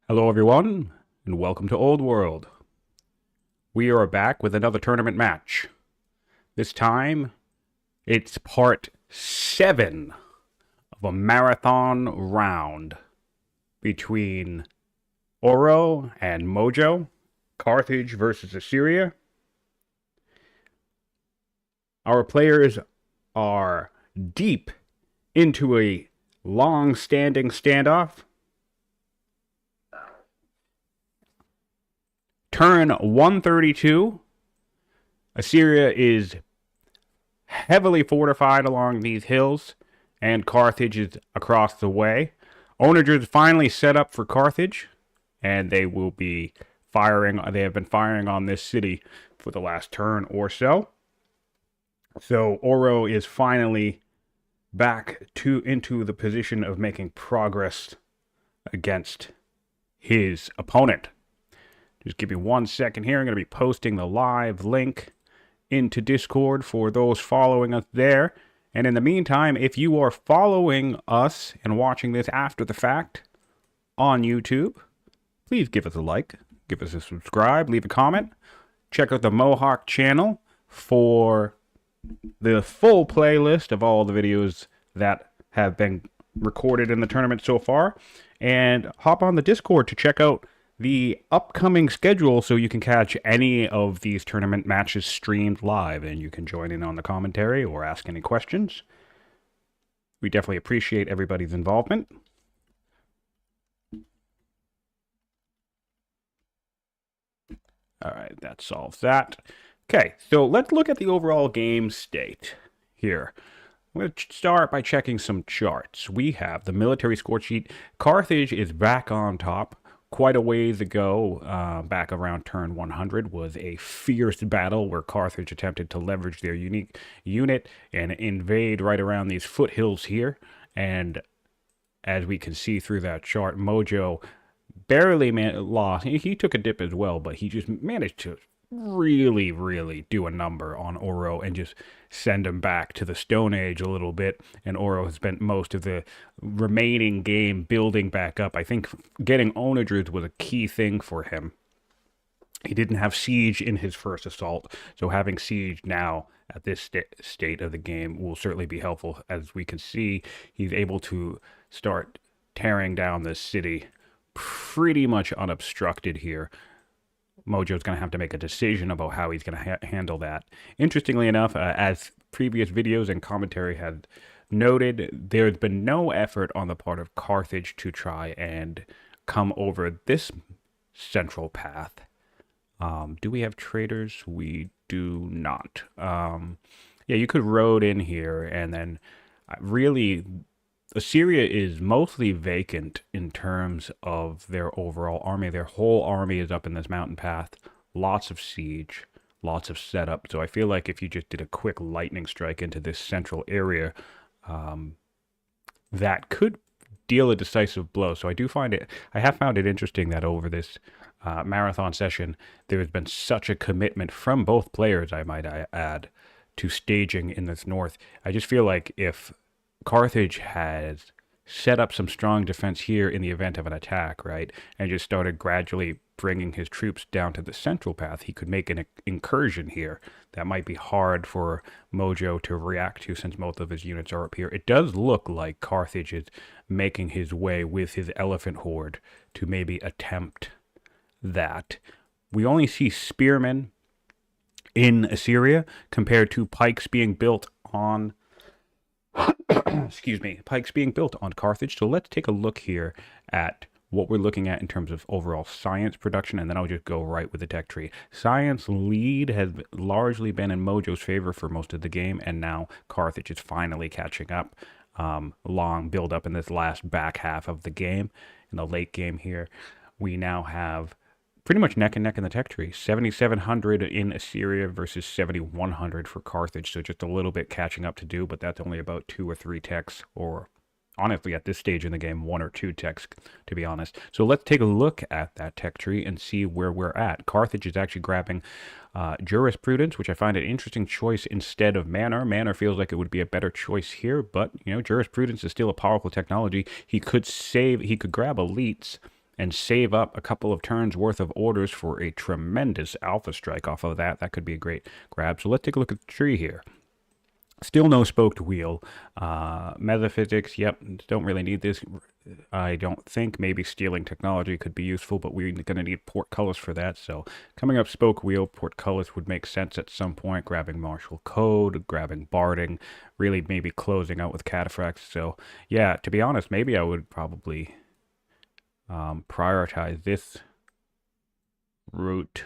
Hello everyone, and welcome to Old World. We are back with another tournament match. This time, it's part 7 of a marathon round between Auro and Mojo, Carthage versus Assyria. Our players are deep into a long-standing standoff. Turn 132. Assyria is heavily fortified along these hills, and Carthage is across the way. Onagers finally set up for Carthage, and they will be firing. They have been firing on this city for the last turn or so. So Oro is finally back into the position of making progress against his opponent. Just give me 1 second here. I'm going to be posting the live link into Discord for those following us there. And in the meantime, if you are following us and watching this after the fact on YouTube, please give us a like, give us a subscribe, leave a comment. Check out the Mohawk channel for the full playlist of all the videos that have been recorded in the tournament so far. And hop on the Discord to check out the upcoming schedule so you can catch any of these tournament matches streamed live and you can join in on the commentary or ask any questions. We definitely appreciate everybody's involvement. All right, that solves that. Okay, so let's look at the overall game state here. I'm going to start by checking some charts. We have the military score sheet. Carthage is back on top. Quite a ways ago, back around turn 100, was a fierce battle where Carthage attempted to leverage their unique unit and invade right around these foothills here. And as we can see through that chart, Mojo barely lost. He took a dip as well, but he just managed to really do a number on Oro and just send him back to the Stone Age a little bit. And Oro has spent most of the remaining game building back up. I think getting Onagers was a key thing for him. He didn't have siege in his first assault, so having siege now at this state of the game will certainly be helpful. As we can see, he's able to start tearing down this city pretty much unobstructed here. Mojo's going to have to make a decision about how he's going to handle that. Interestingly enough, as previous videos and commentary had noted, there's been no effort on the part of Carthage to try and come over this central path. Do we have traders? We do not. Yeah, you could road in here, and then really Assyria is mostly vacant in terms of their overall army. Their whole army is up in this mountain path. Lots of siege, lots of setup. So I feel like if you just did a quick lightning strike into this central area, that could deal a decisive blow. So I have found it interesting that over this marathon session, there has been such a commitment from both players, I might add, to staging in this north. I just feel like if Carthage has set up some strong defense here in the event of an attack, right, and just started gradually bringing his troops down to the central path, he could make an incursion here that might be hard for Mojo to react to since most of his units are up here. It does look like Carthage is making his way with his elephant horde to maybe attempt that. We only see spearmen in Assyria compared to pikes being built on pikes being built on Carthage. So let's take a look here at what we're looking at in terms of overall science production, and then I'll just go right with the tech tree. Science lead has largely been in Mojo's favor for most of the game, and now Carthage is finally catching up. Long build up in this last back half of the game. In the late game here, we now have pretty much neck and neck in the tech tree. 7,700 in Assyria versus 7,100 for Carthage. So just a little bit catching up to do, but that's only about 2 or 3 techs, or honestly at this stage in the game, 1 or 2 techs, to be honest. So let's take a look at that tech tree and see where we're at. Carthage is actually grabbing jurisprudence, which I find an interesting choice instead of manor. Manor feels like it would be a better choice here, but jurisprudence is still a powerful technology. He could grab elites and save up a couple of turns worth of orders for a tremendous alpha strike off of that. That could be a great grab. So let's take a look at the tree here. Still no spoked wheel. Metaphysics, yep, don't really need this. I don't think. Maybe stealing technology could be useful, but we're going to need portcullis for that. So coming up spoke wheel, portcullis would make sense at some point. Grabbing martial code, grabbing barding, really maybe closing out with cataphracts. So yeah, to be honest, maybe I would probably prioritize this route.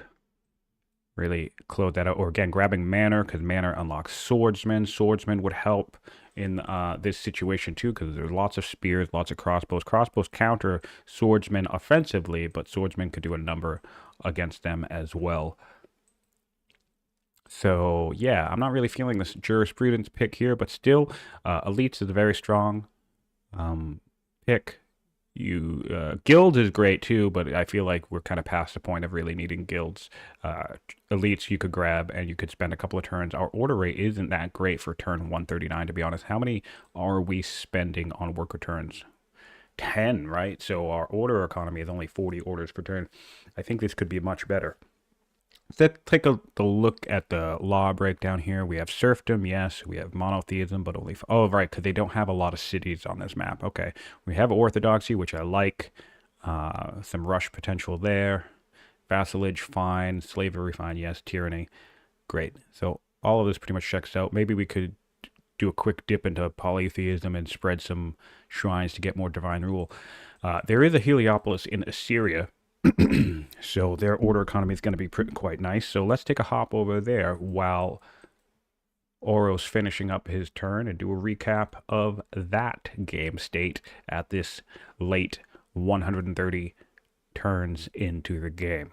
Really close that out. Or again, grabbing Manor, because Manor unlocks Swordsman. Swordsman would help in this situation too, because there's lots of spears, lots of crossbows. Crossbows counter Swordsman offensively, but Swordsman could do a number against them as well. So yeah, I'm not really feeling this jurisprudence pick here, but still, Elites is a very strong pick. Guilds is great too, but I feel like we're kind of past the point of really needing guilds. Elites you could grab and you could spend a couple of turns. Our order rate isn't that great for turn 139, to be honest. How many are we spending on worker turns? 10, right? So our order economy is only 40 orders per turn. I think this could be much better. Let's take a look at the law breakdown here. We have serfdom, yes. We have monotheism, but only... Oh, right, because they don't have a lot of cities on this map. Okay. We have orthodoxy, which I like. Some rush potential there. Vassalage, fine. Slavery, fine. Yes. Tyranny, great. So all of this pretty much checks out. Maybe we could do a quick dip into polytheism and spread some shrines to get more divine rule. There is a Heliopolis in Assyria. So their order economy is going to be quite nice. So let's take a hop over there while Auro's finishing up his turn and do a recap of that game state at this late 130 turns into the game.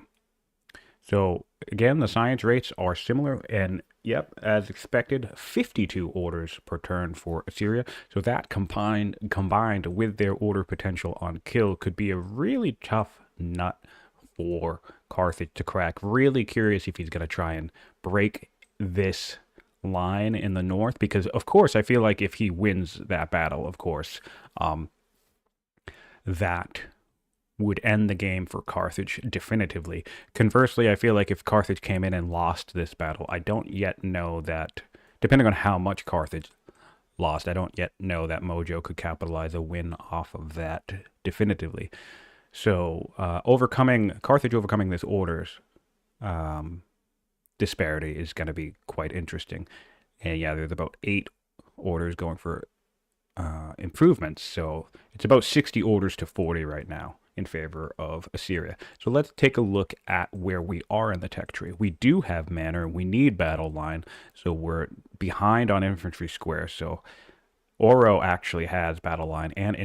So again, the science rates are similar, and yep, as expected, 52 orders per turn for Assyria. So that combined with their order potential on kill could be a really tough nut for Carthage to crack. Really curious if he's going to try and break this line in the north, because of course I feel like if he wins that battle, of course, that would end the game for Carthage definitively. Conversely, I feel like if Carthage came in and lost this battle, I don't yet know that, depending on how much Carthage lost, I don't yet know that Mojo could capitalize a win off of that definitively. So Carthage overcoming this orders disparity is going to be quite interesting. And yeah, there's about 8 orders going for improvements. So it's about 60 orders to 40 right now in favor of Assyria. So let's take a look at where we are in the tech tree. We do have manor. We need battle line. So we're behind on infantry square. So Auro actually has battle line and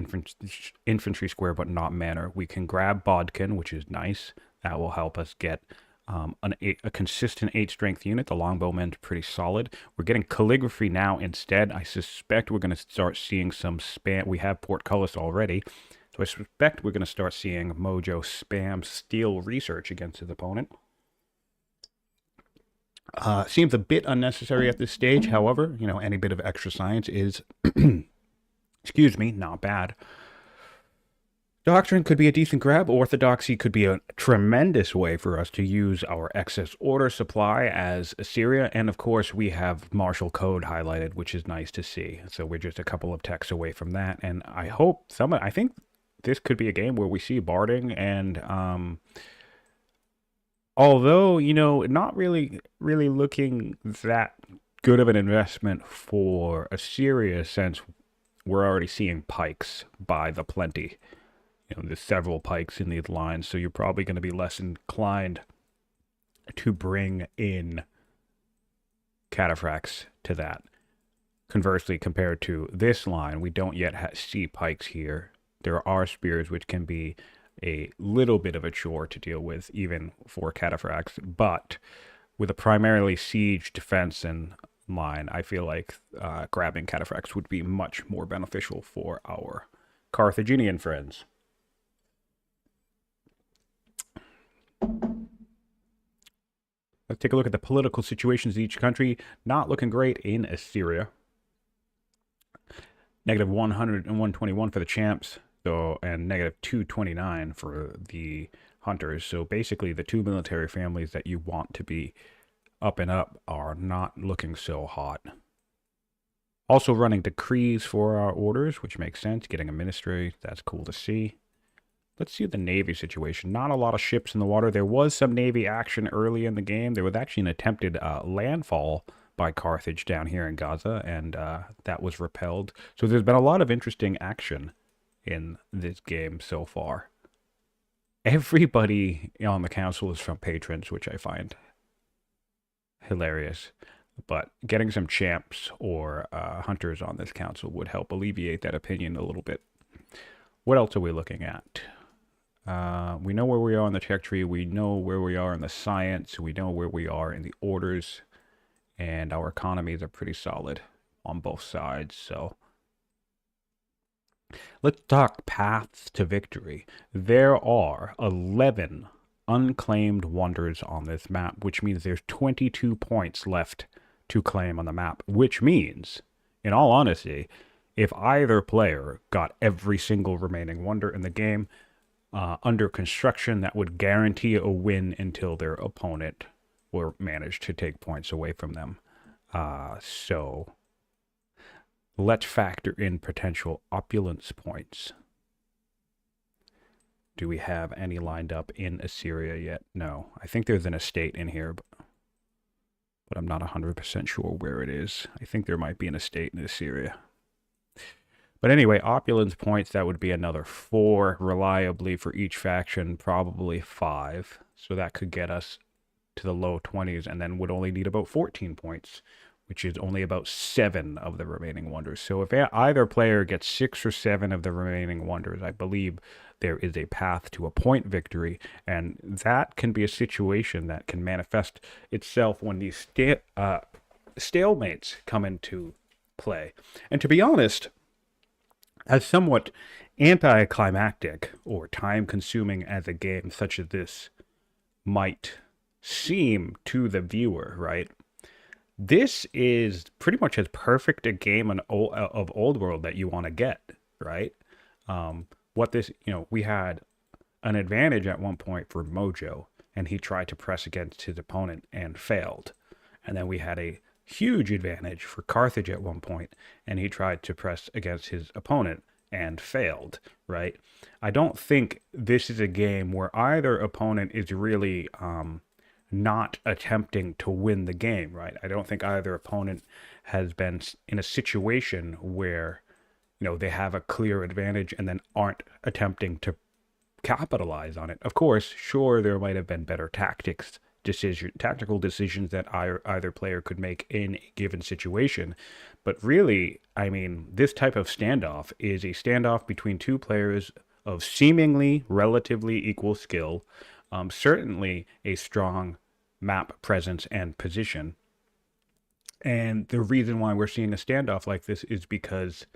infantry square, but not manor. We can grab Bodkin, which is nice. That will help us get a consistent 8 strength unit. The longbowman's pretty solid. We're getting calligraphy now instead. I suspect we're going to start seeing some spam. We have portcullis already, so I suspect we're going to start seeing Mojo spam steel research against his opponent. Seems a bit unnecessary at this stage. However, you know, any bit of extra science is, excuse me, not bad. Doctrine could be a decent grab. Orthodoxy could be a tremendous way for us to use our excess order supply as Assyria. And of course, we have martial code highlighted, which is nice to see. So we're just a couple of techs away from that. And I hope I think this could be a game where we see barding and, although, you know, not really looking that good of an investment for Assyria, since we're already seeing pikes by the plenty. You know, there's several pikes in these lines, so you're probably going to be less inclined to bring in cataphracts to that. Conversely, compared to this line, we don't yet see pikes here. There are spears, which can be a little bit of a chore to deal with, even for cataphracts, but with a primarily siege defense and line, I feel like grabbing cataphracts would be much more beneficial for our Carthaginian friends. Let's take a look at the political situations in each country. Not looking great in Assyria. -100 and 121 for the champs. So, and negative 229 for the hunters. So basically the two military families that you want to be up and up are not looking so hot. Also running decrees for our orders, which makes sense. Getting a ministry, that's cool to see. Let's see the Navy situation. Not a lot of ships in the water. There was some Navy action early in the game. There was actually an attempted landfall by Carthage down here in Gaza, and that was repelled. So there's been a lot of interesting action in this game so far. Everybody on the council is from patrons, which I find hilarious. But getting some champs or hunters on this council would help alleviate that opinion a little bit. What else are we looking at? We know where we are in the tech tree. We know where we are in the science. We know where we are in the orders. And our economies are pretty solid on both sides. So let's talk paths to victory. There are 11 unclaimed wonders on this map, which means there's 22 points left to claim on the map, which means, in all honesty, if either player got every single remaining wonder in the game under construction, that would guarantee a win until their opponent or manage to take points away from them. So let's factor in potential opulence points. Do we have any lined up in Assyria yet? No. I think there's an estate in here, but I'm not 100% sure where it is. I think there might be an estate in Assyria. But anyway, opulence points, that would be another 4 reliably for each faction, probably 5. So that could get us to the low 20s, and then would only need about 14 points, which is only about 7 of the remaining wonders. So if either player gets 6 or 7 of the remaining wonders, I believe there is a path to a point victory, and that can be a situation that can manifest itself when these stalemates come into play. And to be honest, as somewhat anticlimactic or time-consuming as a game such as this might seem to the viewer, right? This is pretty much as perfect a game of Old World that you want to get, right? We had an advantage at one point for Mojo, and he tried to press against his opponent and failed. And then we had a huge advantage for Carthage at one point, and he tried to press against his opponent and failed, right? I don't think this is a game where either opponent is really not attempting to win the game, right? I don't think either opponent has been in a situation where, they have a clear advantage and then aren't attempting to capitalize on it. Of course, sure, there might have been better tactical decisions that either player could make in a given situation. But really, I mean, this type of standoff is a standoff between two players of seemingly relatively equal skill, certainly a strong map presence and position. And the reason why we're seeing a standoff like this is because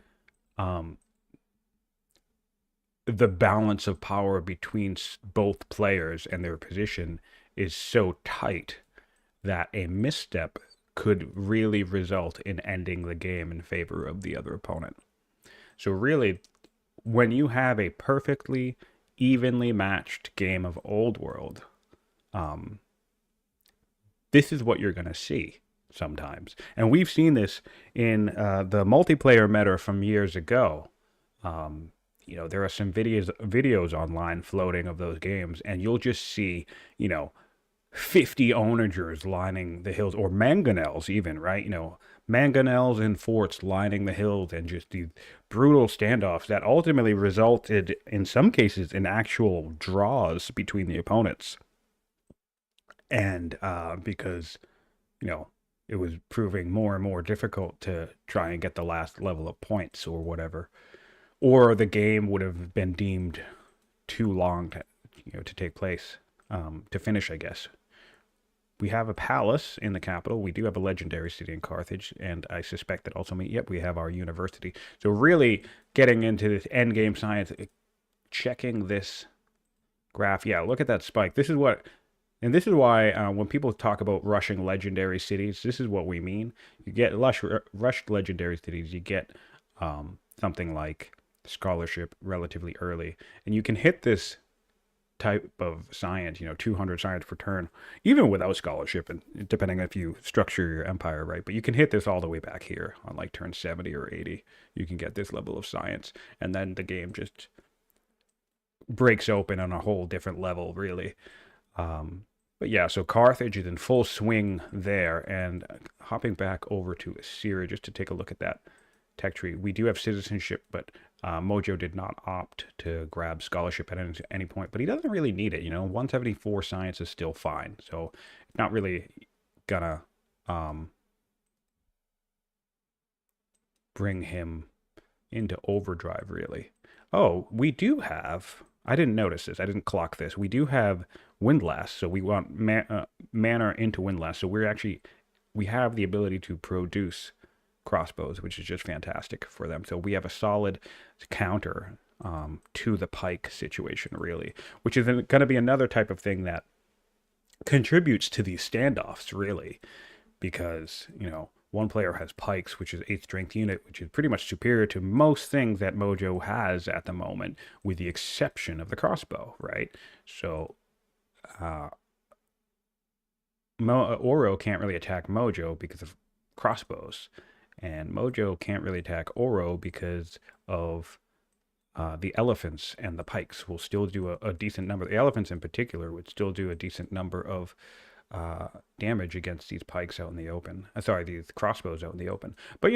the balance of power between both players and their position is so tight that a misstep could really result in ending the game in favor of the other opponent. So really, when you have a perfectly evenly matched game of Old World, this is what you're going to see sometimes. And we've seen this in the multiplayer meta from years ago. There are some videos online floating of those games, and you'll just see, 50 onagers lining the hills, or mangonels even, right? Mangonels and forts lining the hills, and just these brutal standoffs that ultimately resulted, in some cases, in actual draws between the opponents. And because, it was proving more and more difficult to try and get the last level of points or whatever. Or the game would have been deemed too long to take place, to finish, I guess. We have a palace in the capital. We do have a legendary city in Carthage, and I suspect that also means, we have our university. So really getting into this endgame science, checking this graph. Yeah, look at that spike. This is why when people talk about rushing legendary cities, this is what we mean. You get rushed legendary cities. You get something like scholarship relatively early. And you can hit this type of science, 200 science per turn, even without scholarship, and depending if you structure your empire right. But you can hit this all the way back here on like turn 70 or 80. You can get this level of science, and then the game just breaks open on a whole different level, really. But yeah, so Carthage is in full swing there, and hopping back over to Assyria just to take a look at that tech tree. We do have citizenship, but Mojo did not opt to grab scholarship at any point, but he doesn't really need it. 174 science is still fine, so not really gonna bring him into overdrive, really. Oh, we do have, I didn't notice this, I didn't clock this. We do have Windlass, so we want mana into Windlass, so we have the ability to produce crossbows, which is just fantastic for them. So we have a solid counter to the pike situation, really, which is going to be another type of thing that contributes to these standoffs, really, because, one player has pikes, which is 8th strength unit, which is pretty much superior to most things that Mojo has at the moment, with the exception of the crossbow, right? So Auro can't really attack Mojo because of crossbows. And Mojo can't really attack Auro because of the elephants, and the pikes will still do a decent number. The elephants in particular would still do a decent number of damage against these pikes out in the open. These crossbows out in the open. But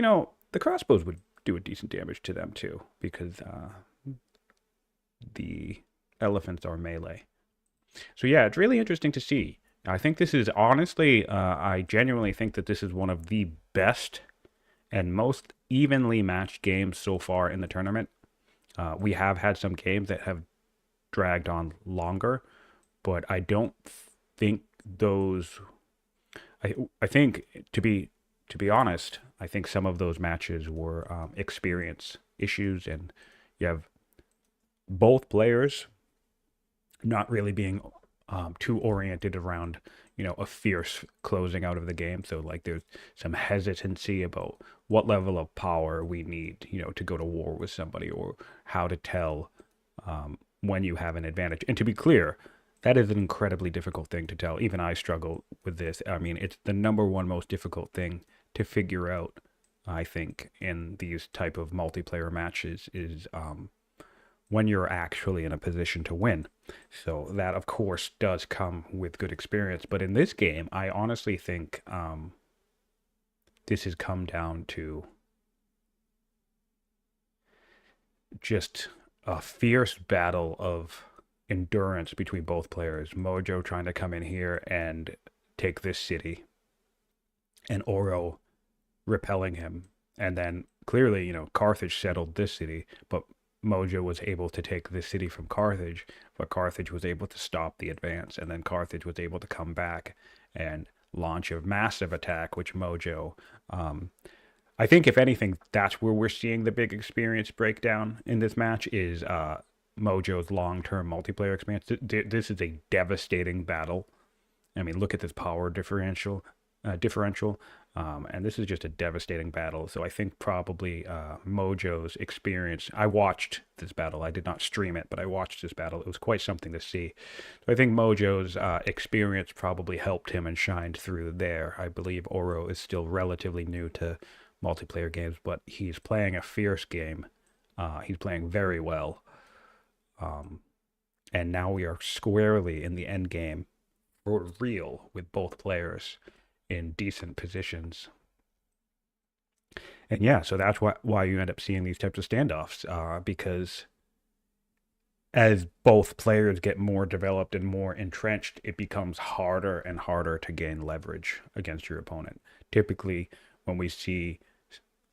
the crossbows would do a decent damage to them too, because the elephants are melee. So yeah, it's really interesting to see. I think this is honestly, I genuinely think that this is one of the best and most evenly matched games so far in the tournament. We have had some games that have dragged on longer, but I don't think those. I think to be honest, I think some of those matches were experience issues, and you have both players not really being too oriented around a fierce closing out of the game. So like there's some hesitancy about what level of power we need, to go to war with somebody, or how to tell when you have an advantage. And to be clear, that is an incredibly difficult thing to tell. Even I struggle with this. I mean, it's the number one most difficult thing to figure out, I think, in these type of multiplayer matches is when you're actually in a position to win. So that, of course, does come with good experience. But in this game, I honestly think this has come down to just a fierce battle of endurance between both players. Mojo trying to come in here and take this city, and Auro repelling him. And then clearly, Carthage settled this city, but Mojo was able to take this city from Carthage, but Carthage was able to stop the advance, and then Carthage was able to come back and launch a massive attack, which Mojo, I think if anything, that's where we're seeing the big experience breakdown in this match, is Mojo's long-term multiplayer experience. This is a devastating battle. I mean, look at this power differential. And this is just a devastating battle. So I think probably Mojo's experience. I watched this battle. I did not stream it, but I watched this battle. It was quite something to see. So I think Mojo's experience probably helped him and shined through there. I believe Auro is still relatively new to multiplayer games, but he's playing a fierce game. He's playing very well. And now we are squarely in the end game for real, with both players in decent positions. And yeah, so that's why you end up seeing these types of standoffs, because as both players get more developed and more entrenched, it becomes harder and harder to gain leverage against your opponent. Typically, when we see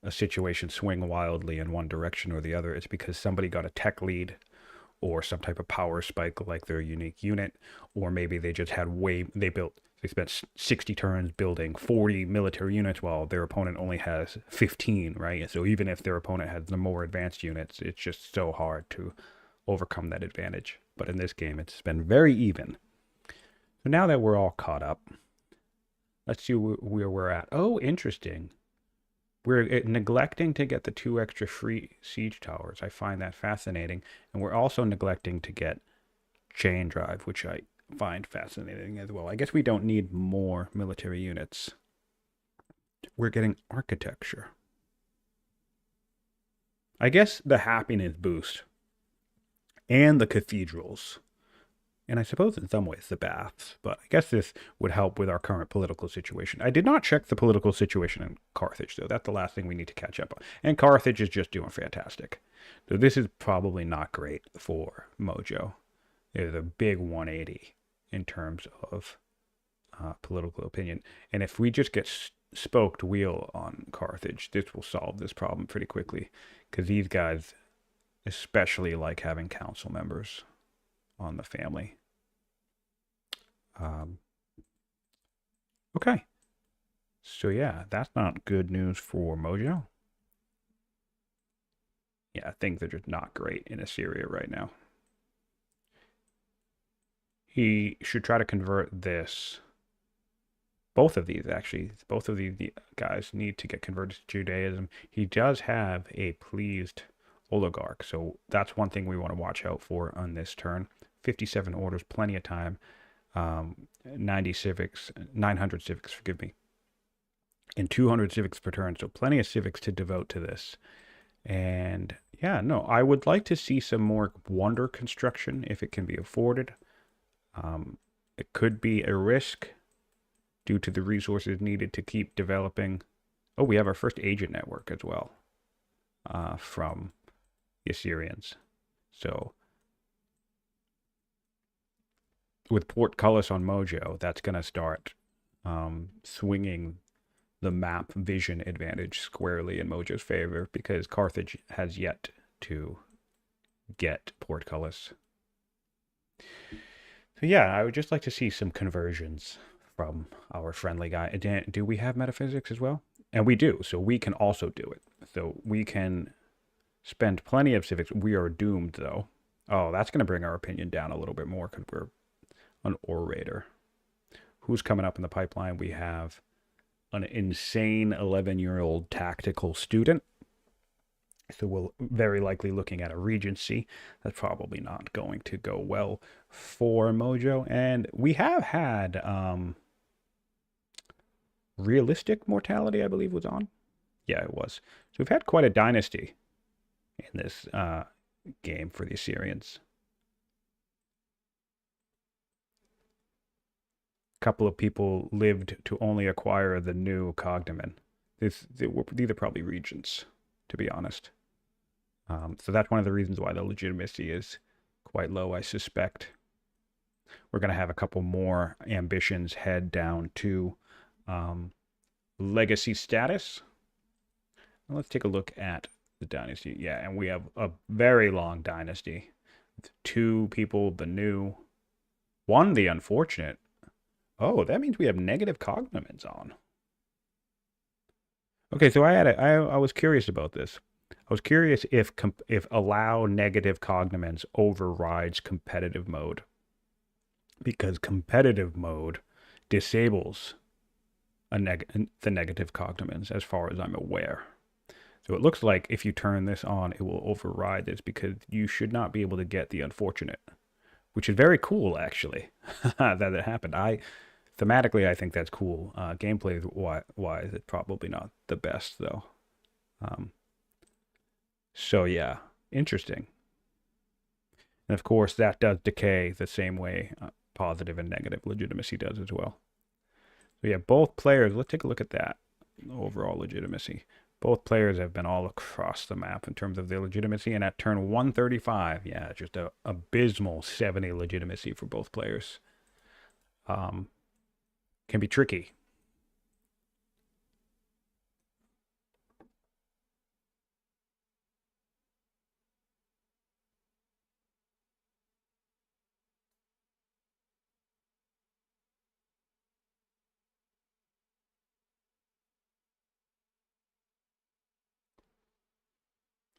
a situation swing wildly in one direction or the other, it's because somebody got a tech lead or some type of power spike like their unique unit, or maybe they just had they spent 60 turns building 40 military units while their opponent only has 15, right? So even if their opponent has the more advanced units, it's just so hard to overcome that advantage. But in this game, it's been very even. So now that we're all caught up, let's see where we're at. Oh, interesting. we're neglecting to get the 2 extra free siege towers. I find that fascinating. And we're also neglecting to get chain drive, which I find fascinating as well. I guess we don't need more military units. We're getting architecture. I guess the happiness boost and the cathedrals, and I suppose in some ways the baths, but I guess this would help with our current political situation. I did not check the political situation in Carthage, though. That's the last thing we need to catch up on. And Carthage is just doing fantastic. So this is probably not great for Mojo. It is a big 180 in terms of political opinion. And if we just get spoked wheel on Carthage, this will solve this problem pretty quickly, because these guys especially like having council members on the family. Okay. So yeah, that's not good news for Mojo. Yeah, things are just not great in Assyria right now. He should try to convert this. Both of these, actually, both of these guys need to get converted to Judaism. He does have a pleased oligarch, so that's one thing we want to watch out for on this turn. 57 orders, plenty of time. 90 civics, 900 civics, forgive me, and 200 civics per turn, so plenty of civics to devote to this. And yeah, no, I would like to see some more wonder construction if it can be afforded. It could be a risk due to the resources needed to keep developing. Oh, we have our first agent network as well from the Assyrians. So with portcullis on Mojo, that's going to start swinging the map vision advantage squarely in Mojo's favor, because Carthage has yet to get portcullis. So yeah, I would just like to see some conversions from our friendly guy. Do we have metaphysics as well? And we do, so we can also do it. So we can spend plenty of civics. We are doomed, though. Oh, that's going to bring our opinion down a little bit more because we're an orator. Who's coming up in the pipeline? We have an insane 11-year-old tactical student. So we'll very likely looking at a regency. That's probably not going to go well for Mojo. And we have had realistic mortality, I believe, was on. Yeah, it was. So we've had quite a dynasty in this game for the Assyrians. A couple of people lived to only acquire the new cognomen. These are probably regents, to be honest. So that's one of the reasons why the legitimacy is quite low, I suspect. We're going to have a couple more ambitions head down to legacy status. Let's take a look at the dynasty. Yeah, and we have a very long dynasty. 2 people, the new. 1, the unfortunate. Oh, that means we have negative cognomens on. Okay, so I was curious about this. I was curious if allow negative cognomens overrides competitive mode, because competitive mode disables the negative cognomens, as far as I'm aware. So it looks like if you turn this on, it will override this, because you should not be able to get the unfortunate, which is very cool, actually, that it happened. Thematically, I think that's cool. Gameplay wise, it's probably not the best, though. So yeah, interesting. And of course, that does decay the same way positive and negative legitimacy does as well. So yeah, both players, let's take a look at that. Overall legitimacy. Both players have been all across the map in terms of their legitimacy, and at turn 135, yeah, just a abysmal 70 legitimacy for both players. Can be tricky.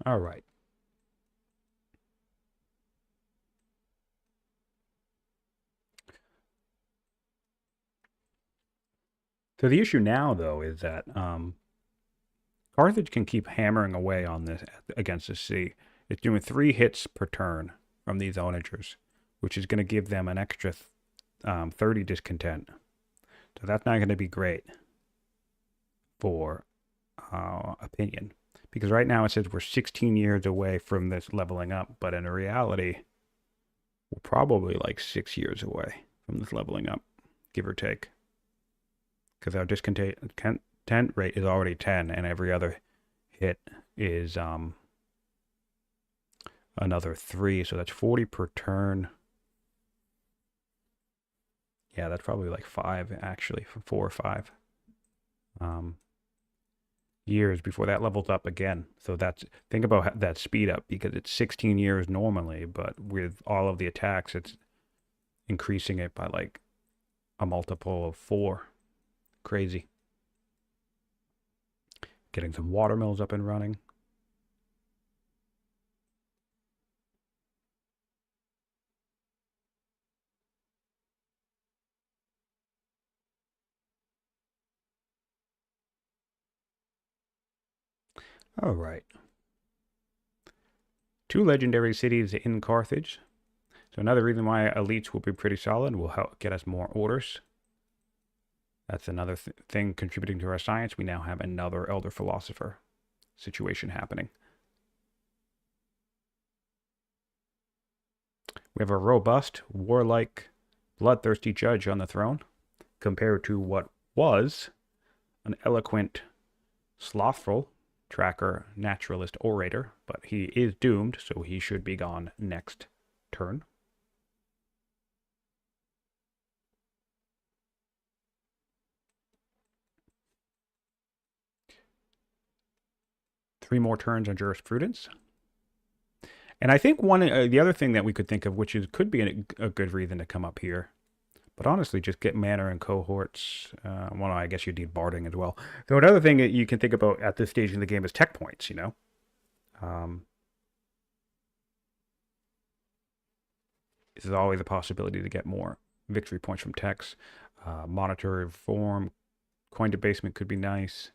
All right. So the issue now, though, is that Carthage can keep hammering away on this against the sea. It's doing 3 hits per turn from these onagers, which is going to give them an extra 30 discontent. So that's not going to be great for opinion. Because right now it says we're 16 years away from this leveling up, but in reality, we're probably like 6 years away from this leveling up, give or take. Because our discontent rate is already 10, and every other hit is another 3, so that's 40 per turn. Yeah, that's probably like 5 actually, 4 or 5 years before that levels up again. So that's, think about that speed up, because it's 16 years normally, but with all of the attacks, it's increasing it by like a multiple of 4. Crazy. Getting some watermills up and running. All right. 2 legendary cities in Carthage. So another reason why elites will be pretty solid, will help get us more orders. That's another thing contributing to our science. We now have another elder philosopher situation happening. We have a robust, warlike, bloodthirsty judge on the throne, compared to what was an eloquent, slothful tracker, naturalist, orator, but he is doomed, so he should be gone next turn. Three more turns on jurisprudence. And I think the other thing that we could think of, which could be a good reason to come up here, but honestly, just get mana and cohorts. Well, I guess you need barding as well. So another thing that you can think about at this stage in the game is tech points, you know? This is always a possibility to get more victory points from techs. Monetary reform, coin debasement could be nice.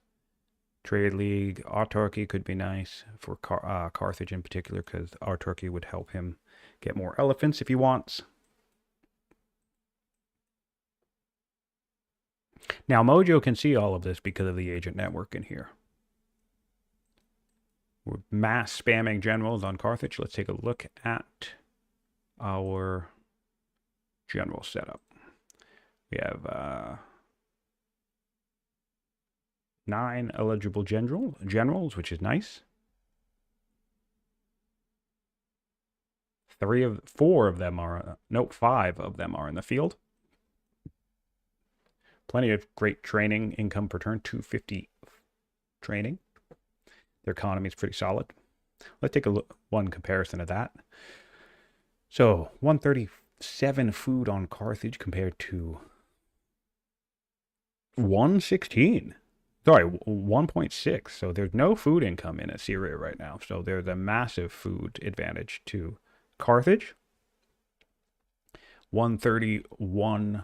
Trade League, autarky could be nice for Carthage in particular, because autarky would help him get more elephants if he wants. Now, Mojo can see all of this because of the agent network in here. We're mass spamming generals on Carthage. Let's take a look at our general setup. We have 9 eligible generals, which is nice. 5 of them are in the field. Plenty of great training income per turn, 250 training. Their economy is pretty solid. Let's take a look, one comparison of that. So 137 food on Carthage compared to 116. Sorry, 1.6. So there's no food income in Assyria right now. So there's a massive food advantage to Carthage. 131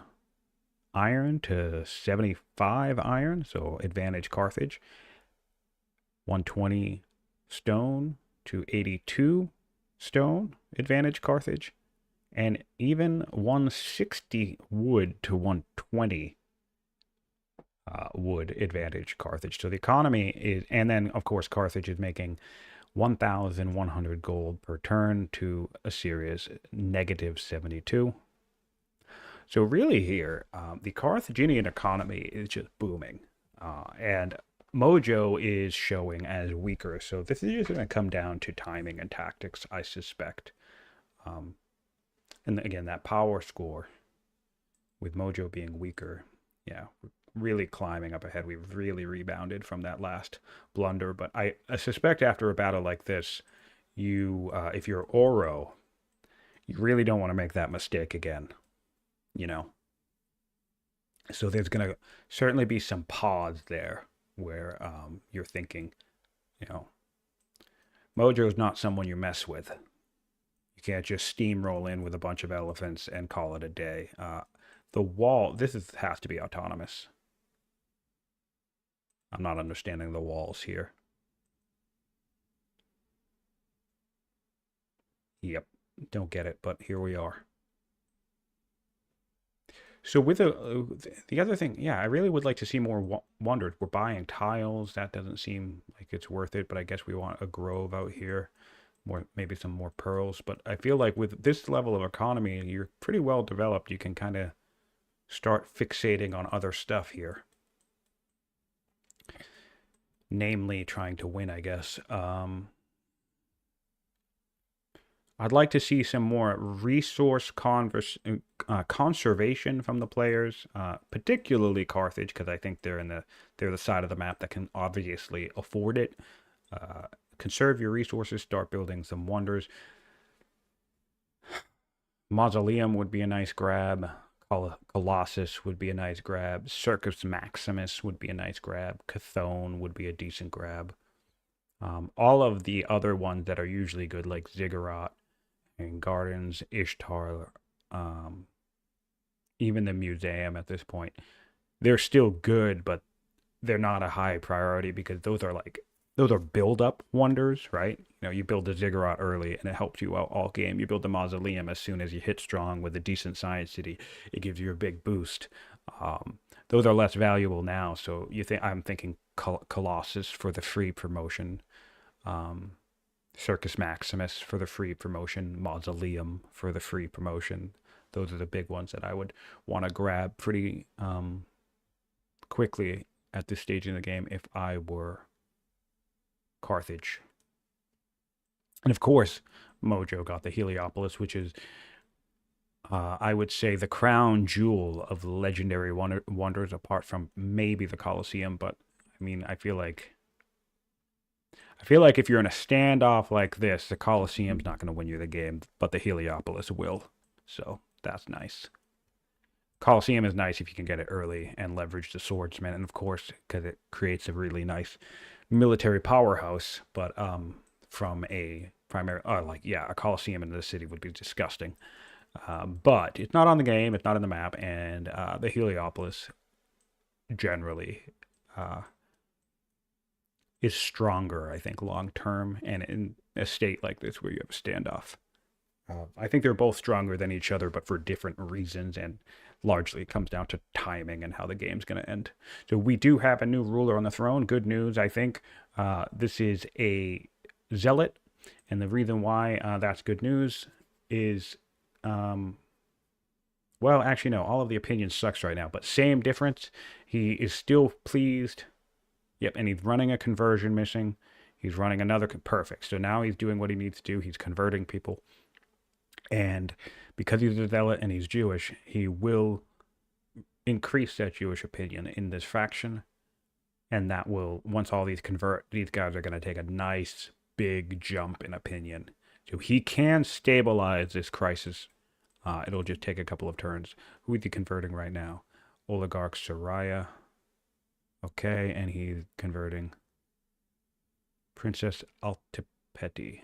iron to 75 iron. So advantage Carthage. 120 stone to 82 stone. Advantage Carthage. And even 160 wood to 120 wood advantage Carthage. So the economy is, and then of course Carthage is making 1,100 gold per turn to Assyria's negative 72. So really here, the Carthaginian economy is just booming, and Mojo is showing as weaker. So this is just going to come down to timing and tactics, I suspect. And again, that power score with Mojo being weaker, yeah, really climbing up ahead. We've really rebounded from that last blunder. But I suspect after a battle like this, if you're Auro, you really don't want to make that mistake again, you know? So there's going to certainly be some pause there where you're thinking, you know, Mojo is not someone you mess with. You can't just steamroll in with a bunch of elephants and call it a day. The wall, has to be autonomous. I'm not understanding the walls here. Yep, don't get it, but here we are. So with the other thing, yeah, I really would like to see more wonders. We're buying tiles. That doesn't seem like it's worth it, but I guess we want a grove out here, more maybe some more pearls. But I feel like with this level of economy, you're pretty well developed. You can kind of start fixating on other stuff here, namely trying to win, I guess. I'd like to see some more resource conservation from the players, particularly Carthage, because I think they're the side of the map that can obviously afford it. Conserve your resources, start building some wonders. Mausoleum would be a nice grab. Colossus would be a nice grab. Circus Maximus would be a nice grab. Chthon would be a decent grab. All of the other ones that are usually good, like Ziggurat and Gardens, Ishtar, even the museum at this point, they're still good, but they're not a high priority because those are build up wonders, right? You build the Ziggurat early and it helps you out all game. You build the Mausoleum as soon as you hit strong with a decent science city, it gives you a big boost. Those are less valuable now, so I'm thinking Colossus for the free promotion. Um, Circus Maximus for the free promotion, Mausoleum for the free promotion. Those are the big ones that I would want to grab pretty quickly at this stage in the game if I were Carthage. And of course, Mojo got the Heliopolis, which is, I would say, the crown jewel of legendary wonders, apart from maybe the Colosseum. But I mean, I feel like if you're in a standoff like this, the Colosseum's not going to win you the game, but the Heliopolis will. So that's nice. Colosseum is nice if you can get it early and leverage the swordsman, and of course, because it creates a really nice military powerhouse. But from a primary, a Colosseum in the city would be disgusting. But it's not on the game, it's not in the map, and the Heliopolis generally is stronger, I think, long term, and in a state like this where you have a standoff. I think they're both stronger than each other, but for different reasons, and largely it comes down to timing and how the game's going to end. So we do have a new ruler on the throne. Good news, I think. This is a zealot, and the reason why that's good news is, well, actually, no, all of the opinion sucks right now, but same difference. He is still pleased. Yep, and he's running a conversion mission. He's running another, perfect. So now he's doing what he needs to do. He's converting people. And because he's a zealot and he's Jewish, he will increase that Jewish opinion in this faction. And that will, once all these convert, these guys are going to take a nice big jump in opinion. So he can stabilize this crisis. It'll just take a couple of turns. Who is he converting right now? Oligarch Soraya. Okay, and he's converting Princess Altipeti.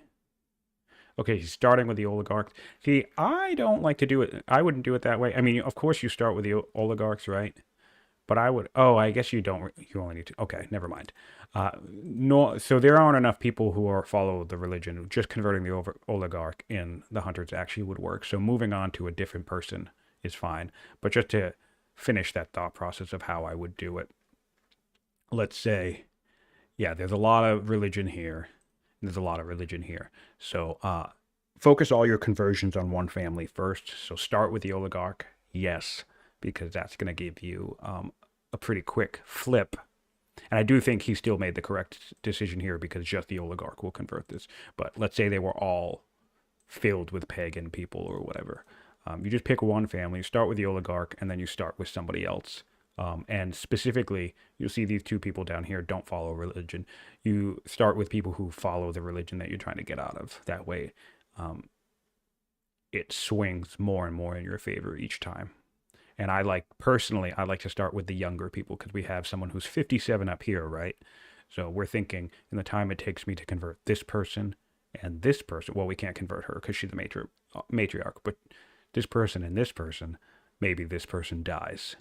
Okay, he's starting with the oligarchs. See, I don't like to do it. I wouldn't do it that way. I mean, of course you start with the oligarchs, right? But I would. Oh, I guess you don't. You only need to. Okay, never mind. No, so there aren't enough people who follow the religion. Just converting the oligarch in the hunters actually would work. So moving on to a different person is fine. But just to finish that thought process of how I would do it. Let's say, yeah, there's a lot of religion here. There's a lot of religion here. So focus all your conversions on one family first. So start with the oligarch, yes, because that's going to give you a pretty quick flip. And I do think he still made the correct decision here because just the oligarch will convert this. But let's say they were all filled with pagan people or whatever. You just pick one family, start with the oligarch, and then you start with somebody else. And specifically, you'll see these two people down here don't follow religion. You start with people who follow the religion that you're trying to get out of. That way, it swings more and more in your favor each time. And I like to start with the younger people because we have someone who's 57 up here, right? So we're thinking in the time it takes me to convert this person and this person. Well, we can't convert her because she's the matriarch, but this person and this person, maybe this person dies.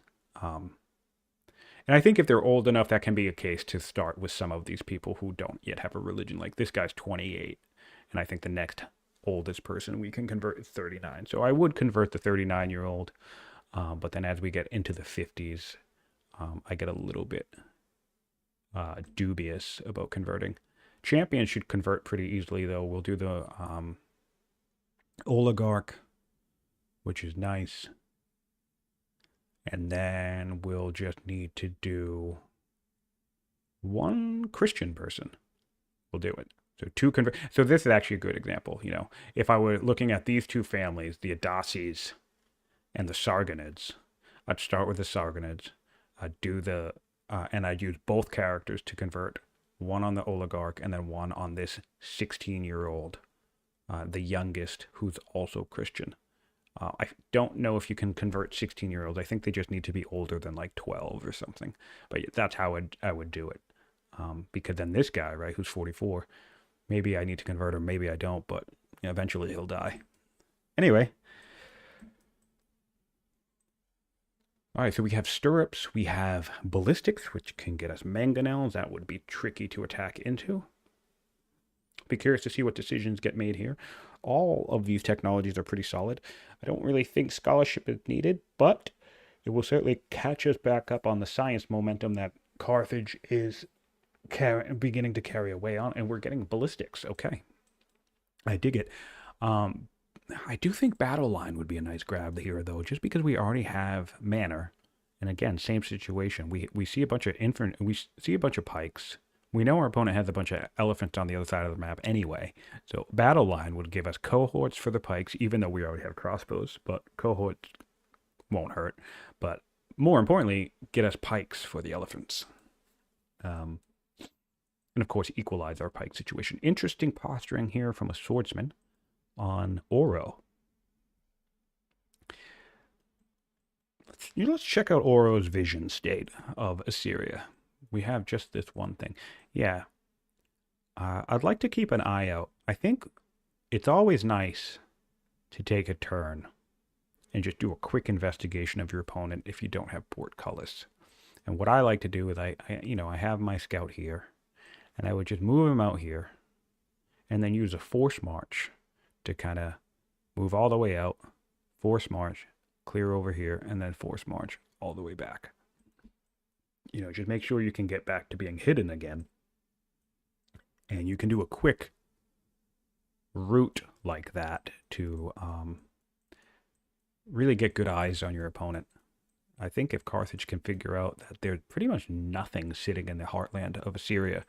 And I think if they're old enough, that can be a case to start with some of these people who don't yet have a religion. Like this guy's 28, and I think the next oldest person we can convert is 39. So I would convert the 39-year-old, but then as we get into the 50s, I get a little bit dubious about converting. Champion should convert pretty easily, though. We'll do the oligarch, which is nice. And then we'll just need to do one Christian person. We'll do it. So two convert. So this is actually a good example. You know, if I were looking at these two families, the Adasis and the Sargonids, I'd start with the Sargonids. I'd do the, and I'd use both characters to convert, one on the oligarch and then one on this 16-year-old, the youngest, who's also Christian. I don't know if you can convert 16-year-olds. I think they just need to be older than like 12 or something. But that's how I would do it. Because then this guy, right, who's 44, maybe I need to convert him, maybe I don't, but you know, eventually he'll die. Anyway. All right, so we have stirrups, we have ballistics, which can get us mangonels. That would be tricky to attack into. Be curious to see what decisions get made here. All of these technologies are pretty solid. I don't really think scholarship is needed, but it will certainly catch us back up on the science momentum that Carthage is beginning to carry away on, and we're getting ballistics. Okay, I dig it. I do think battle line would be a nice grab here, though, just because we already have manor, and again, same situation. We see a bunch of we see a bunch of pikes. We know our opponent has a bunch of elephants on the other side of the map anyway, so battle line would give us cohorts for the pikes, even though we already have crossbows, but cohorts won't hurt. But more importantly, get us pikes for the elephants. And of course, equalize our pike situation. Interesting posturing here from a swordsman on Auro. Let's check out Auro's vision state of Assyria. We have just this one thing. Yeah. I'd like to keep an eye out. I think it's always nice to take a turn and just do a quick investigation of your opponent if you don't have portcullis. And what I like to do is I have my scout here, and I would just move him out here and then use a force march to kind of move all the way out, force march, clear over here, and then force march all the way back. You know, just make sure you can get back to being hidden again. And you can do a quick route like that to really get good eyes on your opponent. I think if Carthage can figure out that there's pretty much nothing sitting in the heartland of Assyria,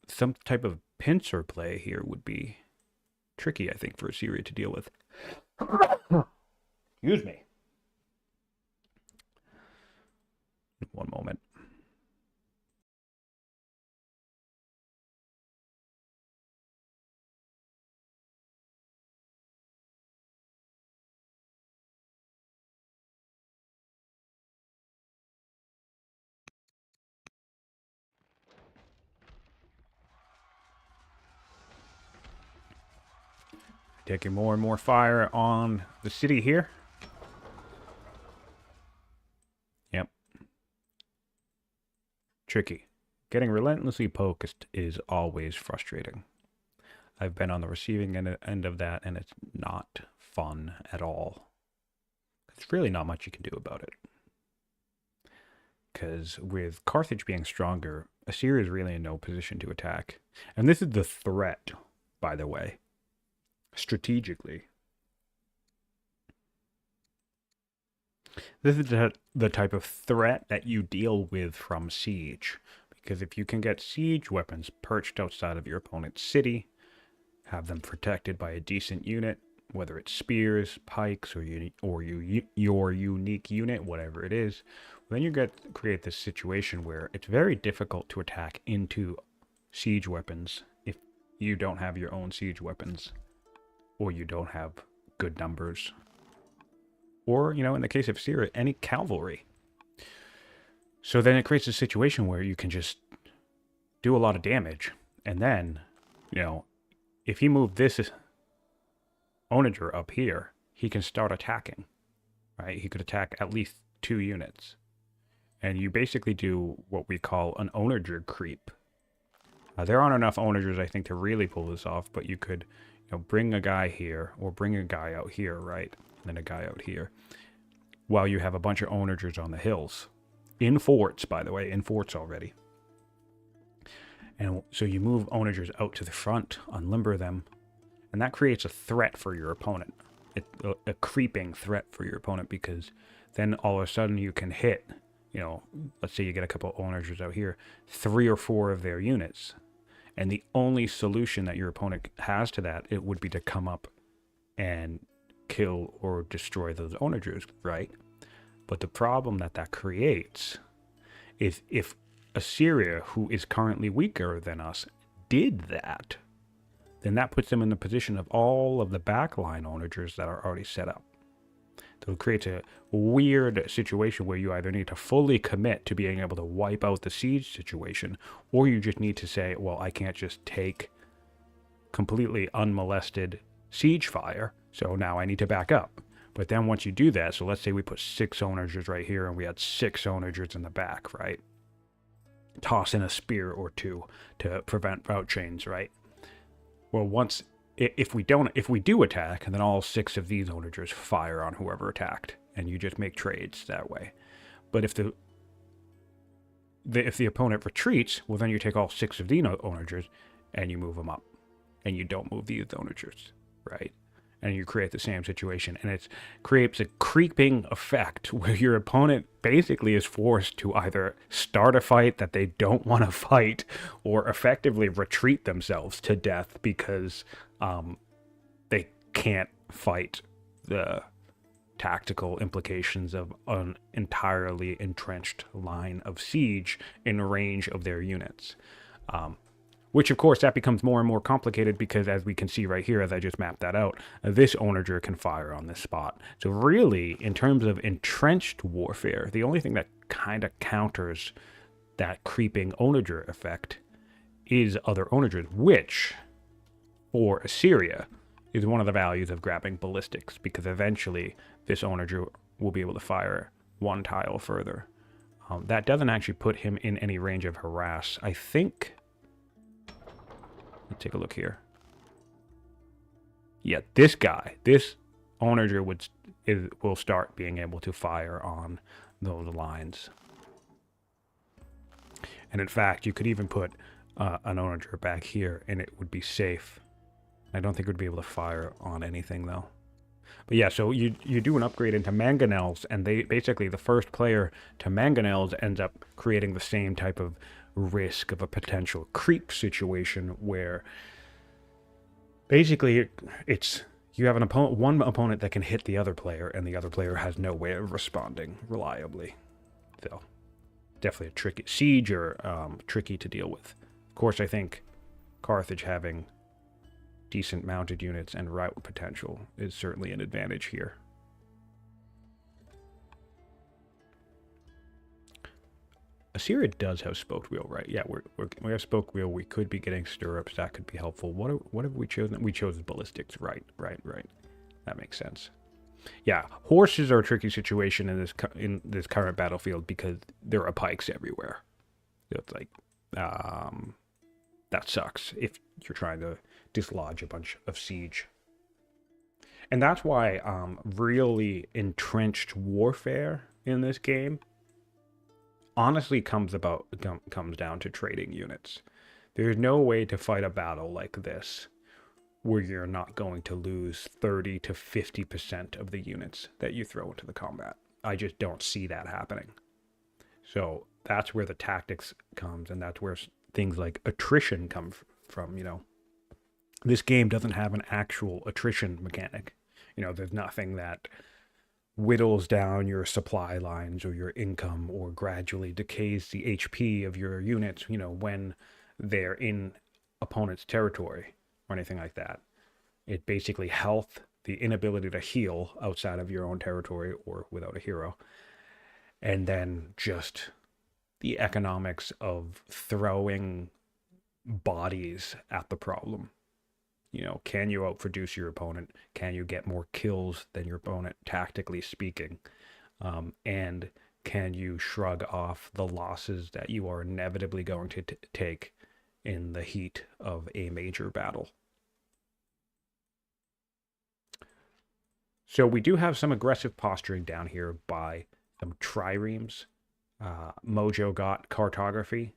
some type of pincer play here would be tricky, I think, for Assyria to deal with. Excuse me. One moment. Taking more and more fire on the city here. Yep. Tricky. Getting relentlessly poked is always frustrating. I've been on the receiving end of that, and it's not fun at all. There's really not much you can do about it. Because with Carthage being stronger, Assyria is really in no position to attack. And this is the threat, by the way. Strategically. This is the type of threat that you deal with from siege. Because if you can get siege weapons perched outside of your opponent's city, have them protected by a decent unit, whether it's spears, pikes, or your unique unit, whatever it is, then you create this situation where it's very difficult to attack into siege weapons if you don't have your own siege weapons. Or you don't have good numbers. Or, you know, in the case of Syria, any cavalry. So then it creates a situation where you can just do a lot of damage. And then, you know, if he moved this onager up here, he can start attacking. Right? He could attack at least 2 units. And you basically do what we call an onager creep. There aren't enough onagers, I think, to really pull this off, but you could bring a guy here, or bring a guy out here, right? And then a guy out here. While you have a bunch of onagers on the hills. In forts, by the way, in forts already. And so you move onagers out to the front, unlimber them, and that creates a threat for your opponent. A creeping threat for your opponent, because then all of a sudden you can hit, let's say you get a couple of onagers out here, 3 or 4 of their units. And the only solution that your opponent has to that, it would be to come up and kill or destroy those onagers, right? But the problem that creates is if Assyria, who is currently weaker than us, did that, then that puts them in the position of all of the backline onagers that are already set up. So it creates a weird situation where you either need to fully commit to being able to wipe out the siege situation, or you just need to say, well, I can't just take completely unmolested siege fire, so now I need to back up. But then once you do that, so let's say we put 6 onagers right here and we had 6 onagers in the back, right? Toss in a spear or 2 to prevent route chains, right? Well, if we do attack, and then all 6 of these onagers fire on whoever attacked, and you just make trades that way. But if the opponent retreats, well, then you take all 6 of these onagers and you move them up, and you don't move these onagers, right? And you create the same situation, and it creates a creeping effect where your opponent basically is forced to either start a fight that they don't want to fight, or effectively retreat themselves to death because they can't fight the tactical implications of an entirely entrenched line of siege in range of their units. Which, of course, that becomes more and more complicated because, as we can see right here, as I just mapped that out, this onager can fire on this spot. So really, in terms of entrenched warfare, the only thing that kind of counters that creeping onager effect is other onagers, which, for Assyria, is one of the values of grabbing ballistics, because eventually this onager will be able to fire 1 tile further. That doesn't actually put him in any range of harass. I think... Let's take a look here. Yeah, this onager will start being able to fire on those lines. And in fact, you could even put an onager back here, and it would be safe. I don't think it would be able to fire on anything, though. But yeah, so you do an upgrade into mangonels, and basically the first player to mangonels ends up creating the same type of risk of a potential creep situation where basically you have one opponent that can hit the other player, and the other player has no way of responding reliably. So definitely a tricky siege, or tricky to deal with. Of course, I think Carthage having decent mounted units and route potential is certainly an advantage here. Assyria does have spoked wheel, right? Yeah, we have spoked wheel. We could be getting stirrups. That could be helpful. What have we chosen? We chose ballistics. Right. That makes sense. Yeah, horses are a tricky situation in this current battlefield because there are pikes everywhere. So it's like that sucks if you're trying to dislodge a bunch of siege. And that's why really entrenched warfare in this game honestly comes down to trading units. There's no way to fight a battle like this where you're not going to lose 30 to 50% of the units that you throw into the combat. I just don't see that happening. So that's where the tactics comes, and that's where things like attrition come from, This game doesn't have an actual attrition mechanic. There's nothing that whittles down your supply lines or your income, or gradually decays the HP of your units, when they're in opponent's territory or anything like that. It basically health, the inability to heal outside of your own territory or without a hero, and then just the economics of throwing bodies at the problem. Can you outproduce your opponent? Can you get more kills than your opponent, tactically speaking? And can you shrug off the losses that you are inevitably going to take in the heat of a major battle? So we do have some aggressive posturing down here by some triremes. Mojo got cartography.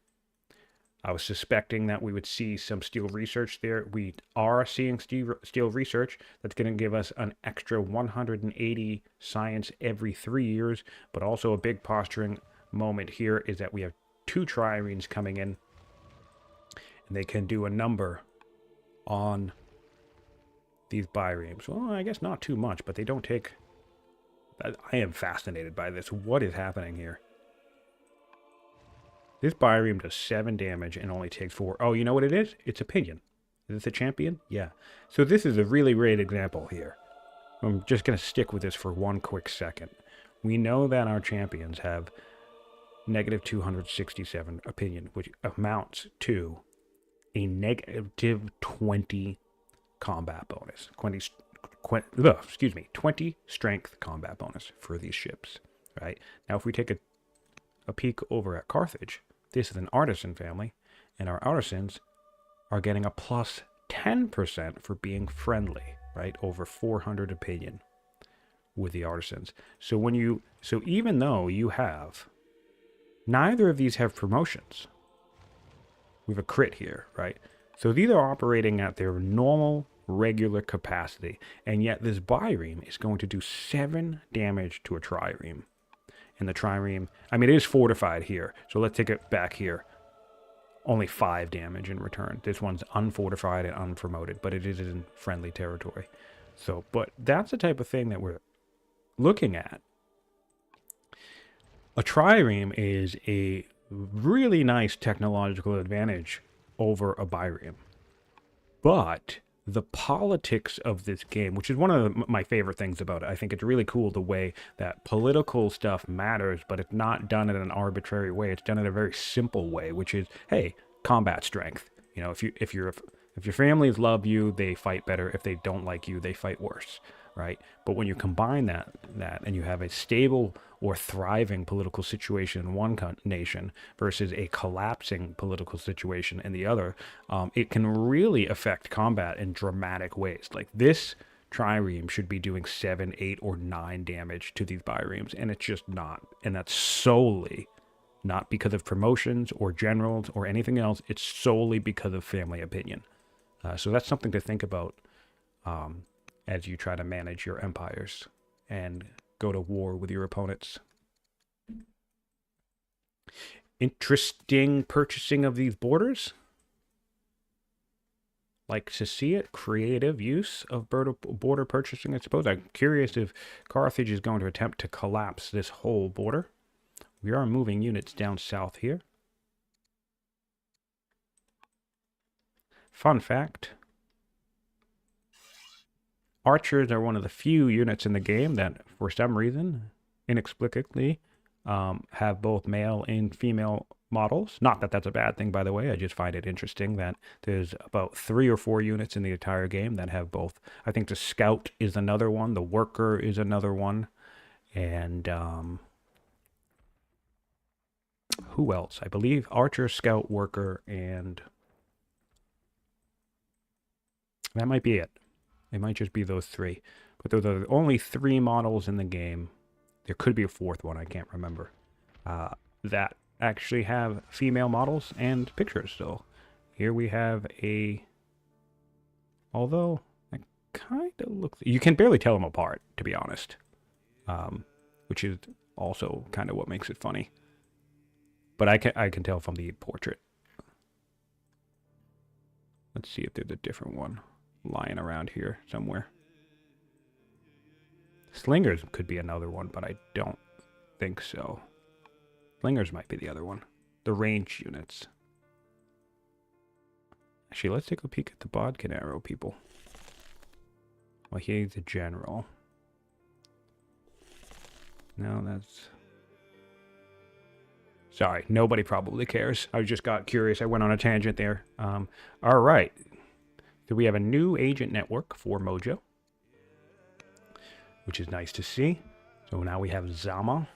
I was suspecting that we would see some steel research there. We are seeing steel research. That's going to give us an extra 180 science every 3 years. But also a big posturing moment here is that we have 2 triremes coming in. And they can do a number on these biremes. Well, I guess not too much, but they don't take... I am fascinated by this. What is happening here? This bireme does 7 damage and only takes 4. Oh, you know what it is? It's opinion. Is this a champion? Yeah. So this is a really great example here. I'm just going to stick with this for one quick second. We know that our champions have negative 267 opinion, which amounts to a negative 20 combat bonus. 20 strength combat bonus for these ships. Right? Now, if we take a peek over at Carthage, this is an artisan family, and our artisans are getting a plus 10% for being friendly, right? Over 400 opinion with the artisans. So even though you have, neither of these have promotions. We have a crit here, right? So these are operating at their normal, regular capacity, and yet this bireme is going to do 7 damage to a trireme. And the trireme, I mean, it is fortified here. So let's take it back here. Only 5 damage in return. This one's unfortified and unpromoted, but it is in friendly territory. So, but that's the type of thing that we're looking at. A trireme is a really nice technological advantage over a bireme. But the politics of this game, which is one of my favorite things about it. I think it's really cool the way that political stuff matters, but it's not done in an arbitrary way. It's done in a very simple way, which is, hey, combat strength. You know, if your families love you, they fight better. If they don't like you, they fight worse, right? But when you combine that and you have a stable or thriving political situation in one nation versus a collapsing political situation in the other, it can really affect combat in dramatic ways. Like this trireme should be doing 7, 8, or 9 damage to these biremes, and it's just not. And that's solely not because of promotions or generals or anything else. It's solely because of family opinion. So that's something to think about as you try to manage your empires and go to war with your opponents. Interesting purchasing of these borders. Like to see it. Creative use of border purchasing, I suppose. I'm curious if Carthage is going to attempt to collapse this whole border. We are moving units down south here. Fun fact. Archers are one of the few units in the game that, for some reason, inexplicably, have both male and female models. Not that that's a bad thing, by the way. I just find it interesting that there's about 3 or 4 units in the entire game that have both. I think the scout is another one. The worker is another one. And who else? I believe archer, scout, worker, and that might be it. It might just be those 3. But those are the only 3 models in the game. There could be a 4th one, I can't remember. That actually have female models and pictures. So here we have a... Although, I kind of look... You can barely tell them apart, to be honest. Which is also kind of what makes it funny. But I can tell from the portrait. Let's see if there's a different one lying around here somewhere. Slingers could be another one, but I don't think so. Slingers might be the other one. The range units. Actually, let's take a peek at the Bodkin arrow people. Well, he's a general. No, that's... Sorry, nobody probably cares. I just got curious. I went on a tangent there. All right. So we have a new agent network for Mojo, which is nice to see. So now we have Zama.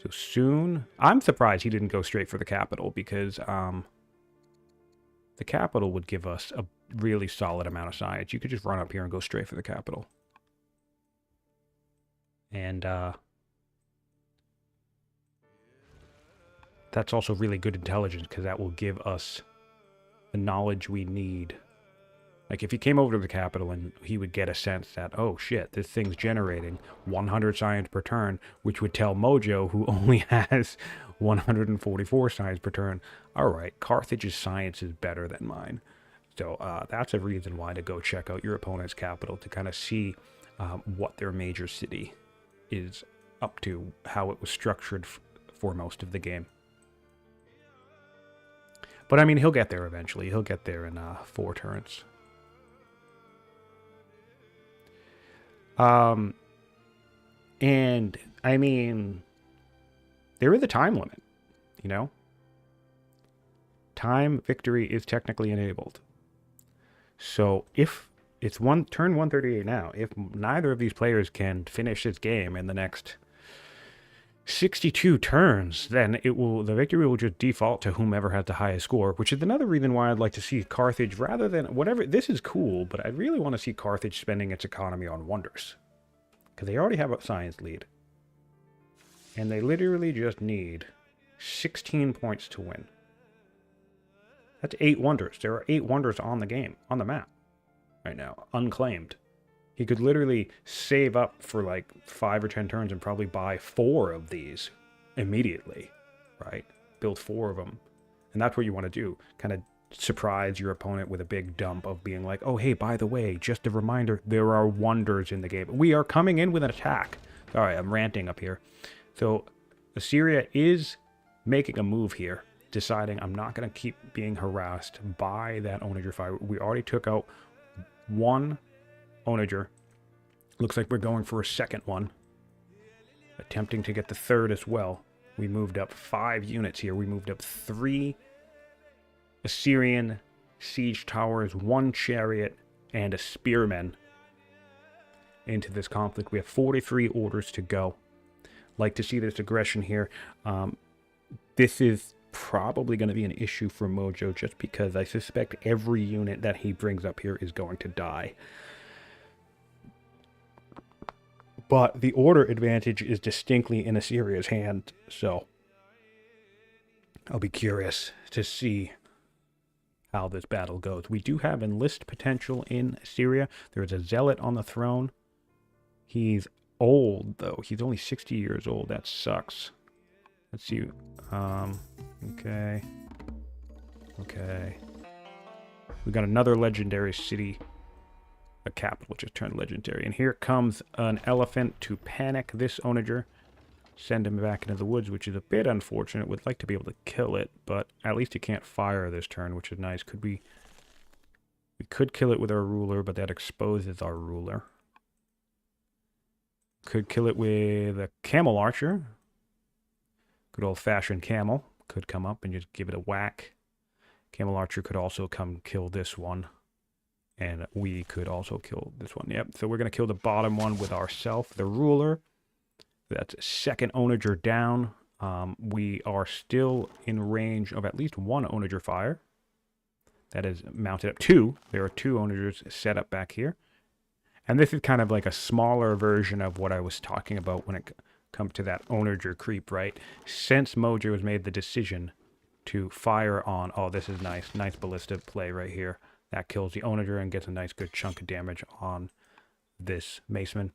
So soon... I'm surprised he didn't go straight for the capital, because the capital would give us a really solid amount of science. You could just run up here and go straight for the capital. And that's also really good intelligence, because that will give us the knowledge we need. Like, if he came over to the capital and he would get a sense that, oh shit, this thing's generating 100 science per turn, which would tell Mojo, who only has 144 science per turn, all right, Carthage's science is better than mine. So that's a reason why to go check out your opponent's capital, to kind of see what their major city is up to, how it was structured for most of the game. But I mean, he'll get there eventually. He'll get there in 4 turns. And I mean, there is a time limit, you know? Time victory is technically enabled. So if it's turn 138 now, if neither of these players can finish this game in the next 62 turns, then the victory will just default to whomever has the highest score, which is another reason why I'd like to see Carthage, rather than whatever. This is cool, but I really want to see Carthage spending its economy on wonders, because they already have a science lead, and they literally just need 16 points to win. That's 8 wonders. There are 8 wonders on the game, on the map right now, unclaimed. He could literally save up for like 5 or 10 turns and probably buy 4 of these immediately, right? Build 4 of them. And that's what you want to do. Kind of surprise your opponent with a big dump of being like, oh, hey, by the way, just a reminder, there are wonders in the game. We are coming in with an attack. Sorry, I'm ranting up here. So Assyria is making a move here, deciding I'm not going to keep being harassed by that onager fire. We already took out 1 onager. Looks like we're going for a second one, attempting to get the 3rd as well. We moved up 5 units here. We moved up 3 Assyrian siege towers, 1 chariot, and a spearman into this conflict. We have 43 orders to go. Like to see this aggression here. This is probably going to be an issue for Mojo, just because I suspect every unit that he brings up here is going to die. But the order advantage is distinctly in Assyria's hand, so I'll be curious to see how this battle goes. We do have enlist potential in Assyria. There is a zealot on the throne. He's old, though. He's only 60 years old. That sucks. Let's see. Okay. We got another legendary city. A capital just turned legendary. And here comes an elephant to panic this onager. Send him back into the woods, which is a bit unfortunate. Would like to be able to kill it, but at least he can't fire this turn, which is nice. We could kill it with our ruler, but that exposes our ruler. Could kill it with a camel archer. Good old-fashioned camel could come up and just give it a whack. Camel archer could also come kill this one. And we could also kill this one. Yep, so we're going to kill the bottom one with ourself, the ruler. That's second onager down. We are still in range of at least 1 onager fire. That is mounted up 2. There are 2 onagers set up back here. And this is kind of like a smaller version of what I was talking about when it comes to that onager creep, right? Since Mojo has made the decision to fire on... Oh, this is nice. Nice ballista play right here. That kills the onager and gets a nice good chunk of damage on this maceman.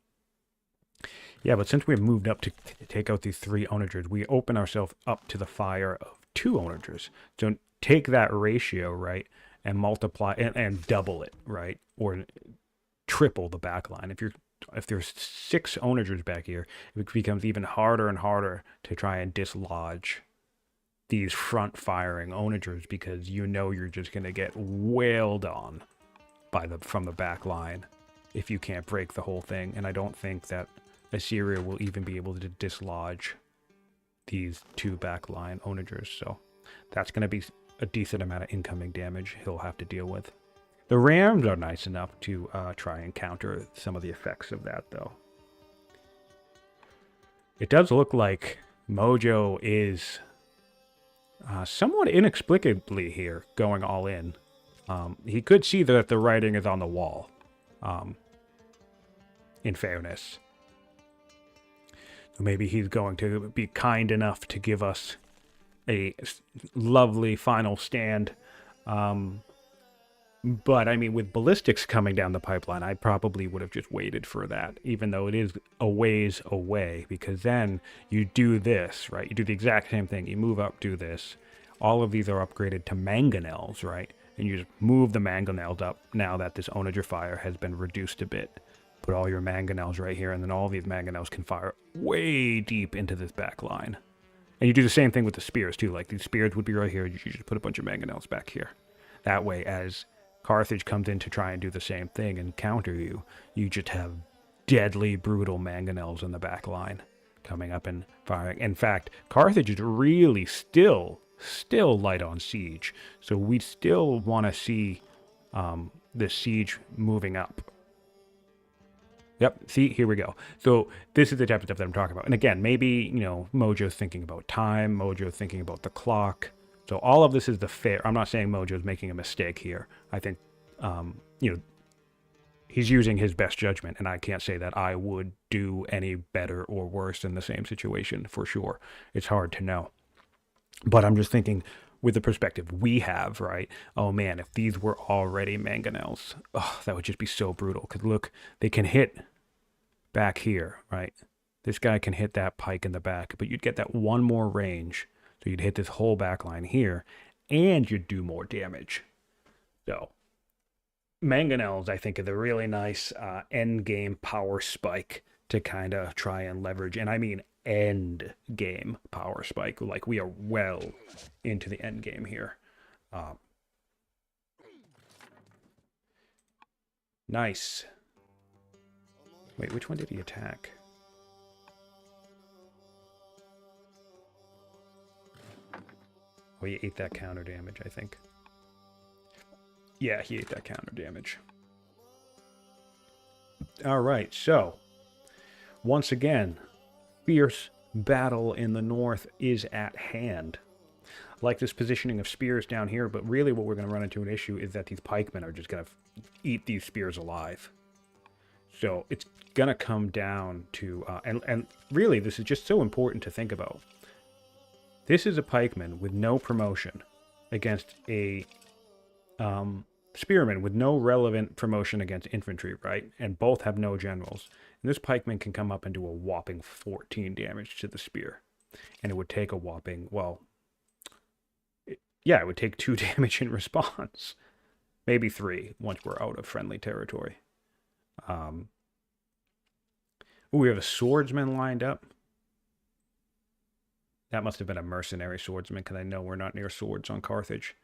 Yeah, but since we've moved up to take out these 3 onagers, we open ourselves up to the fire of 2 onagers. So take that ratio, right, and multiply and double it, right, or triple the backline. If there's 6 onagers back here, it becomes even harder and harder to try and dislodge these front-firing onagers, because you know you're just going to get wailed on from the back line if you can't break the whole thing. And I don't think that Assyria will even be able to dislodge these 2 backline onagers. So that's going to be a decent amount of incoming damage he'll have to deal with. The rams are nice enough to try and counter some of the effects of that, though. It does look like Mojo is somewhat inexplicably here going all in. He could see that the writing is on the wall, in fairness. So maybe he's going to be kind enough to give us a lovely final stand. But, I mean, with ballistics coming down the pipeline, I probably would have just waited for that, even though it is a ways away, because then you do this, right? You do the exact same thing. You move up, do this. All of these are upgraded to mangonels, right? And you just move the mangonels up now that this onager fire has been reduced a bit. Put all your mangonels right here, and then all these mangonels can fire way deep into this back line. And you do the same thing with the spears, too. Like, these spears would be right here. You just put a bunch of mangonels back here. That way, as Carthage comes in to try and do the same thing and counter you, you just have deadly, brutal mangonels in the back line coming up and firing. In fact, Carthage is really still light on siege. So we still want to see the siege moving up. Yep, see, here we go. So this is the type of stuff that I'm talking about. And again, maybe, Mojo's thinking about time, Mojo's thinking about the clock. So all of this is the fair. I'm not saying Mojo's making a mistake here. I think, he's using his best judgment, and I can't say that I would do any better or worse in the same situation, for sure. It's hard to know. But I'm just thinking with the perspective we have, right? Oh, man, if these were already mangonels, that would just be so brutal. Because look, they can hit back here, right? This guy can hit that pike in the back, but you'd get that one more range. So you'd hit this whole back line here, and you'd do more damage. So, mangonels, I think, are the really nice end game power spike to kind of try and leverage. And I mean end game power spike. Like, we are well into the end game here. Nice. Wait, which one did he attack? Oh, he ate that counter damage, I think. Yeah, he ate that counter damage. All right, so once again, fierce battle in the north is at hand. I like this positioning of spears down here, but really what we're going to run into an issue is that these pikemen are just going to eat these spears alive. So it's going to come down to, and really this is just so important to think about. This is a pikeman with no promotion against a spearman with no relevant promotion against infantry, right? And both have no generals. And this pikeman can come up and do a whopping 14 damage to the spear. And it would take a whopping, it would take 2 damage in response. Maybe 3 once we're out of friendly territory. We have a swordsman lined up. That must have been a mercenary swordsman, because I know we're not near swords on Carthage.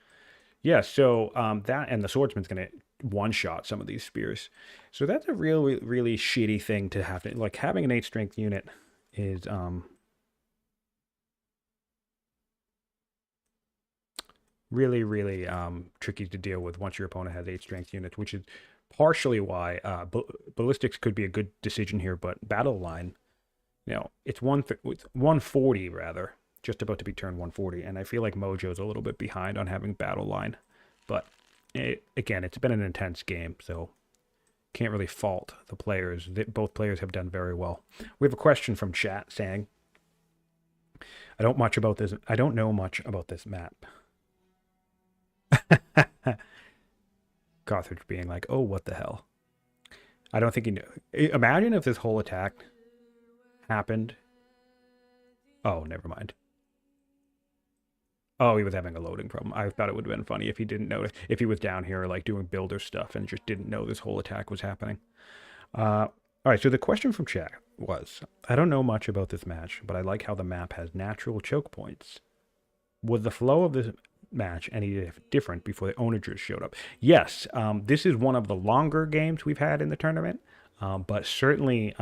Yeah, so that, and the swordsman's going to one-shot some of these spears. So that's a really, really shitty thing to have to, like, having an 8 strength unit is really, really tricky to deal with once your opponent has 8 strength units, which is partially why ballistics could be a good decision here, but battle line, it's 140 rather, just about to be turned 140, and I feel like Mojo's a little bit behind on having battle line. But again, it's been an intense game, so can't really fault the players. Both players have done very well. We have a question from chat saying, I don't know much about this map. Carthage being like, oh, what the hell? I don't think he knew. Imagine if this whole attack happened. Oh, never mind. Oh, he was having a loading problem. I thought it would have been funny if he didn't notice, if he was down here like doing builder stuff and just didn't know this whole attack was happening. All right, so the question from chat was, I don't know much about this match, but I like how the map has natural choke points. Was the flow of this match any different before the onagers showed up? Yes, this is one of the longer games we've had in the tournament, but certainly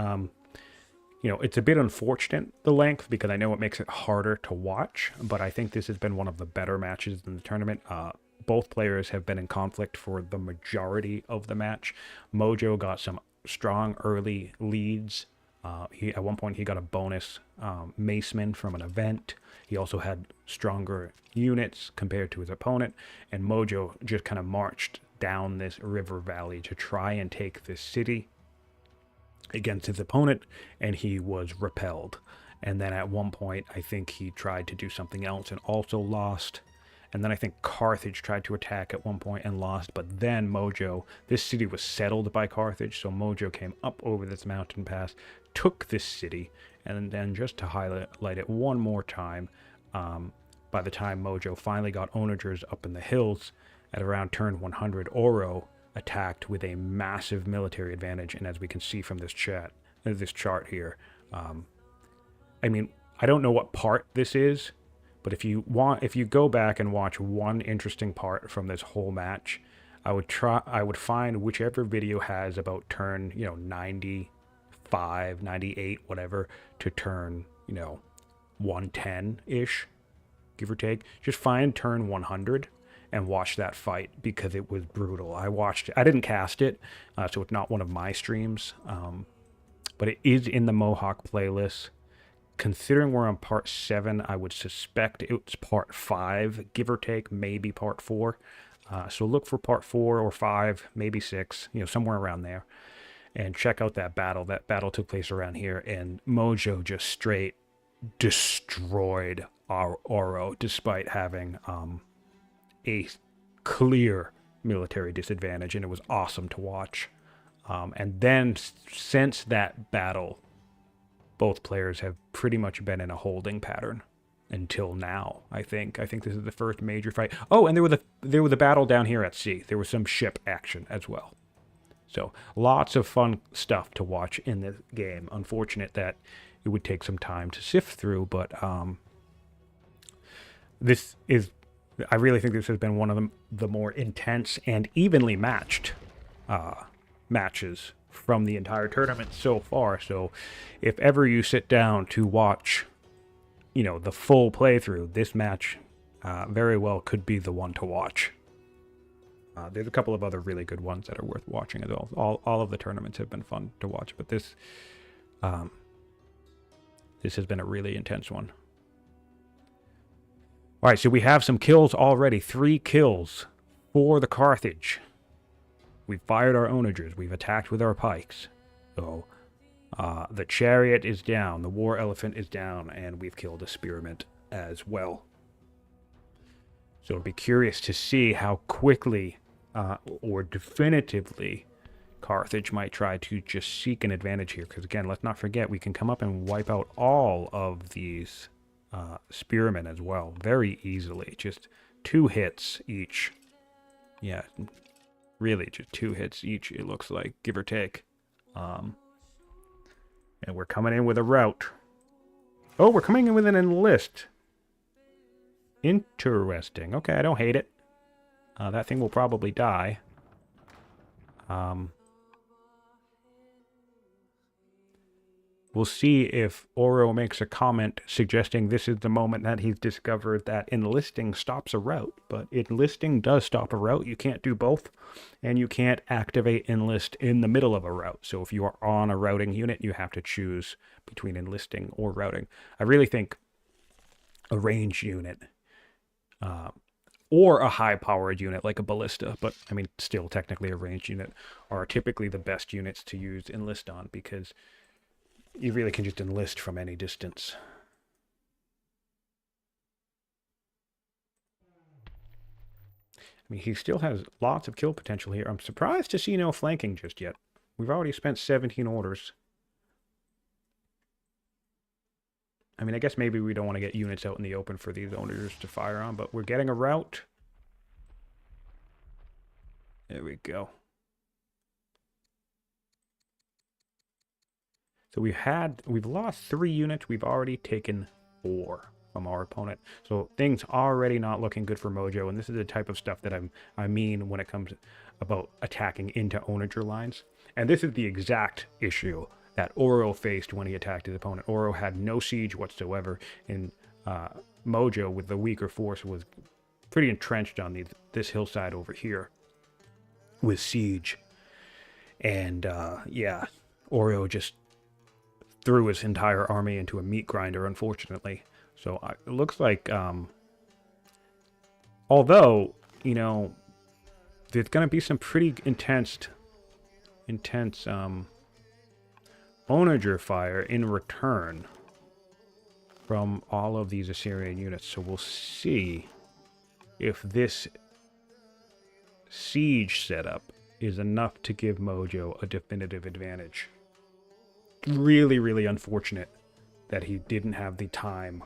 it's a bit unfortunate, the length, because I know it makes it harder to watch, but I think this has been one of the better matches in the tournament. Both players have been in conflict for the majority of the match. Mojo got some strong early leads. At one point, he got a bonus maceman from an event. He also had stronger units compared to his opponent, and Mojo just kind of marched down this river valley to try and take this city. against his opponent, and he was repelled. And then at one point, I think he tried to do something else and also lost. And then I think Carthage tried to attack at one point and lost. But then Mojo, this city was settled by Carthage, so Mojo came up over this mountain pass, took this city, and then just to highlight it one more time, by the time Mojo finally got onagers up in the hills, at around turn 100, Auro attacked with a massive military advantage. And as we can see from this chart here, I mean, I don't know what part this is, but if you go back and watch one interesting part from this whole match, I would find whichever video has about turn, 95, 98, whatever, to turn, 110-ish, give or take. Just find turn 100 and watch that fight, because it was brutal. I watched it. I didn't cast it, so it's not one of my streams, but it is in the Mohawk playlist. Considering we're on part 7, I would suspect it's part 5, give or take, maybe part 4. So look for part 4 or 5, maybe 6, somewhere around there. And check out that battle. That battle took place around here, and Mojo just straight destroyed our Auro, despite having a clear military disadvantage, and it was awesome to watch. And then since that battle, both players have pretty much been in a holding pattern until now. I think this is the first major fight. Oh, and there was a battle down here at sea. There was some ship action as well. So lots of fun stuff to watch in this game. Unfortunate that it would take some time to sift through, but I really think this has been one of the more intense and evenly matched matches from the entire tournament so far. So if ever you sit down to watch, the full playthrough, this match very well could be the one to watch. There's a couple of other really good ones that are worth watching as well. All of the tournaments have been fun to watch, but this has been a really intense one. All right, so we have some kills already. 3 kills for the Carthage. We've fired our onagers. We've attacked with our pikes. So the chariot is down. The war elephant is down. And we've killed a spearmint as well. So I'll be curious to see how quickly or definitively Carthage might try to just seek an advantage here. Because again, let's not forget, we can come up and wipe out all of these spearmen as well very easily. Just 2 hits each. Yeah, really just 2 hits each, it looks like, give or take. And we're coming in with a rout. Oh, we're coming in with an enlist. Interesting. Okay, I don't hate it. That thing will probably die. We'll see if Auro makes a comment suggesting this is the moment that he's discovered that enlisting stops a rout. But enlisting does stop a rout. You can't do both. And you can't activate enlist in the middle of a rout. So if you are on a routing unit, you have to choose between enlisting or routing. I really think a ranged unit or a high-powered unit like a ballista, but I mean still technically a ranged unit, are typically the best units to use enlist on, because you really can just enlist from any distance. I mean, he still has lots of kill potential here. I'm surprised to see no flanking just yet. We've already spent 17 orders. I mean, I guess maybe we don't want to get units out in the open for these owners to fire on, but we're getting a rout. There we go. So we've lost 3 units. We've already taken 4 from our opponent. So things already not looking good for Mojo. And this is the type of stuff that I mean when it comes about attacking into onager lines. And this is the exact issue that Auro faced when he attacked his opponent. Auro had no siege whatsoever, and Mojo, with the weaker force, was pretty entrenched on this hillside over here with siege. And yeah, Auro just threw his entire army into a meat grinder, unfortunately. So it looks like, although, there's going to be some pretty intense onager fire in return from all of these Assyrian units. So we'll see if this siege setup is enough to give Mojo a definitive advantage. Really, really unfortunate that he didn't have the time,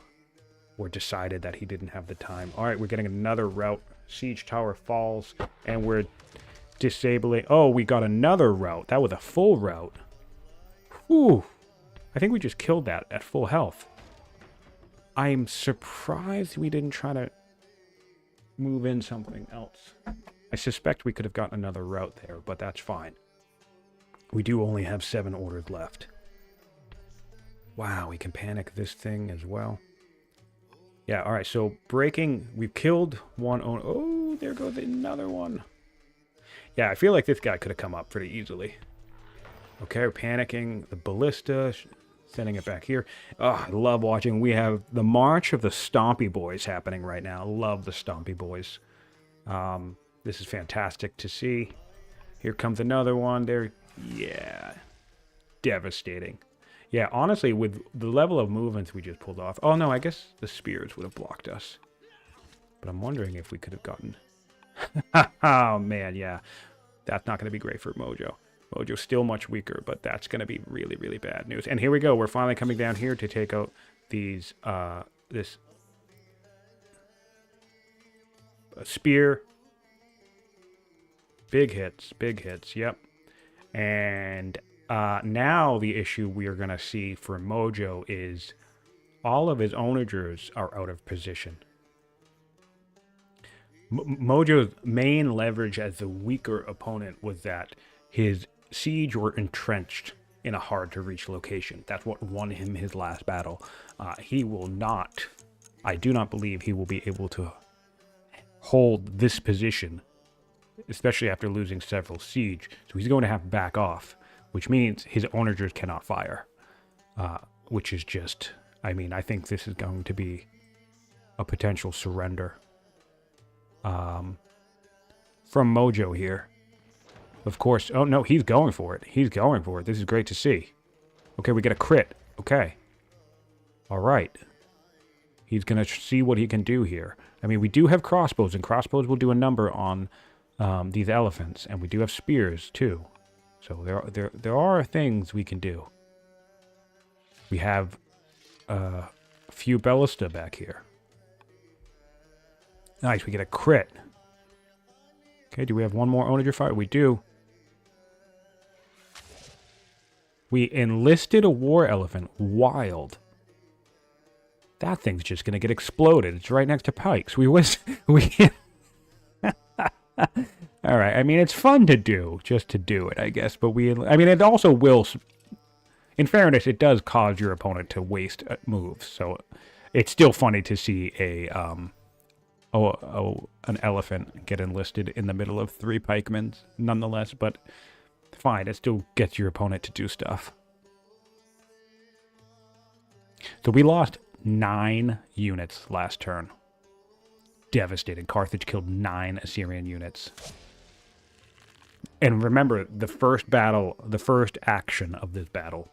or decided that he didn't have the time. All right, we're getting another route. Siege tower falls, and we're disabling. Oh, we got another route. That was a full route. Whew. I think we just killed that at full health. I'm surprised we didn't try to move in something else. I suspect we could have gotten another route there, but that's fine. We do only have 7 orders left. Wow, we can panic this thing as well. Yeah, all right, so breaking, we've killed one. Oh, there goes another one. Yeah, I feel like this guy could have come up pretty easily. Okay, we're panicking the ballista, sending it back here. Oh, I love watching. We have the March of the Stompy Boys happening right now. Love the Stompy Boys. This is fantastic to see. Here comes another one. There, yeah, devastating. Yeah, honestly, with the level of movements we just pulled off... Oh, no, I guess the spears would have blocked us. But I'm wondering if we could have gotten... Oh, man, yeah. That's not going to be great for Mojo. Mojo's still much weaker, but that's going to be really, really bad news. And here we go. We're finally coming down here to take out these... this... spear. Big hits, yep. And... now the issue we are going to see for Mojo is all of his onagers are out of position. Mojo's main leverage as the weaker opponent was that his siege were entrenched in a hard-to-reach location. That's what won him his last battle. He will not, I do not believe he will be able to hold this position, especially after losing several siege. So he's going to have to back off, which means his onagers cannot fire, which is just, I mean, I think this is going to be a potential surrender from Mojo here. Of course, oh no, he's going for it. He's going for it. This is great to see. Okay, we get a crit. Okay. All right. He's going to see what he can do here. I mean, we do have crossbows, and crossbows will do a number on these elephants, and we do have spears too. So there are things we can do. We have a few ballista back here. Nice, we get a crit. Okay, do we have one more onager fire? We do. We enlisted a war elephant. Wild. That thing's just going to get exploded. It's right next to Pikes. We all right, I mean, it's fun to do, just to do it, I guess. But I mean, it also will, in fairness, it does cause your opponent to waste moves. So it's still funny to see an elephant get enlisted in the middle of 3 pikemen, nonetheless. But fine, it still gets your opponent to do stuff. So we lost 9 units last turn. Devastating. Carthage killed 9 Assyrian units. And remember, the first action of this battle,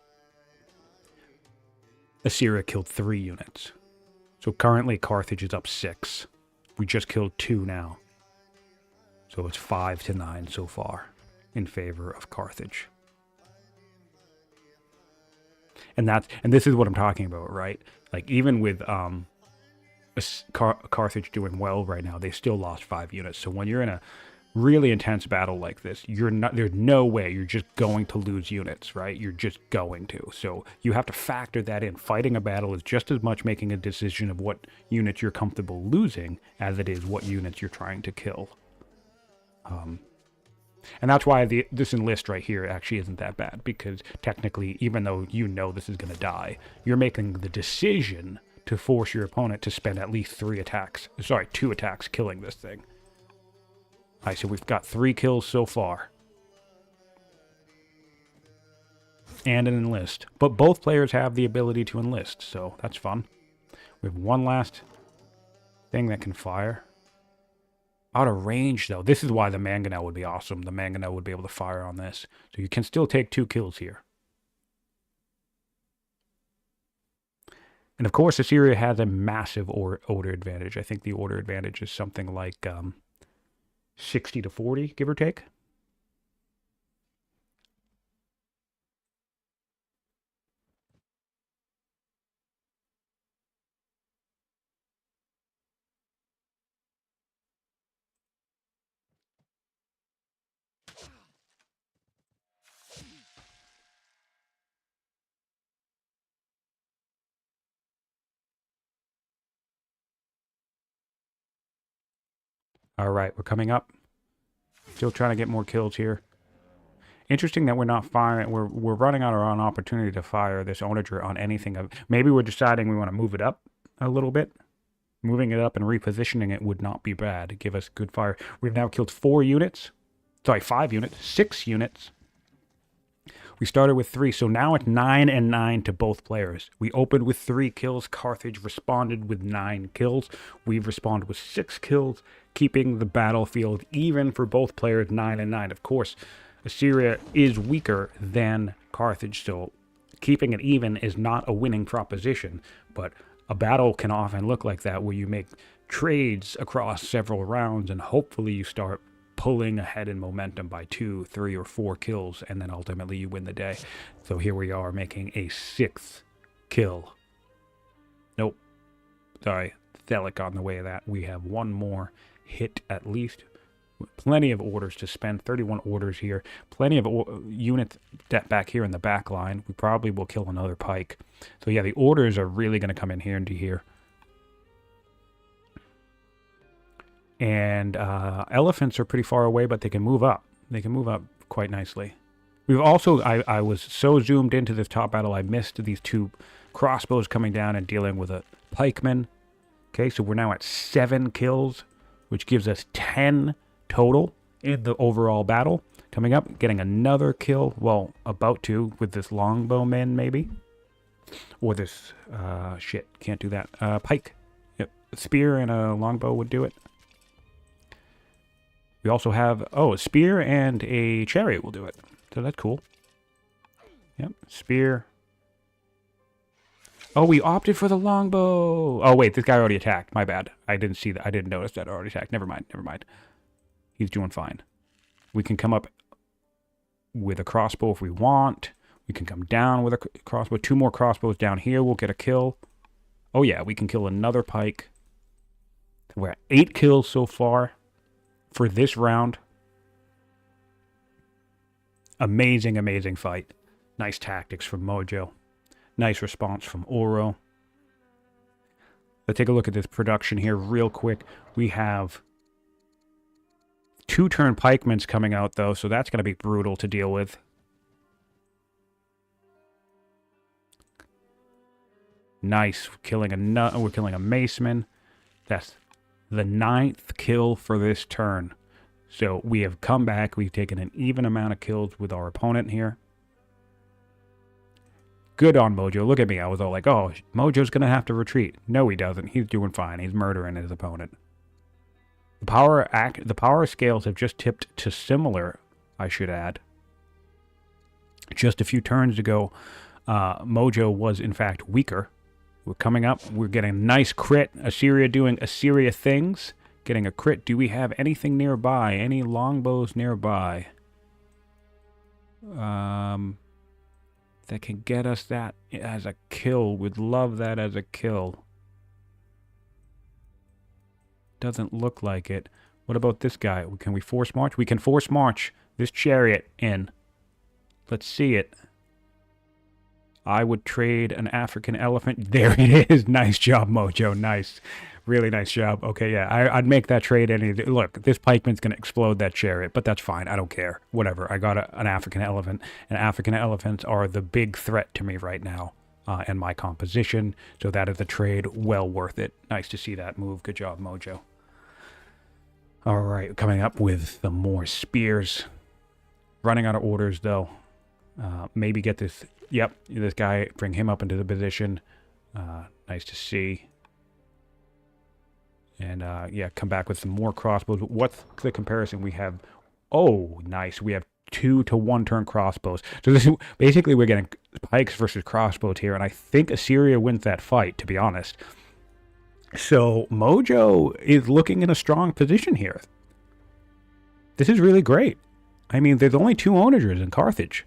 Assyria killed 3 units. So currently Carthage is up 6. We just killed 2 now. So it's 5-9 so far in favor of Carthage. And this is what I'm talking about, right? Like, even with Carthage doing well right now, they still lost 5 units. So when you're in a really intense battle like this, there's no way you're just going to lose units, right? You're just going to. So you have to factor that in. Fighting a battle is just as much making a decision of what units you're comfortable losing as it is what units you're trying to kill. And that's why this enlist right here actually isn't that bad, because technically, even though you know this is going to die, you're making the decision to force your opponent to spend at least 2 attacks killing this thing. All right, so we've got 3 kills so far. And an enlist. But both players have the ability to enlist, so that's fun. We have one last thing that can fire. Out of range, though. This is why the mangonel would be awesome. The mangonel would be able to fire on this. So you can still take 2 kills here. And of course, Assyria has a massive order advantage. I think the order advantage is something like 60 to 40, give or take. All right, we're coming up. Still trying to get more kills here. Interesting that we're not firing. We're running out of an opportunity to fire this onager on anything. Maybe we're deciding we want to move it up a little bit. Moving it up and repositioning it would not be bad. Give us good fire. We've now killed 4 units. Sorry, 5 units. 6 units. We started with 3, so now it's 9 and 9 to both players. We opened with 3 kills. Carthage responded with 9 kills. We've responded with 6 kills, keeping the battlefield even for both players, 9 and 9. Of course, Assyria is weaker than Carthage, so keeping it even is not a winning proposition, but a battle can often look like that, where you make trades across several rounds and hopefully you start pulling ahead in momentum by 2, 3, or 4 kills, and then ultimately you win the day. So here we are making a 6th kill. Nope. Sorry, Thelic on the way of that. We have 1 more hit at least. Plenty of orders to spend. 31 orders here. Plenty of units back here in the back line. We probably will kill another pike. So yeah, the orders are really going to come in here into here. And elephants are pretty far away, but they can move up. They can move up quite nicely. We've also, I was so zoomed into this top battle, I missed these 2 crossbows coming down and dealing with a pikeman. Okay, so we're now at 7 kills, which gives us 10 total in the overall battle. Coming up, getting another kill, well, about to, with this longbowman maybe. Or this, shit, can't do that. Pike. Yep, a spear and a longbow would do it. We also have, a spear and a chariot will do it. So that's cool. Yep, spear. Oh, we opted for the longbow. Oh, wait, this guy already attacked. My bad. I didn't see that. I didn't notice that already attacked. Never mind, never mind. He's doing fine. We can come up with a crossbow if we want. We can come down with a crossbow. 2 more crossbows down here. We'll get a kill. Oh, yeah, we can kill another pike. We're at 8 kills so far for this round. Amazing, amazing fight. Nice tactics from Mojo. Nice response from Auro. Let's take a look at this production here real quick. We have 2-turn pikemans coming out, though, so that's going to be brutal to deal with. Nice. We're killing a maceman. That's the 9th kill for this turn. So we have come back. We've taken an even amount of kills with our opponent here. Good on Mojo. Look at me. I was all like, oh, Mojo's going to have to retreat. No, he doesn't. He's doing fine. He's murdering his opponent. The power scales have just tipped to similar, I should add. Just a few turns ago, Mojo was in fact weaker. We're coming up. We're getting a nice crit. Assyria doing Assyria things. Getting a crit. Do we have anything nearby? Any longbows nearby? That can get us that as a kill. Would love that as a kill. Doesn't look like it. What about this guy? Can we force march? We can force march this chariot in. Let's see it. I would trade an African elephant. There it is. Nice job, Mojo. Nice. Really nice job. Okay, yeah. I'd make that trade any... Look, this pikeman's going to explode that chariot, but that's fine. I don't care. Whatever. I got an African elephant, and African elephants are the big threat to me right now and my composition, so that is a trade well worth it. Nice to see that move. Good job, Mojo. All right, coming up with the more spears. Running out of orders, though. Maybe get this... Yep, this guy, bring him up into the position. Nice to see. And, yeah, come back with some more crossbows. What's the comparison? We have... Oh, nice. We have 2 to 1 turn crossbows. So this is basically we're getting pikes versus crossbows here, and I think Assyria wins that fight, to be honest. So Mojo is looking in a strong position here. This is really great. I mean, there's only 2 onagers in Carthage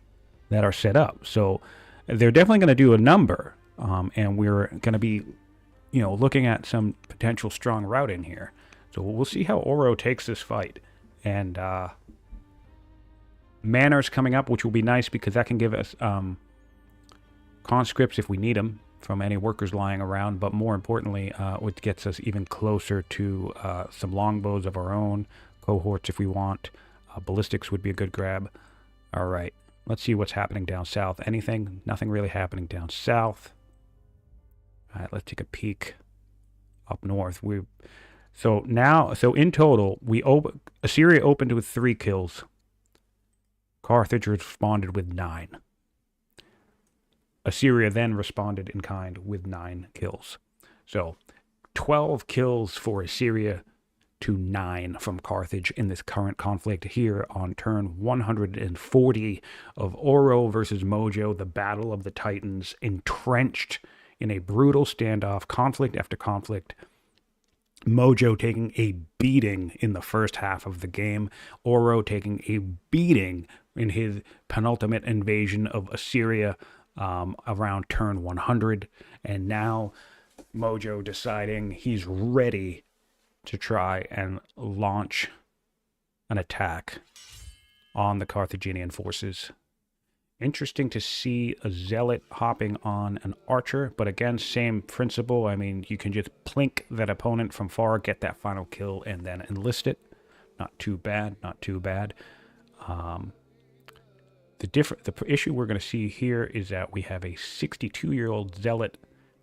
that are set up, so they're definitely going to do a number, and we're going to be, looking at some potential strong routing here. So we'll see how Auro takes this fight. And Manor's coming up, which will be nice because that can give us conscripts if we need them from any workers lying around. But more importantly, it gets us even closer to some longbows of our own, cohorts if we want. Ballistics would be a good grab. All right, let's see what's happening down south. Anything? Nothing really happening down south. All right, let's take a peek up north. So in total, Assyria opened with 3 kills. Carthage responded with 9. Assyria then responded in kind with 9 kills. So 12 kills for Assyria to 9 from Carthage in this current conflict here on turn 140 of Auro versus Mojo, the Battle of the Titans, entrenched in a brutal standoff, conflict after conflict. Mojo taking a beating in the first half of the game. Auro taking a beating in his penultimate invasion of Assyria around turn 100. And now Mojo deciding he's ready to try and launch an attack on the Carthaginian forces. Interesting to see a zealot hopping on an archer, but again, same principle. I mean, you can just plink that opponent from far, get that final kill, and then enlist it. Not too bad, not too bad. The issue we're going to see here is that we have a 62-year-old zealot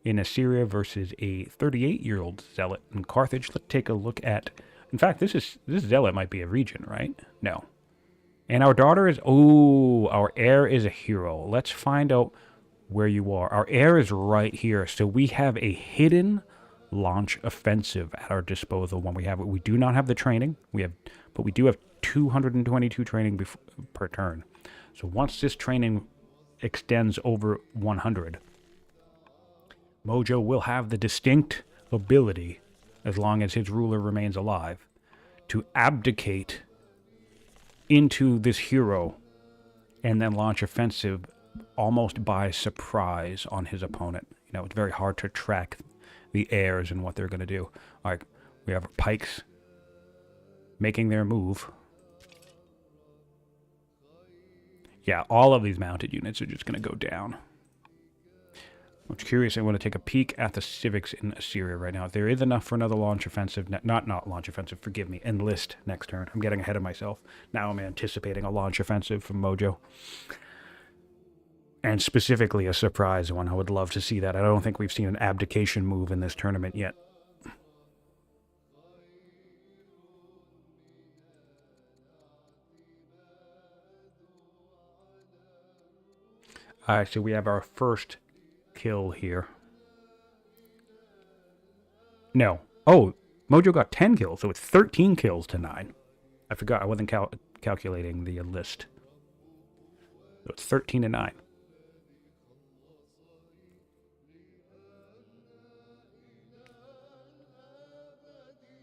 in Assyria versus a 38-year-old zealot in Carthage. Let's take a look at. In fact, this zealot might be a region, right? No. And our daughter is, our heir is a hero. Let's find out where you are. Our heir is right here. So we have a hidden launch offensive at our disposal when we have it. We do not have the training. But we do have 222 training per turn. So once this training extends over 100, Mojo will have the distinct ability, as long as his ruler remains alive, to abdicate into this hero and then launch offensive almost by surprise on his opponent. It's very hard to track the heirs and what they're going to do. All right, we have pikes making their move. Yeah, all of these mounted units are just going to go down. I'm curious. I want to take a peek at the civics in Assyria right now. There is enough for another launch offensive. Not launch offensive, forgive me. Enlist next turn. I'm getting ahead of myself. Now I'm anticipating a launch offensive from Mojo. And specifically a surprise one. I would love to see that. I don't think we've seen an abdication move in this tournament yet. Alright, so we have our first kill here. No. Oh, Mojo got 10 kills, so it's 13 kills to 9. I forgot, I wasn't calculating the list. So it's 13 to 9.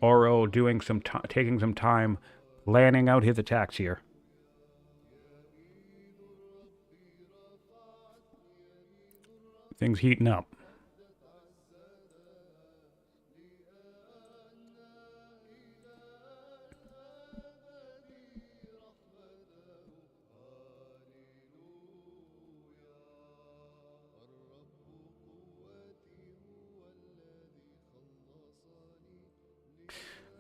Auro taking some time planning out his attacks here. Things heating up.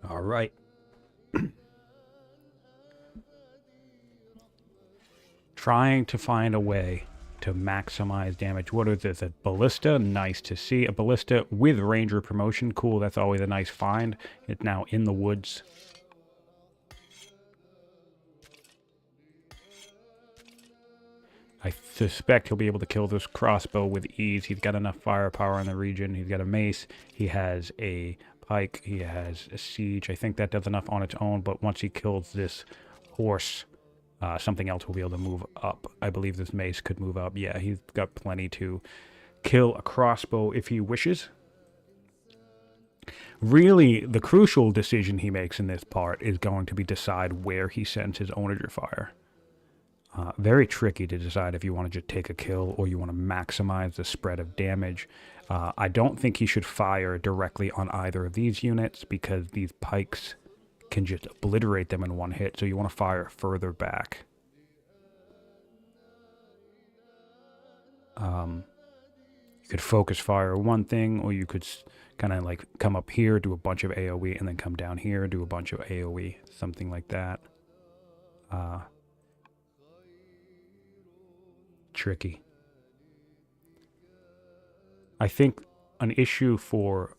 All right. Trying to find a way to maximize damage. What is this? A ballista? Nice to see. A ballista with ranger promotion. Cool, that's always a nice find. It's now in the woods. I suspect he'll be able to kill this crossbow with ease. He's got enough firepower in the region. He's got a mace. He has a pike. He has a siege. I think that does enough on its own, but once he kills this horse, Something else will be able to move up. I believe this mace could move up. Yeah, he's got plenty to kill a crossbow if he wishes. Really, the crucial decision he makes in this part is going to be decide where he sends his onager fire. Very tricky to decide if you want to just take a kill or you want to maximize the spread of damage. I don't think he should fire directly on either of these units because these pikes can just obliterate them in one hit, so you want to fire further back. You could focus fire one thing, or you could kind of like come up here, do a bunch of AoE, and then come down here, do a bunch of AoE, something like that. Tricky. I think an issue for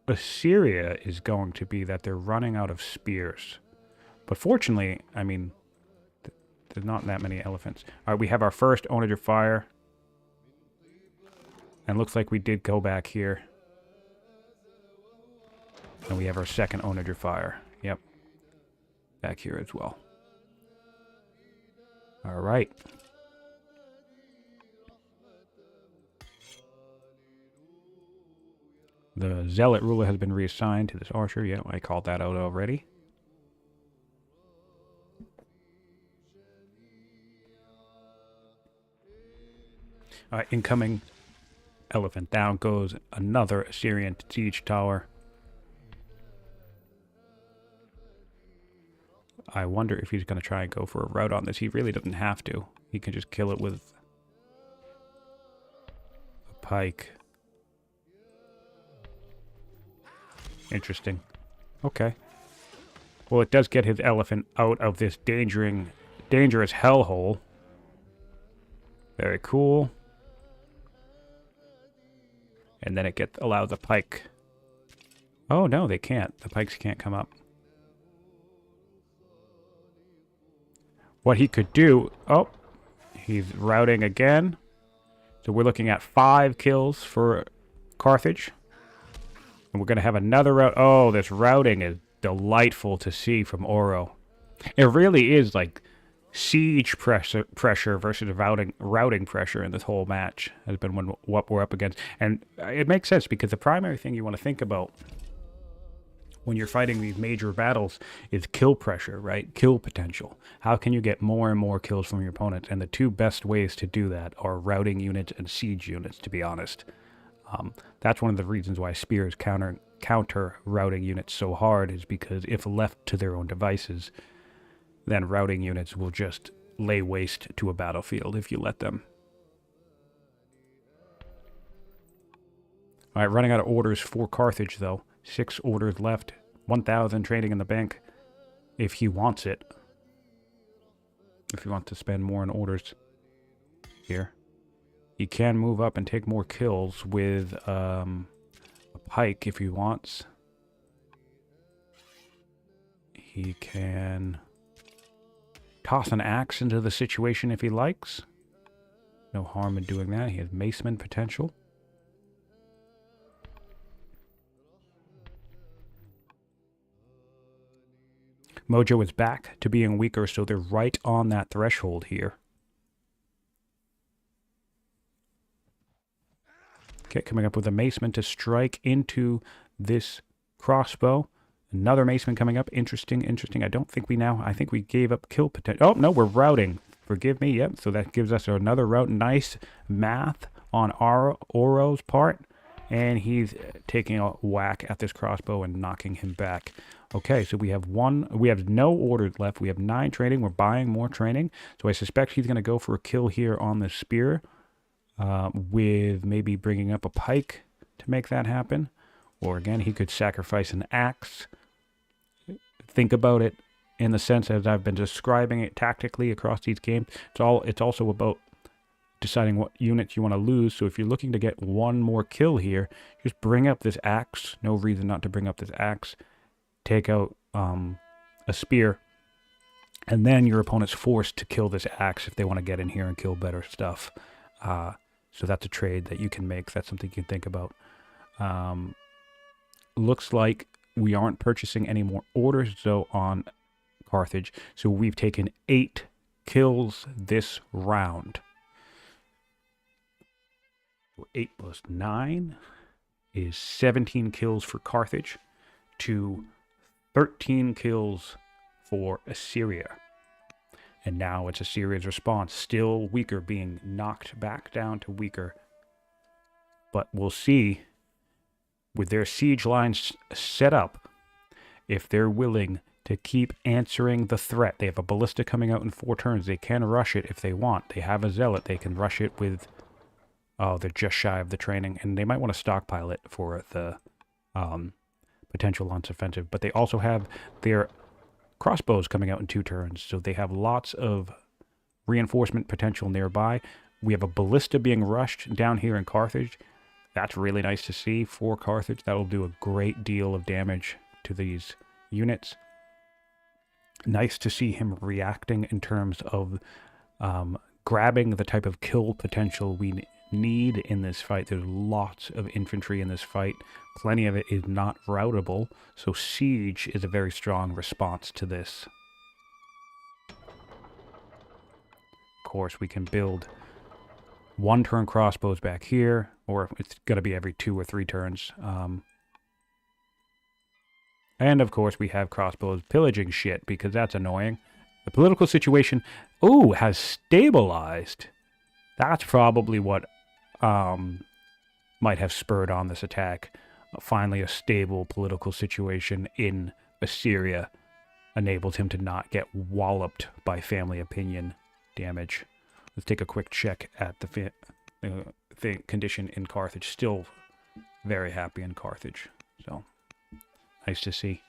Assyria is going to be that they're running out of spears. But fortunately, I mean, there's not that many elephants. All right, we have our first onager fire. And looks like we did go back here. And we have our second onager fire. Yep. Back here as well. All right. The zealot ruler has been reassigned to this archer. Yeah, I called that out already. All right, incoming elephant. Down goes another Assyrian siege tower. I wonder if he's going to try and go for a rout on this. He really doesn't have to. He can just kill it with a pike. Interesting. Okay. Well, it does get his elephant out of this dangerous hellhole. Very cool. And then it allows the pike. Oh, no, they can't. The pikes can't come up. What he could do... Oh, he's routing again. So we're looking at 5 kills for Carthage. And we're going to have another rout. Oh, this routing is delightful to see from Auro. It really is like siege pressure versus routing pressure in this whole match has been what we're up against. And it makes sense because the primary thing you want to think about when you're fighting these major battles is kill pressure, right? Kill potential. How can you get more and more kills from your opponent? And the two best ways to do that are routing units and siege units, to be honest. That's one of the reasons why spears counter routing units so hard, is because if left to their own devices, then routing units will just lay waste to a battlefield if you let them. All right, running out of orders for Carthage, though. 6 orders left. 1,000 trading in the bank if he wants it. If he wants to spend more in orders here. He can move up and take more kills with a pike if he wants. He can toss an axe into the situation if he likes. No harm in doing that. He has maceman potential. Mojo is back to being weaker, so they're right on that threshold here. Okay, coming up with a maceman to strike into this crossbow. Another maceman coming up. Interesting, interesting. I think we gave up kill potential. Oh, no, we're routing. Forgive me. Yep, so that gives us another route. Nice math on Auro's part. And he's taking a whack at this crossbow and knocking him back. Okay, so we have no orders left. We have 9 training. We're buying more training. So I suspect he's going to go for a kill here on the spear. With maybe bringing up a pike to make that happen. Or again, he could sacrifice an axe. Think about it in the sense as I've been describing it tactically across these games. It's also about deciding what units you want to lose. So if you're looking to get one more kill here, just bring up this axe. No reason not to bring up this axe. Take out a spear. And then your opponent's forced to kill this axe if they want to get in here and kill better stuff. So that's a trade that you can make. That's something you can think about. Looks like we aren't purchasing any more orders, though, on Carthage. So we've taken 8 kills this round. 8 plus 9 is 17 kills for Carthage to 13 kills for Assyria. And now it's Assyria's response, still weaker, being knocked back down to weaker. But we'll see, with their siege lines set up, if they're willing to keep answering the threat. They have a ballista coming out in 4 turns. They can rush it if they want. They have a zealot. They can rush it with... Oh, they're just shy of the training. And they might want to stockpile it for the potential launch offensive. But they also have their crossbows coming out in 2 turns. So they have lots of reinforcement potential nearby. We have a ballista being rushed down here in Carthage. That's really nice to see for Carthage. That will do a great deal of damage to these units. Nice to see him reacting in terms of grabbing the type of kill potential we need in this fight. There's lots of infantry in this fight. Plenty of it is not routable, so siege is a very strong response to this. Of course, we can build 1-turn crossbows back here, or it's going to be every 2 or 3 turns. And of course, we have crossbows pillaging shit, because that's annoying. The political situation, has stabilized. That's probably what might have spurred on this attack. Finally, a stable political situation in Assyria enabled him to not get walloped by family opinion damage. Let's take a quick check at the condition in Carthage. Still very happy in Carthage. So, nice to see.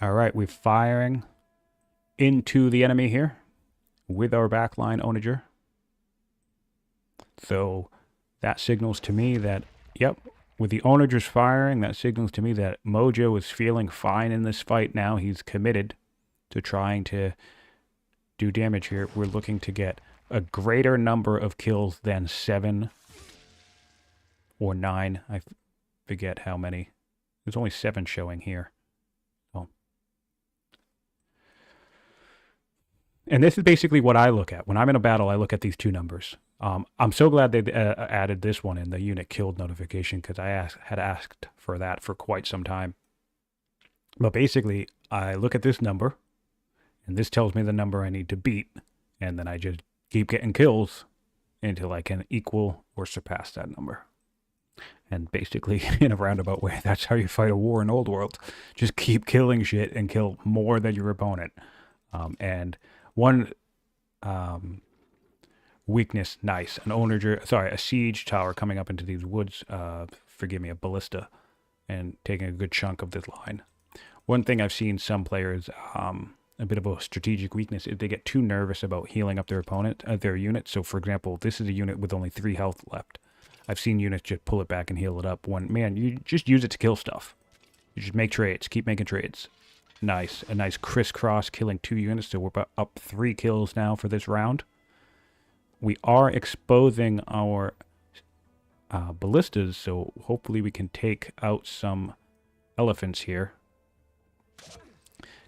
All right, we're firing into the enemy here with our backline onager. So that signals to me that, yep, with the onagers firing, that signals to me that Mojo is feeling fine in this fight now. He's committed to trying to do damage here. We're looking to get a greater number of kills than 7 or 9. I forget how many. There's only 7 showing here. And this is basically what I look at. When I'm in a battle, I look at these 2 numbers. I'm so glad they added this one in, the unit killed notification, because I had asked for that for quite some time. But basically, I look at this number, and this tells me the number I need to beat, and then I just keep getting kills until I can equal or surpass that number. And basically, in a roundabout way, that's how you fight a war in Old World. Just keep killing shit and kill more than your opponent. And one weakness, nice. A siege tower coming up into these woods, forgive me, a ballista, and taking a good chunk of this line. One thing I've seen some players, a bit of a strategic weakness, is they get too nervous about healing up their opponent, their unit. So, for example, this is a unit with only 3 health left. I've seen units just pull it back and heal it up. Man, you just use it to kill stuff. You just make trades. Keep making trades. Nice. A nice crisscross, killing 2 units. So we're up 3 kills now for this round. We are exposing our ballistas, so hopefully we can take out some elephants here.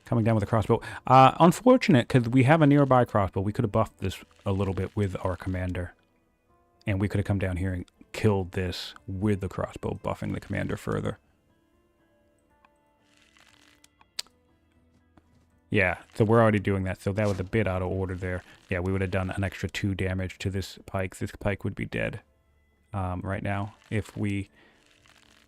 Coming down with a crossbow. Unfortunate, because we have a nearby crossbow. We could have buffed this a little bit with our commander. And we could have come down here and killed this with the crossbow, buffing the commander further. Yeah, so we're already doing that. So that was a bit out of order there. Yeah, we would have done an extra 2 damage to this pike. This pike would be dead right now if we...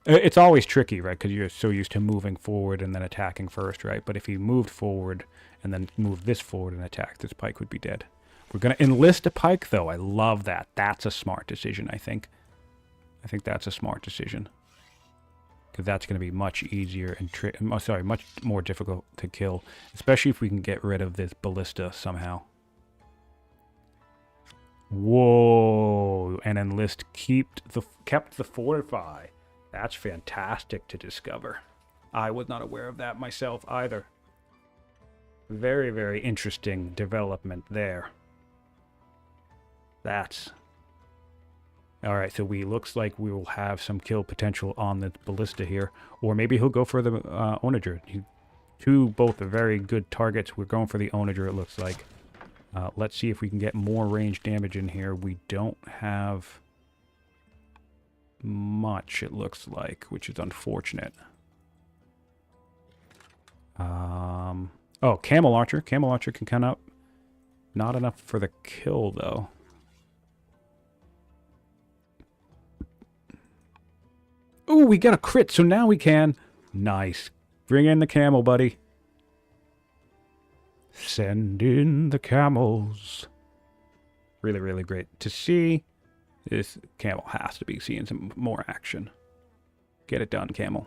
It's always tricky, right? Because you're so used to moving forward and then attacking first, right? But if he moved forward and then moved this forward and attacked, this pike would be dead. We're going to enlist a pike, though. I love that. That's a smart decision, I think. I think that's a smart decision. Because that's going to be much easier and much more difficult to kill, especially if we can get rid of this ballista somehow. Whoa! And enlist kept the fortify. That's fantastic to discover. I was not aware of that myself either. Very, very interesting development there. That's All right, so we looks like we will have some kill potential on the ballista here, or maybe he'll go for the onager. Both are very good targets. We're going for the onager, it looks like. Let's see if we can get more range damage in here. We don't have much, it looks like, which is unfortunate. Oh, camel archer. Camel archer can come up. Not enough for the kill, though. Ooh, we got a crit, so now we can. Nice. Bring in the camel, buddy. Send in the camels. Really, really great to see. This camel has to be seeing some more action. Get it done, camel.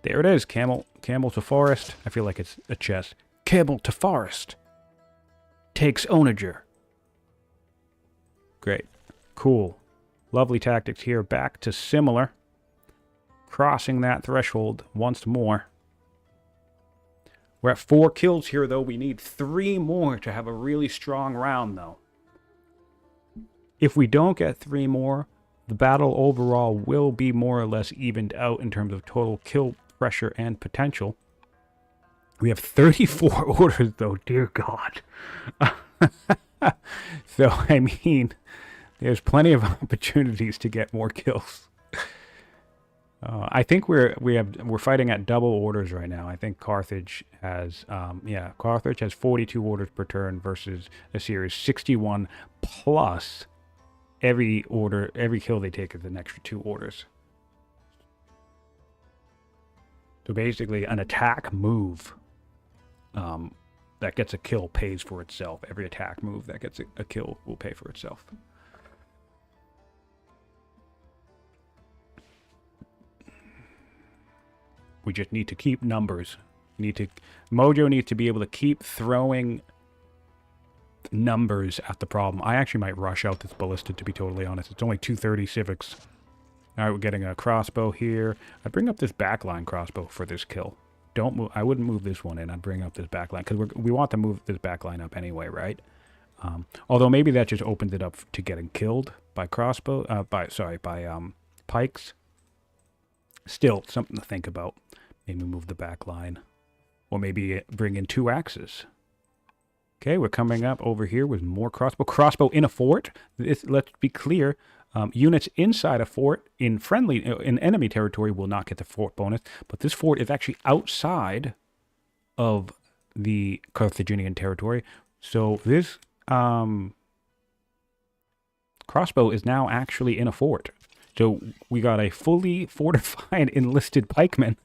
There it is, camel. Camel to forest. I feel like it's a chest. Camel to forest. Takes onager. Great. Cool. Lovely tactics here. Back to similar. Crossing that threshold once more. We're at 4 kills here, though. We need 3 more to have a really strong round, though. If we don't get 3 more, the battle overall will be more or less evened out in terms of total kill pressure and potential. We have 34 orders, though. Dear God. So, I mean, there's plenty of opportunities to get more kills. I think we're fighting at double orders right now. I think Carthage has Carthage has 42 orders per turn versus Assyria's 61 plus every kill they take is an extra 2 orders. So basically, an attack move that gets a kill pays for itself. Every attack move that gets a kill will pay for itself. We just need to keep numbers. Mojo needs to be able to keep throwing numbers at the problem. I actually might rush out this ballista, to be totally honest. It's only 230 civics. All right, we're getting a crossbow here. I bring up this backline crossbow for this kill. Don't move. I wouldn't move this one in. I'd bring up this backline because we want to move this backline up anyway, right? Although maybe that just opens it up to getting killed by pikes. Still, something to think about. Maybe move the back line. Or maybe bring in 2 axes. Okay, we're coming up over here with more crossbow. Crossbow in a fort. Let's be clear. Units inside a fort in enemy territory will not get the fort bonus. But this fort is actually outside of the Carthaginian territory. So this crossbow is now actually in a fort. So we got a fully fortified enlisted pikeman.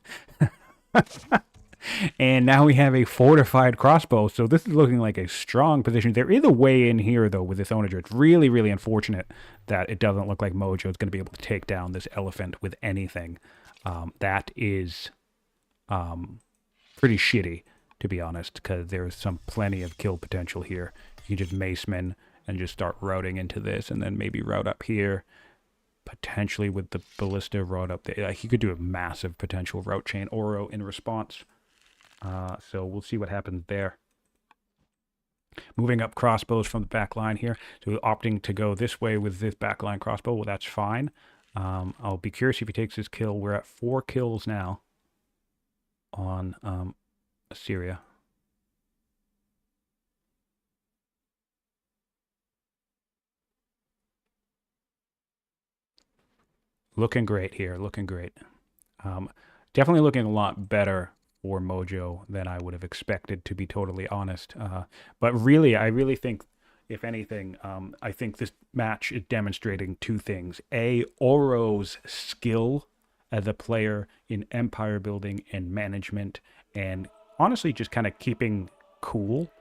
And now we have a fortified crossbow. So this is looking like a strong position. There is a way in here, though, with this onager. It's really, really unfortunate that it doesn't look like Mojo is going to be able to take down this elephant with anything. That is pretty shitty, to be honest, because there's plenty of kill potential here. You can just maceman and just start routing into this, and then maybe route up here. Potentially with the ballista route up there. He could do a massive potential route chain Auro in response. So we'll see what happens there. Moving up crossbows from the back line here. So opting to go this way with this backline crossbow. Well, that's fine. I'll be curious if he takes his kill. We're at 4 kills now on Assyria. Looking great here. Looking great. Definitely looking a lot better for Mojo than I would have expected, to be totally honest. But really, I really think, if anything, I think this match is demonstrating 2 things. A, Auro's skill as a player in empire building and management, and honestly just kind of keeping cool.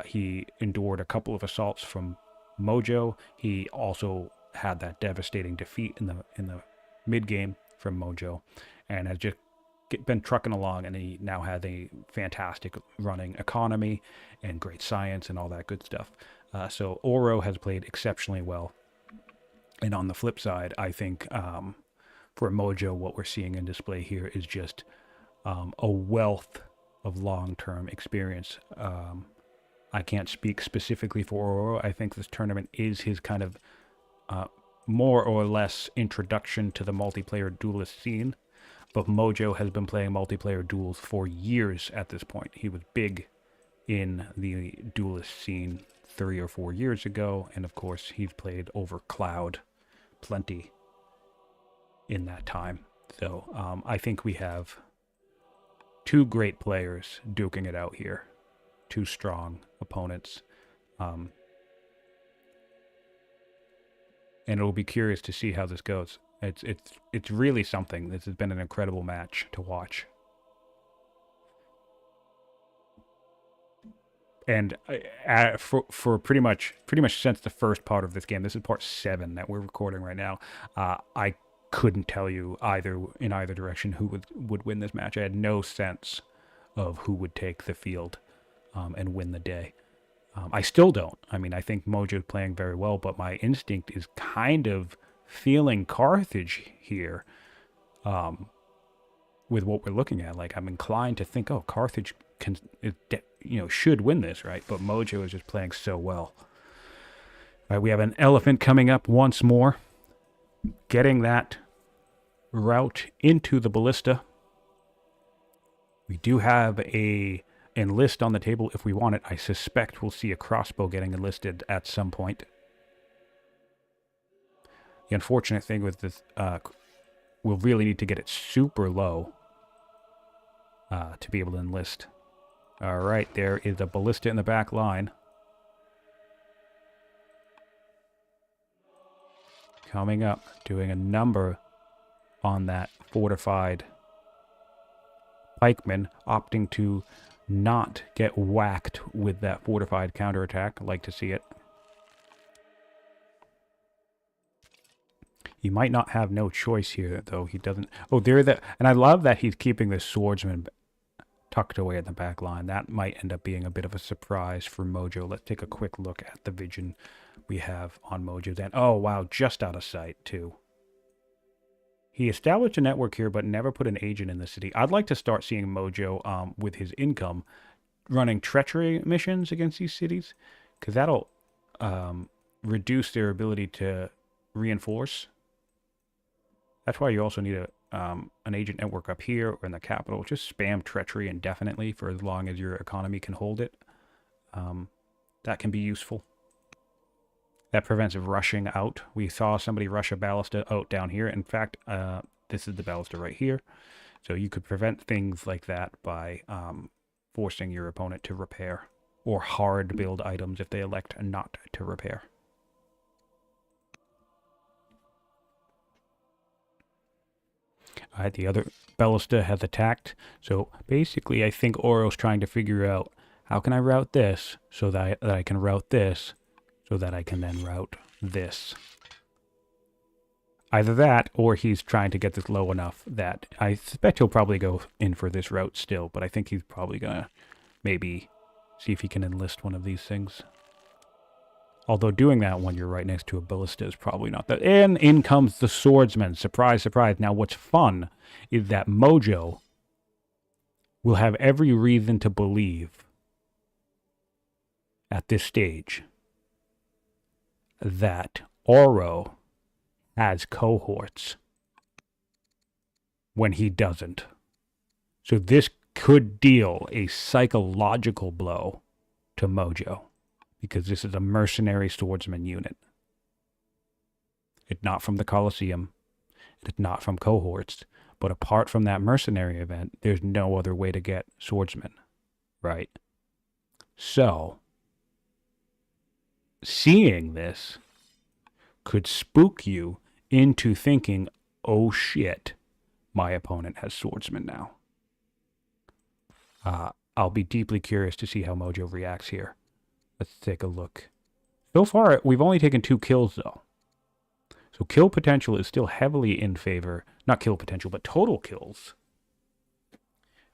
He endured a couple of assaults from Mojo. He also had that devastating defeat in the mid game from Mojo, and has just been trucking along, and he now has a fantastic running economy and great science and all that good stuff. So Auro has played exceptionally well. And on the flip side, I think for Mojo, what we're seeing in display here is just a wealth of long-term experience I can't speak specifically for Auro. I think this tournament is his kind of more or less introduction to the multiplayer duelist scene. But Mojo has been playing multiplayer duels for years at this point. He was big in the duelist scene 3 or 4 years ago, and of course he's played over cloud plenty in that time. So I think we have two great players duking it out here, two strong opponents, and it'll be curious to see how this goes. It's really something. This has been an incredible match to watch. And for pretty much since the first part of this game, this is part 7 that we're recording right now. I couldn't tell you in either direction who would win this match. I had no sense of who would take the field and win the day. I still don't. I mean, I think Mojo's playing very well, but my instinct is kind of feeling Carthage here with what we're looking at. Like, I'm inclined to think, oh, Carthage should win this, right? But Mojo is just playing so well. All right, we have an elephant coming up once more, getting that route into the ballista. We do have a enlist on the table if we want it. I suspect we'll see a crossbow getting enlisted at some point. The unfortunate thing with this, we'll really need to get it super low to be able to enlist. All right, there is a ballista in the back line. Coming up, doing a number on that fortified pikeman, opting to not get whacked with that fortified counterattack. I like to see it. He might not have no choice here, though. He doesn't. Oh, there that, and I love that he's keeping this swordsman tucked away in the back line. That might end up being a bit of a surprise for Mojo. Let's take a quick look at the vision we have on Mojo then. Oh, wow, just out of sight, too. He established a network here, but never put an agent in the city. I'd like to start seeing Mojo, with his income, running treachery missions against these cities, because that'll reduce their ability to reinforce. That's why you also need an agent network up here or in the capital. Just spam treachery indefinitely for as long as your economy can hold it. That can be useful. That prevents rushing out. We saw somebody rush a ballista out down here. In fact, this is the ballista right here. So you could prevent things like that by forcing your opponent to repair, or hard build items if they elect not to repair. All right, the other ballista has attacked. So basically, I think Auro's trying to figure out, how can I route this so that I can route this, so that I can then route this. Either that, or he's trying to get this low enough that I suspect he'll probably go in for this route still, but I think he's probably going to maybe see if he can enlist one of these things. Although doing that when you're right next to a ballista is probably not that. And in comes the swordsman. Surprise, surprise. Now what's fun is that Mojo will have every reason to believe at this stage that Auro has cohorts when he doesn't. So this could deal a psychological blow to Mojo, because this is a mercenary swordsman unit. It's not from the Colosseum. It's not from cohorts. But apart from that mercenary event, there's no other way to get swordsmen, right? So, seeing this could spook you into thinking, oh shit, my opponent has swordsmen now. I'll be deeply curious to see how Mojo reacts here. Let's take a look. So far, we've only taken 2 kills, though. So kill potential is still heavily in favor. Not kill potential, but total kills.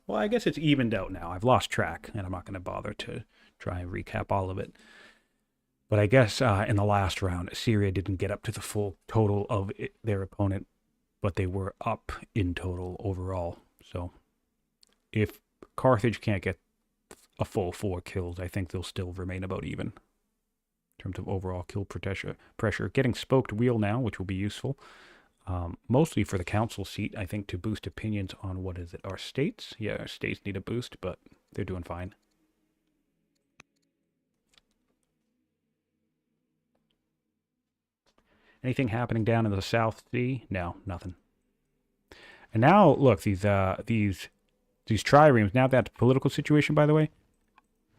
Well, I guess it's evened out now. I've lost track, and I'm not going to bother to try and recap all of it. But I guess in the last round, Syria didn't get up to the full total of their opponent, but they were up in total overall. So if Carthage can't get a full 4 kills, I think they'll still remain about even. In terms of overall kill pressure. Getting spoked wheel now, which will be useful. Mostly for the council seat, I think, to boost opinions on, what is it, our states? Yeah, our states need a boost, but they're doing fine. Anything happening down in the South Sea? No, nothing. And now, look, these triremes, now that political situation, by the way,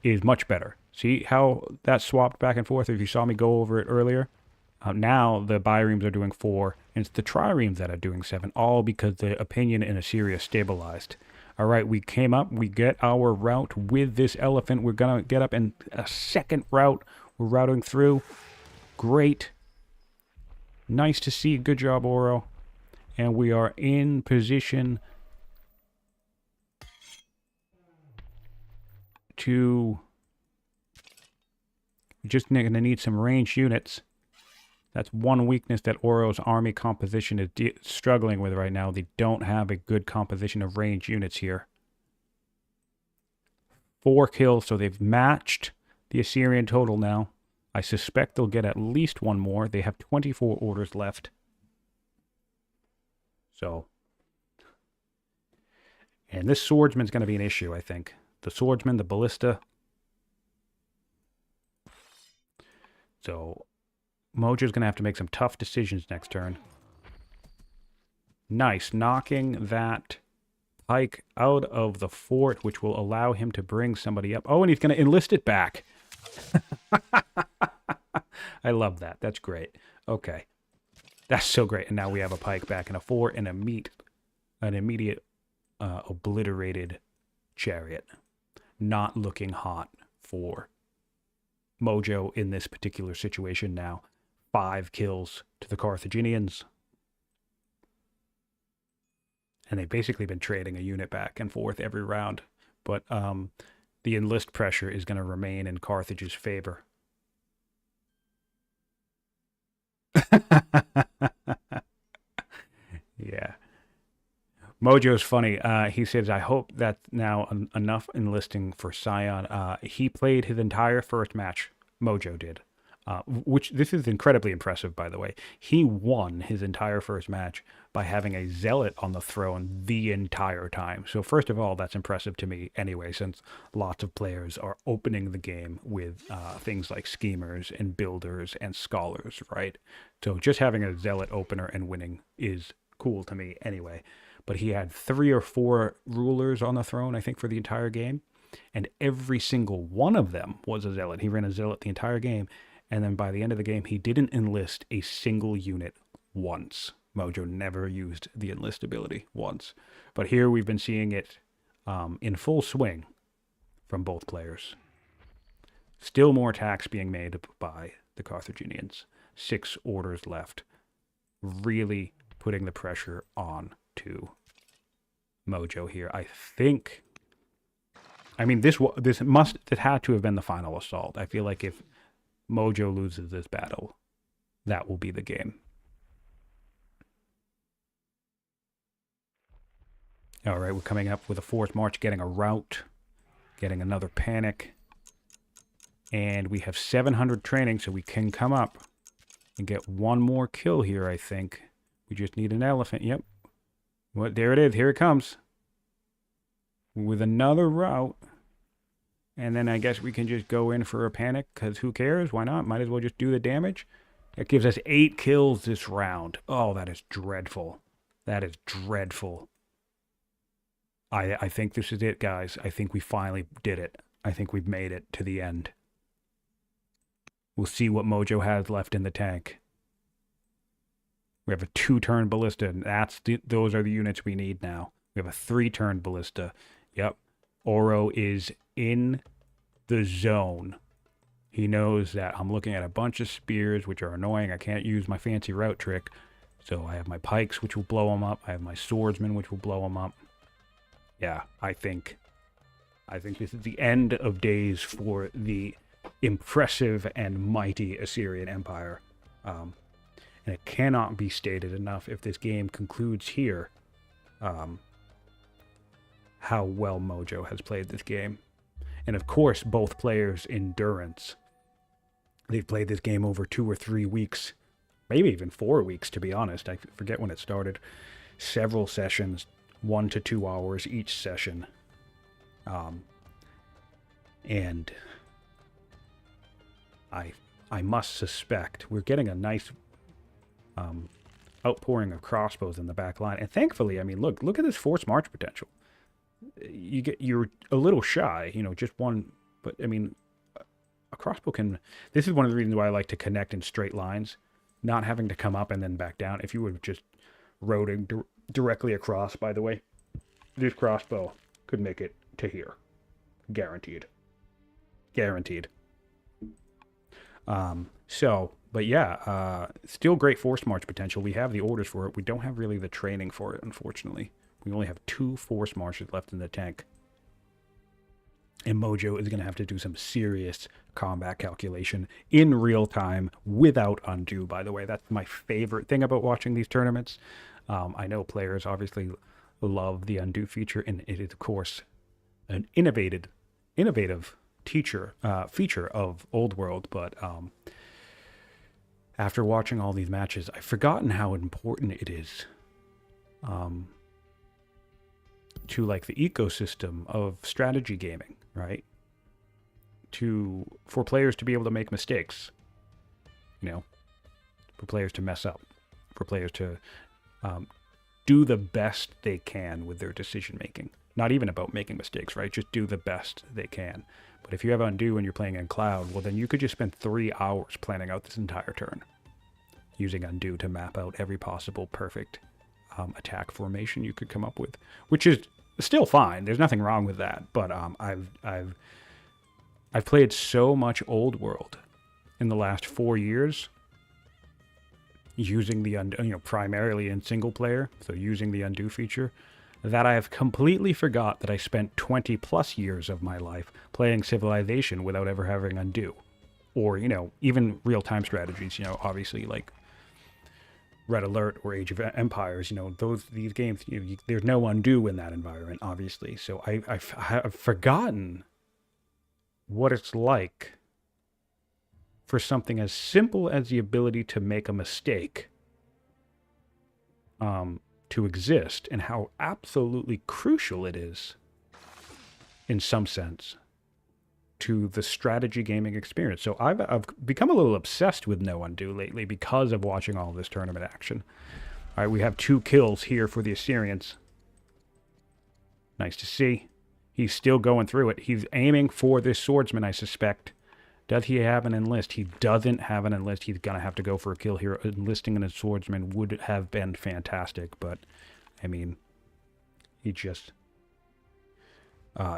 is much better. See how that swapped back and forth? If you saw me go over it earlier, now the biremes are doing 4, and it's the triremes that are doing 7, all because the opinion in Assyria stabilized. All right, we came up, we get our route with this elephant. We're going to get up in a second route. We're routing through. Great. Nice to see. Good job, Auro. And we are in position to... We're just going to need some ranged units. That's one weakness that Auro's army composition is struggling with right now. They don't have a good composition of ranged units here. 4 kills, so they've matched the Assyrian total now. I suspect they'll get at least 1 more. They have 24 orders left. So, and this swordsman's going to be an issue, I think. The swordsman, the ballista. So, Mojo's going to have to make some tough decisions next turn. Nice. Knocking that pike out of the fort, which will allow him to bring somebody up. Oh, and he's going to enlist it back. I love that. That's great. Okay. That's so great. And now we have a pike back in a fort and an immediate obliterated chariot. Not looking hot for Mojo in this particular situation now. 5 kills to the Carthaginians. And they've basically been trading a unit back and forth every round. But the enlist pressure is going to remain in Carthage's favor. Yeah. Mojo's funny. He says, I hope that's now enough enlisting for Sion. He played his entire first match. Mojo did. Which, this is incredibly impressive, by the way. He won his entire first match by having a zealot on the throne the entire time. So first of all, that's impressive to me anyway, since lots of players are opening the game with things like schemers and builders and scholars, right? So just having a zealot opener and winning is cool to me anyway. But he had 3 or 4 rulers on the throne, I think, for the entire game. And every single one of them was a zealot. He ran a zealot the entire game. And then by the end of the game, he didn't enlist a single unit once. Mojo never used the enlist ability once. But here we've been seeing it in full swing from both players. Still more attacks being made by the Carthaginians. 6 orders left. Really putting the pressure on to Mojo here. I think... I mean, this had to have been the final assault. I feel like if Mojo loses this battle, that will be the game. All right, we're coming up with a forced march, getting a rout, getting another panic. And we have 700 training, so we can come up and get 1 more kill here, I think. We just need an elephant. Yep. Well, there it is. Here it comes. With another rout. And then I guess we can just go in for a panic, because who cares? Why not? Might as well just do the damage. That gives us 8 kills this round. Oh, that is dreadful. That is dreadful. I think this is it, guys. I think we finally did it. I think we've made it to the end. We'll see what Mojo has left in the tank. We have a 2-turn ballista, and those are the units we need now. We have a 3-turn ballista. Yep. Auro is in the zone. He knows that I'm looking at a bunch of spears, which are annoying. I can't use my fancy route trick. So I have my pikes, which will blow him up. I have my swordsmen, which will blow him up. Yeah, I think this is the end of days for the impressive and mighty Assyrian Empire. And it cannot be stated enough, if this game concludes here, how well Mojo has played this game. And of course, both players' endurance. They've played this game over 2 or 3 weeks, maybe even 4 weeks, to be honest. I forget when it started. Several sessions, 1 to 2 hours each session. And I must suspect we're getting a nice outpouring of crossbows in the back line. And thankfully, I mean, look at this force march potential. You're a little shy, just one, but I mean, a crossbow can. This is one of the reasons why I like to connect in straight lines, not having to come up and then back down. If you were just roading directly across, by the way, this crossbow could make it to here, guaranteed. But yeah, still great force march potential. We have the orders for it. We don't have really the training for it, unfortunately. We only have 2 force marches left in the tank. And Mojo is going to have to do some serious combat calculation in real time without undo, by the way. That's my favorite thing about watching these tournaments. I know players obviously love the undo feature, and it is, of course, an innovative feature of Old World, but after watching all these matches, I've forgotten how important it is to like the ecosystem of strategy gaming, right? For players to be able to make mistakes, for players to mess up, for players to do the best they can with their decision making. Not even about making mistakes, right? Just do the best they can. But if you have undo and you're playing in cloud, well, then you could just spend 3 hours planning out this entire turn, using undo to map out every possible perfect attack formation you could come up with, which is still fine. There's nothing wrong with that. But I've played so much Old World in the last 4 years, using the undo, primarily in single player, so using the undo feature, that I have completely forgot that I spent 20 plus years of my life playing Civilization without ever having undo. Or, even real-time strategies, obviously like Red Alert or Age of Empires, these games, there's no undo in that environment, obviously. So I've forgotten what it's like for something as simple as the ability to make a mistake to exist, and how absolutely crucial it is, in some sense, to the strategy gaming experience. So I've become a little obsessed with no undo lately because of watching all this tournament action. All right, we have 2 kills here for the Assyrians. Nice to see. He's still going through it. He's aiming for this swordsman, I suspect. Does he have an enlist? He doesn't have an enlist. He's going to have to go for a kill here. Enlisting in a swordsman would have been fantastic, but, I mean, he just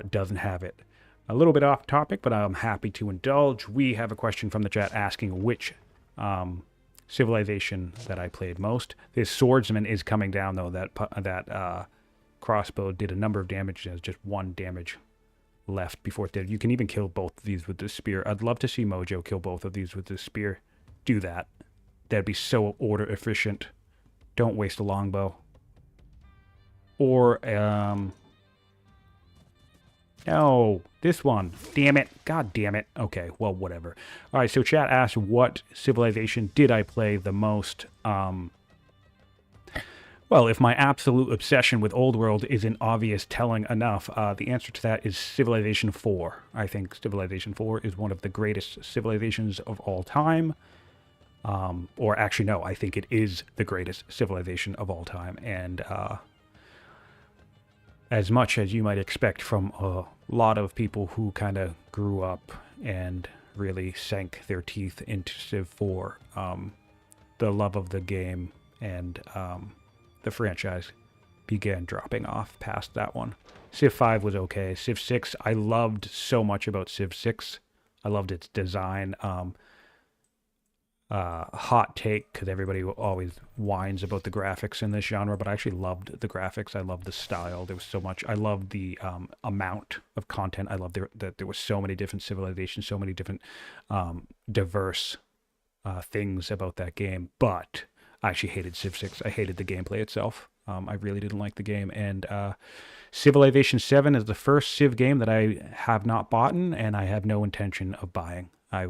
doesn't have it. A little bit off topic, but I'm happy to indulge. We have a question from the chat asking which civilization that I played most. This swordsman is coming down, though. That crossbow did a number of damage. There's just 1 damage left before it did. You can even kill both of these with the spear. I'd love to see Mojo kill both of these with the spear. Do that. That'd be so order efficient. Don't waste a longbow. Or, no, this one. Damn it. God damn it. Okay, well, whatever. All right, so chat asked what civilization did I play the most. Well, if my absolute obsession with Old World isn't obvious telling enough, the answer to that is Civilization 4. I think Civilization 4 is one of the greatest civilizations of all time. Or actually, no, I think it is the greatest civilization of all time. And as much as you might expect from a lot of people who kind of grew up and really sank their teeth into Civ 4, the love of the game and the franchise began dropping off past that one. Civ 5 was okay. Civ 6, I loved so much about Civ 6. I loved its design. Hot take, because everybody always whines about the graphics in this genre, but I actually loved the graphics. I loved the style. There was so much. I loved the amount of content. I loved that there were so many different civilizations, so many different diverse things about that game. But I actually hated Civ 6. I hated the gameplay itself. I really didn't like the game. And Civilization 7 is the first Civ game that I have not bought, and I have no intention of buying. I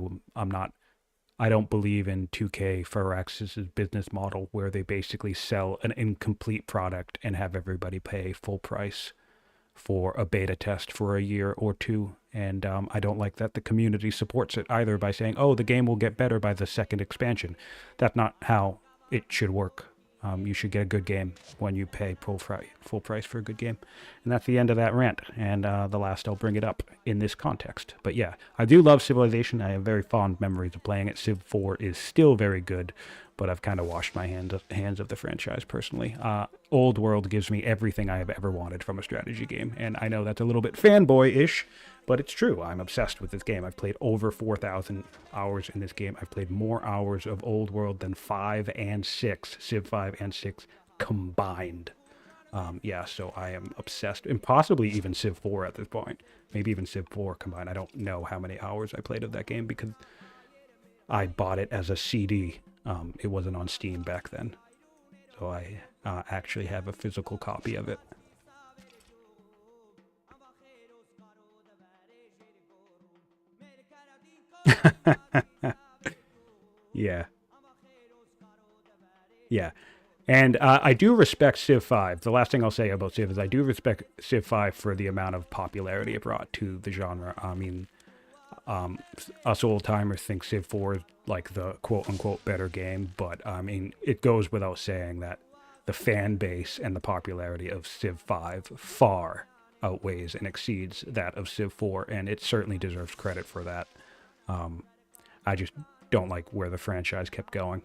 don't believe in 2K Firaxis' business model where they basically sell an incomplete product and have everybody pay full price for a beta test for a year or two. And I don't like that the community supports it either by saying, oh, the game will get better by the second expansion. That's not how it should work. You should get a good game when you pay full price for a good game. And that's the end of that rant. And the last I'll bring it up in this context. But yeah, I do love Civilization. I have very fond memories of playing it. Civ 4 is still very good, but I've kind of washed my hands of the franchise personally. Old World gives me everything I have ever wanted from a strategy game. And I know that's a little bit fanboy-ish, but it's true. I'm obsessed with this game. I've played over 4,000 hours in this game. I've played more hours of Old World than 5 and 6, Civ 5 and 6 combined. Yeah, so I am obsessed, and possibly even Civ 4 at this point. Maybe even Civ 4 combined. I don't know how many hours I played of that game because I bought it as a CD. It wasn't on Steam back then. So I actually have a physical copy of it. Yeah. Yeah. And I do respect Civ 5. The last thing I'll say about Civ is I do respect Civ 5 for the amount of popularity it brought to the genre. I mean, us old-timers think Civ 4 is like the quote-unquote better game, but I mean, it goes without saying that the fan base and the popularity of Civ 5 far outweighs and exceeds that of Civ 4, and it certainly deserves credit for that. I just don't like where the franchise kept going.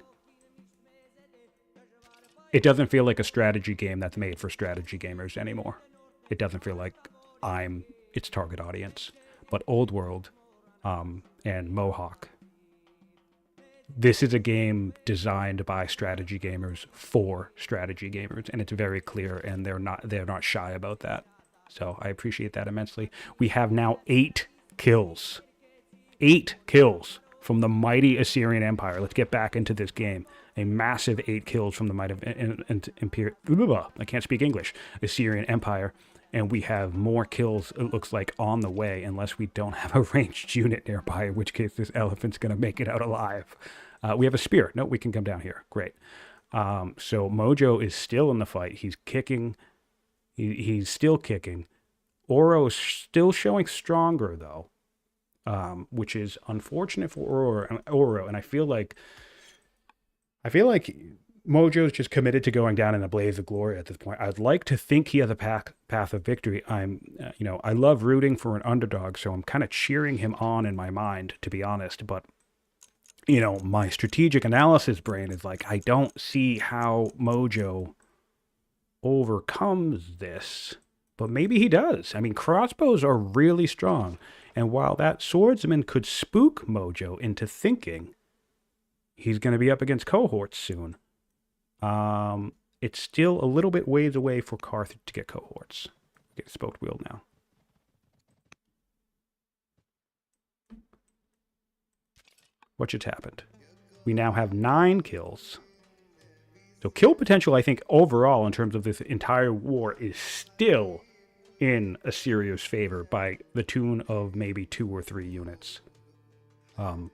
It doesn't feel like a strategy game that's made for strategy gamers anymore. It doesn't feel like I'm its target audience. But Old World and Mohawk, this is a game designed by strategy gamers for strategy gamers, and it's very clear, and they're not shy about that. So I appreciate that immensely. We have now 8 kills. 8 kills from the mighty Assyrian Empire. Let's get back into this game. A massive 8 kills from the mighty I can't speak English. Assyrian Empire. And we have more kills, it looks like, on the way, unless we don't have a ranged unit nearby, in which case this elephant's going to make it out alive. We have a spear. No, we can come down here. Great. So Mojo is still in the fight. He's kicking. He's still kicking. Auro is still showing stronger, though, which is unfortunate for Auro. And I feel like Mojo's just committed to going down in a blaze of glory at this point. I'd like to think he has a path of victory. I love rooting for an underdog, so I'm kind of cheering him on in my mind, to be honest. But, my strategic analysis brain is like, I don't see how Mojo overcomes this, but maybe he does. I mean, crossbows are really strong, and while that swordsman could spook Mojo into thinking he's going to be up against cohorts soon, it's still a little bit ways away for Carthage to get cohorts. Get spoked wheel now. What just happened? We now have 9 kills. So kill potential, I think, overall, in terms of this entire war, is still in Assyria's favor by the tune of maybe 2 or 3 units. So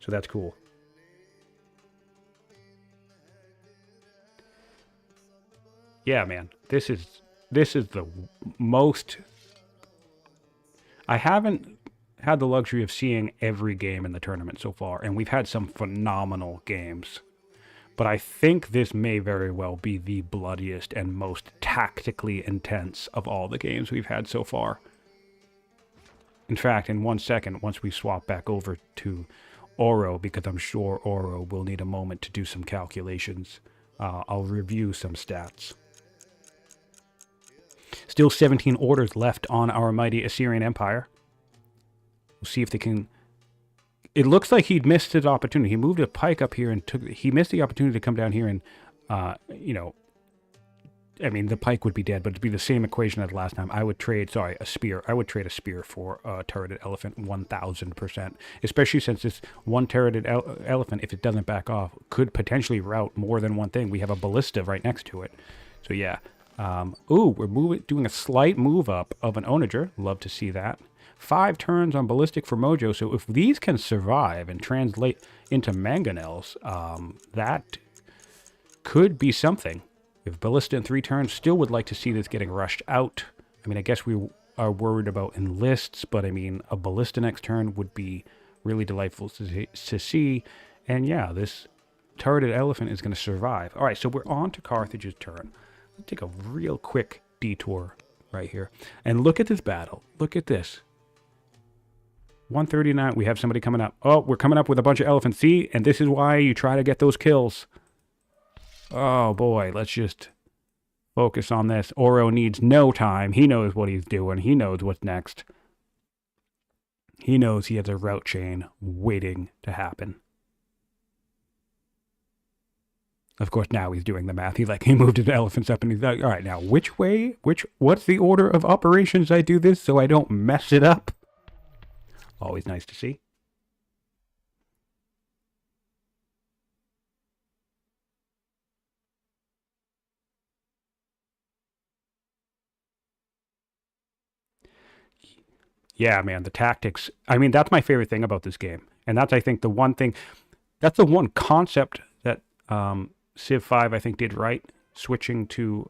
that's cool. Yeah, man, this is the most. I haven't had the luxury of seeing every game in the tournament so far, and we've had some phenomenal games. But I think this may very well be the bloodiest and most tactically intense of all the games we've had so far. In fact, in 1 second, once we swap back over to Auro, because I'm sure Auro will need a moment to do some calculations, I'll review some stats. Still 17 orders left on our mighty Assyrian Empire. We'll see if they can. It looks like he'd missed his opportunity. He moved a pike up here and he missed the opportunity to come down here and, I mean, the pike would be dead, but it'd be the same equation as last time. I would trade, a spear. I would trade a spear for a turreted elephant 1,000%, especially since this one turreted elephant, if it doesn't back off, could potentially route more than one thing. We have a ballista right next to it. So yeah, Ooh, we're doing a slight move up of an onager. Love to see that. 5 turns on ballistic for Mojo. So if these can survive and translate into mangonels, that could be something. If ballista in 3 turns, still would like to see this getting rushed out. I mean, I guess we are worried about enlists, but I mean, a ballista next turn would be really delightful to see. And yeah, this turreted elephant is going to survive. All right, so we're on to Carthage's turn. Let's take a real quick detour right here. And look at this battle. Look at this. 139, we have somebody coming up. Oh, we're coming up with a bunch of elephants. See, and this is why you try to get those kills. Oh boy, let's just focus on this. Auro needs no time. He knows what he's doing. He knows what's next. He knows he has a route chain waiting to happen. Of course, now he's doing the math. He moved his elephants up and he's like, all right, now what's the order of operations I do this so I don't mess it up? Always nice to see. Yeah, man, the tactics. I mean, that's my favorite thing about this game. And that's, I think, the one thing, that's the one concept that Civ 5, I think, did right. Switching to,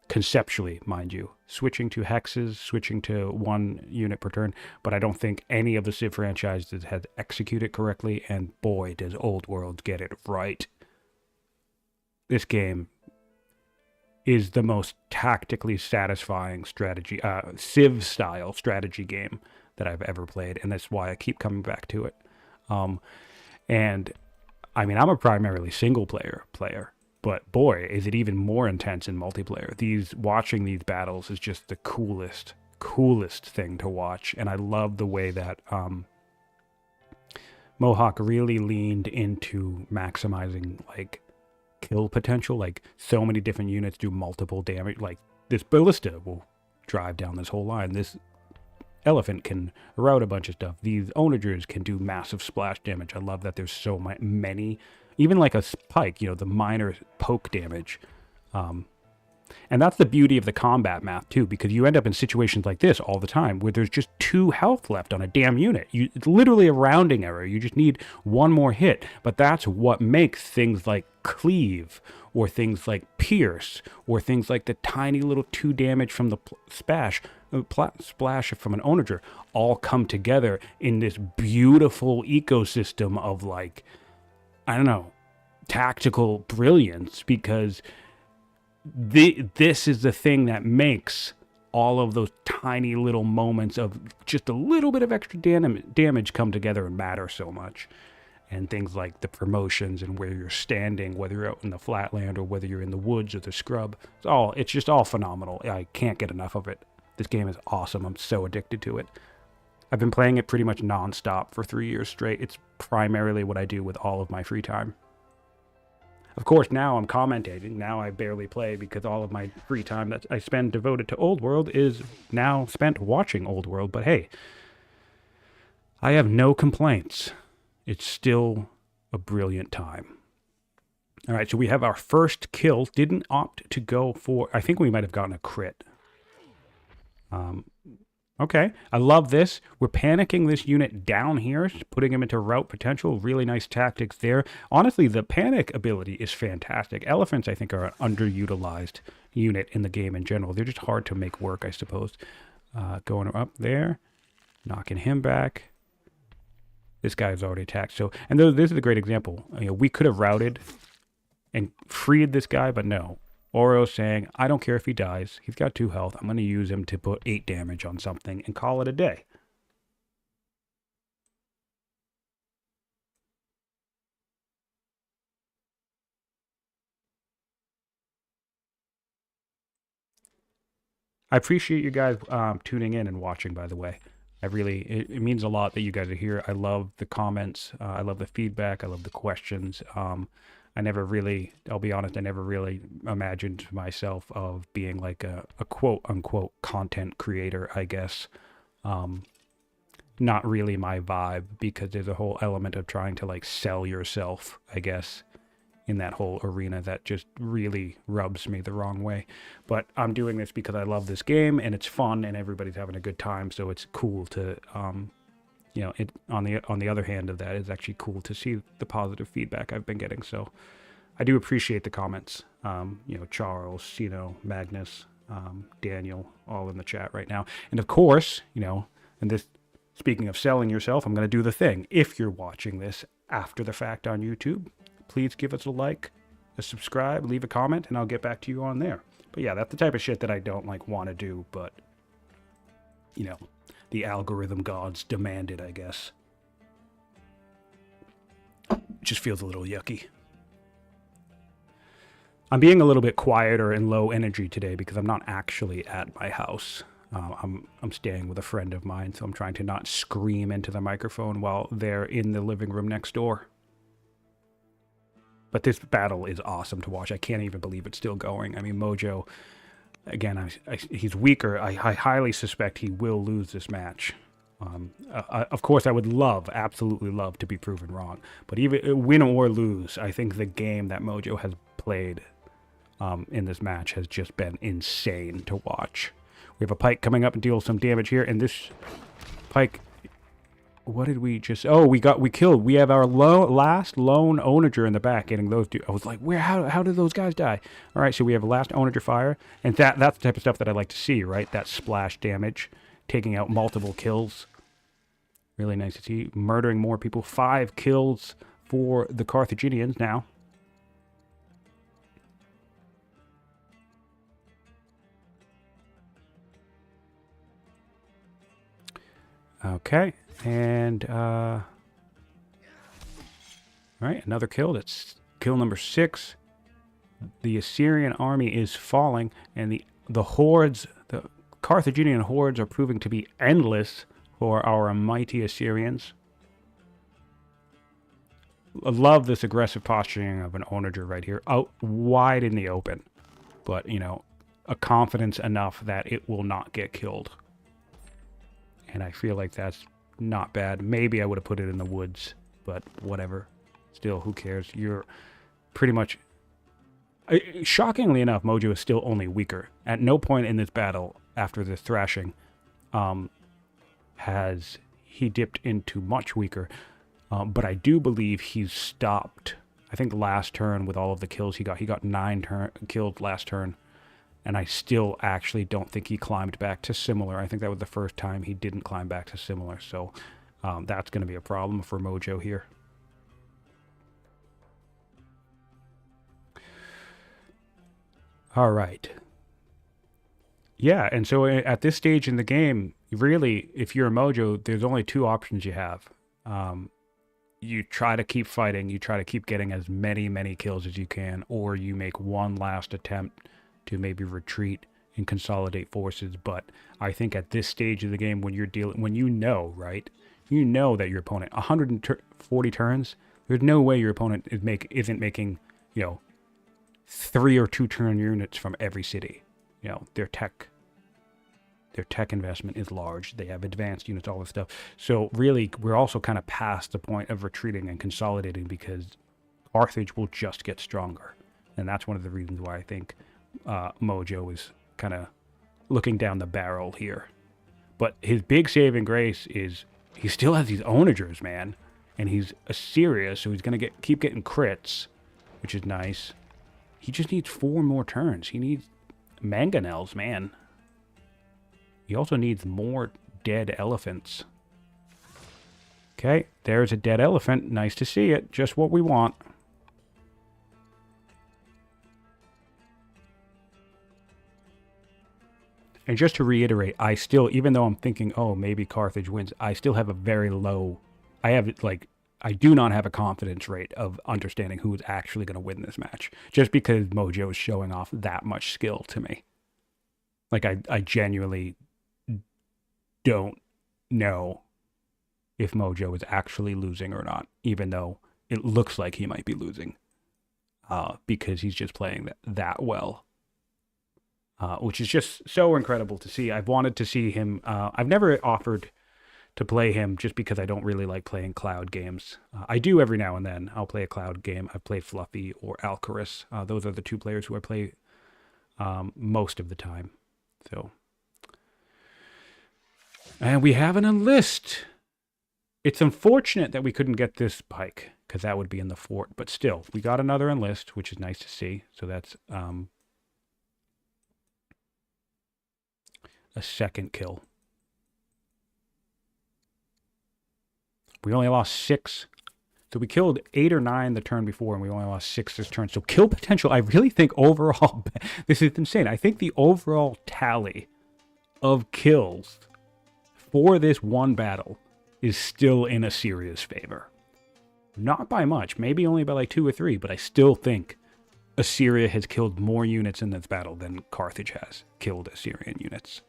conceptually, mind you, switching to hexes, switching to 1 unit per turn. But I don't think any of the Civ franchises has executed correctly. And boy, does Old World get it right. This game is the most tactically satisfying strategy, Civ-style strategy game that I've ever played, and that's why I keep coming back to it. And, I mean, I'm a primarily single-player player, but boy, is it even more intense in multiplayer. Watching these battles is just the coolest thing to watch, and I love the way that Mohawk really leaned into maximizing, like, kill potential. Like, so many different units do multiple damage. Like, this ballista will drive down this whole line. This elephant can route a bunch of stuff. These onagers can do massive splash damage. I love that there's so many. Even like a pike, you know, the minor poke damage. And that's the beauty of the combat math, too, because you end up in situations like this all the time where there's just 2 health left on a damn unit. It's literally a rounding error. You just need 1 more hit. But that's what makes things like Cleave or things like Pierce or things like the tiny little 2 damage from the splash from an onager all come together in this beautiful ecosystem of, like, I don't know, tactical brilliance, because this is the thing that makes all of those tiny little moments of just a little bit of extra damage come together and matter so much. And things like the promotions and where you're standing, whether you're out in the flatland or whether you're in the woods or the scrub. It's just all phenomenal. I can't get enough of it. This game is awesome. I'm so addicted to it. I've been playing it pretty much nonstop for 3 years straight. It's primarily what I do with all of my free time. Of course, now I'm commentating. Now I barely play because all of my free time that I spend devoted to Old World is now spent watching Old World. But hey, I have no complaints. It's still a brilliant time. All right, so we have our first kill. Didn't opt to go for... I think we might have gotten a crit. Okay, I love this. We're panicking this unit down here, putting him into route potential. Really nice tactics there. Honestly, the panic ability is fantastic. Elephants, I think, are an underutilized unit in the game in general. They're just hard to make work, I suppose. Going up there, knocking him back. This guy's already attacked. So, and this is a great example. You know, we could have routed and freed this guy, but no. Auro saying, I don't care if he dies. He's got 2 health. I'm going to use him to put 8 damage on something and call it a day. I appreciate you guys tuning in and watching, by the way. It means a lot that you guys are here. I love the comments. I love the feedback. I love the questions. I'll be honest, I never really imagined myself of being like a quote unquote content creator, I guess. Not really my vibe, because there's a whole element of trying to like sell yourself, I guess, in that whole arena that just really rubs me the wrong way. But I'm doing this because I love this game and it's fun and everybody's having a good time. So it's cool to, you know, it on the other hand of that, it's actually cool to see the positive feedback I've been getting. So I do appreciate the comments. You know, Charles, Sino, Magnus, Daniel, all in the chat right now. And of course, you know, and this, speaking of selling yourself, I'm going to do the thing. If you're watching this after the fact on YouTube, please give us a like, a subscribe, leave a comment, and I'll get back to you on there. But yeah, that's the type of shit that I don't like want to do, but you know, the algorithm gods demand it, I guess. It just feels a little yucky. I'm being a little bit quieter and low energy today because I'm not actually at my house. I'm staying with a friend of mine, so I'm trying to not scream into the microphone while they're in the living room next door. But this battle is awesome to watch. I can't even believe it's still going. I mean, Mojo, again, he's weaker. I highly suspect he will lose this match. Of course, I would absolutely love to be proven wrong. But even win or lose, I think the game that Mojo has played in this match has just been insane to watch. We have a Pike coming up and deal some damage here, and this Pike, what did we just, oh, we killed, we have our last lone onager in the back getting those two. I was like, how did those guys die? All right, so we have a last onager fire, and that's the type of stuff that I like to see, right? That splash damage, taking out multiple kills. Really nice to see. Murdering more people. 5 kills for the Carthaginians now. Okay, and all right, another kill. That's kill number 6. The Assyrian army is falling, and the hordes, the Carthaginian hordes, are proving to be endless for our mighty Assyrians. I love this aggressive posturing of an onager right here, out wide in the open, but you know, a confidence enough that it will not get killed. And I feel like that's not bad. Maybe I would have put it in the woods, but whatever. Still, who cares? You're pretty much... Shockingly enough, Mojo is still only weaker. At no point in this battle, after this thrashing, has he dipped into much weaker. But I do believe he's stopped. I think last turn, with all of the kills he got 9 killed last turn. And I still actually don't think he climbed back to similar. I think that was the first time he didn't climb back to similar. So that's going to be a problem for Mojo here. All right. Yeah, and so at this stage in the game, really, if you're a Mojo, there's only 2 options you have. You try to keep fighting. You try to keep getting as many kills as you can. Or you make one last attempt to maybe retreat and consolidate forces. But I think at this stage of the game, when you know, right, you know that your opponent 140 turns, there's no way your opponent isn't making, you know, 3 or 2 turn units from every city. You know, their tech investment is large. They have advanced units, all this stuff. So really, we're also kind of past the point of retreating and consolidating because Carthage will just get stronger, and that's one of the reasons why I think Mojo is kind of looking down the barrel here. But his big saving grace is he still has these onagers, man, and he's Assyria, so he's gonna keep getting crits, which is nice. He just needs 4 more turns. He needs mangonels, man. He also needs more dead elephants. Okay, there's a dead elephant. Nice to see it. Just what we want. And just to reiterate, I still, even though I'm thinking, oh, maybe Carthage wins, I still have a very low, I do not have a confidence rate of understanding who is actually going to win this match. Just because Mojo is showing off that much skill to me. Like, I genuinely don't know if Mojo is actually losing or not, even though it looks like he might be losing. Because he's just playing that well. Which is just so incredible to see. I've wanted to see him. I've never offered to play him just because I don't really like playing cloud games. I do every now and then. I'll play a cloud game. I've played Fluffy or Alcaris. Those are the two players who I play most of the time. So, and we have an enlist. It's unfortunate that we couldn't get this pike because that would be in the fort. But still, we got another enlist, which is nice to see. So that's a second kill. We only lost 6. So we killed 8 or 9 the turn before, and we only lost 6 this turn. So kill potential, I really think overall, this is insane. I think the overall tally of kills for this one battle is still in Assyria's favor. Not by much, maybe only by like 2 or 3, but I still think Assyria has killed more units in this battle than Carthage has killed Assyrian units.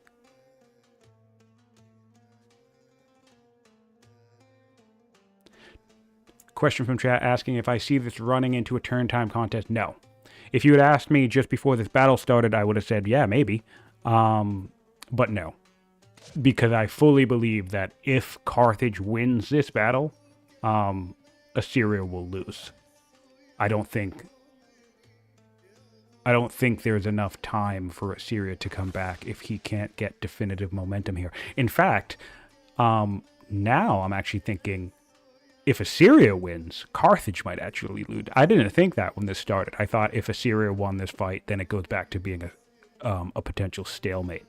Question from chat asking if I see this running into a turn time contest. No. If you had asked me just before this battle started, I would have said, yeah, maybe. But no. Because I fully believe that if Carthage wins this battle, Assyria will lose. I don't think there's enough time for Assyria to come back if he can't get definitive momentum here. In fact, now I'm actually thinking if Assyria wins, Carthage might actually lose. I didn't think that when this started. I thought if Assyria won this fight, then it goes back to being a potential stalemate.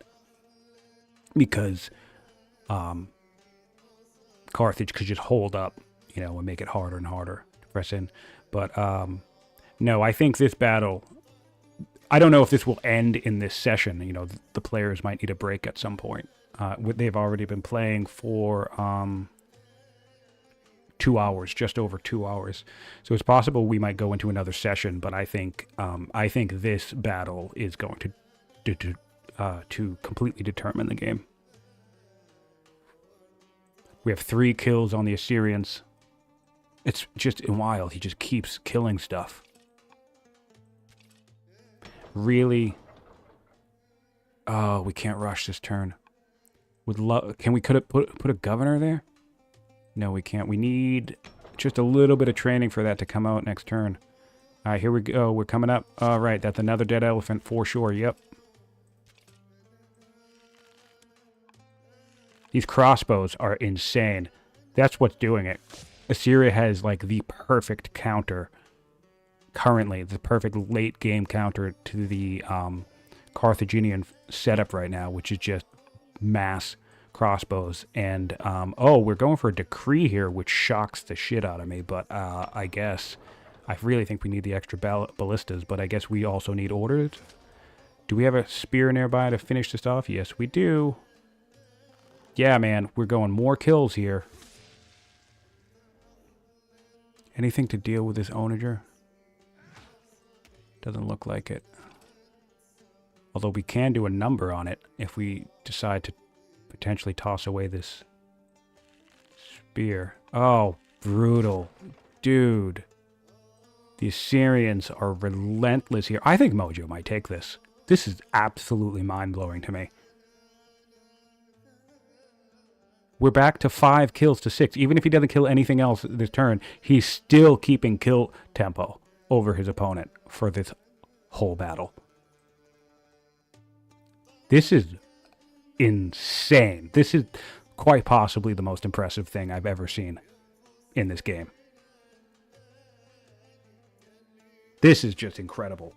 Because Carthage could just hold up, and make it harder and harder to press in. But no, I think this battle, I don't know if this will end in this session. The players might need a break at some point. They've already been playing for 2 hours, just over 2 hours. So it's possible we might go into another session, but I think this battle is going to completely determine the game. We have 3 kills on the Assyrians. It's just wild. He just keeps killing stuff. Really? Oh, we can't rush this turn. Can we put a governor there? No, we can't. We need just a little bit of training for that to come out next turn. All right, here we go. We're coming up. All right, that's another dead elephant for sure. Yep. These crossbows are insane. That's what's doing it. Assyria has like the perfect counter currently, the perfect late game counter to the Carthaginian setup right now, which is just mass crossbows. And we're going for a decree here, which shocks the shit out of me, but I guess I really think we need the extra ballistas, but I guess we also need orders. Do we have a spear nearby to finish this off? Yes, we do. Yeah, man, we're going more kills here. Anything to deal with this onager? Doesn't look like it. Although we can do a number on it if we decide to potentially toss away this spear. Oh, brutal. Dude. The Assyrians are relentless here. I think Mojo might take this. This is absolutely mind-blowing to me. We're back to 5 kills to 6. Even if he doesn't kill anything else this turn, he's still keeping kill tempo over his opponent for this whole battle. This is insane. This is quite possibly the most impressive thing I've ever seen in this game. This is just incredible.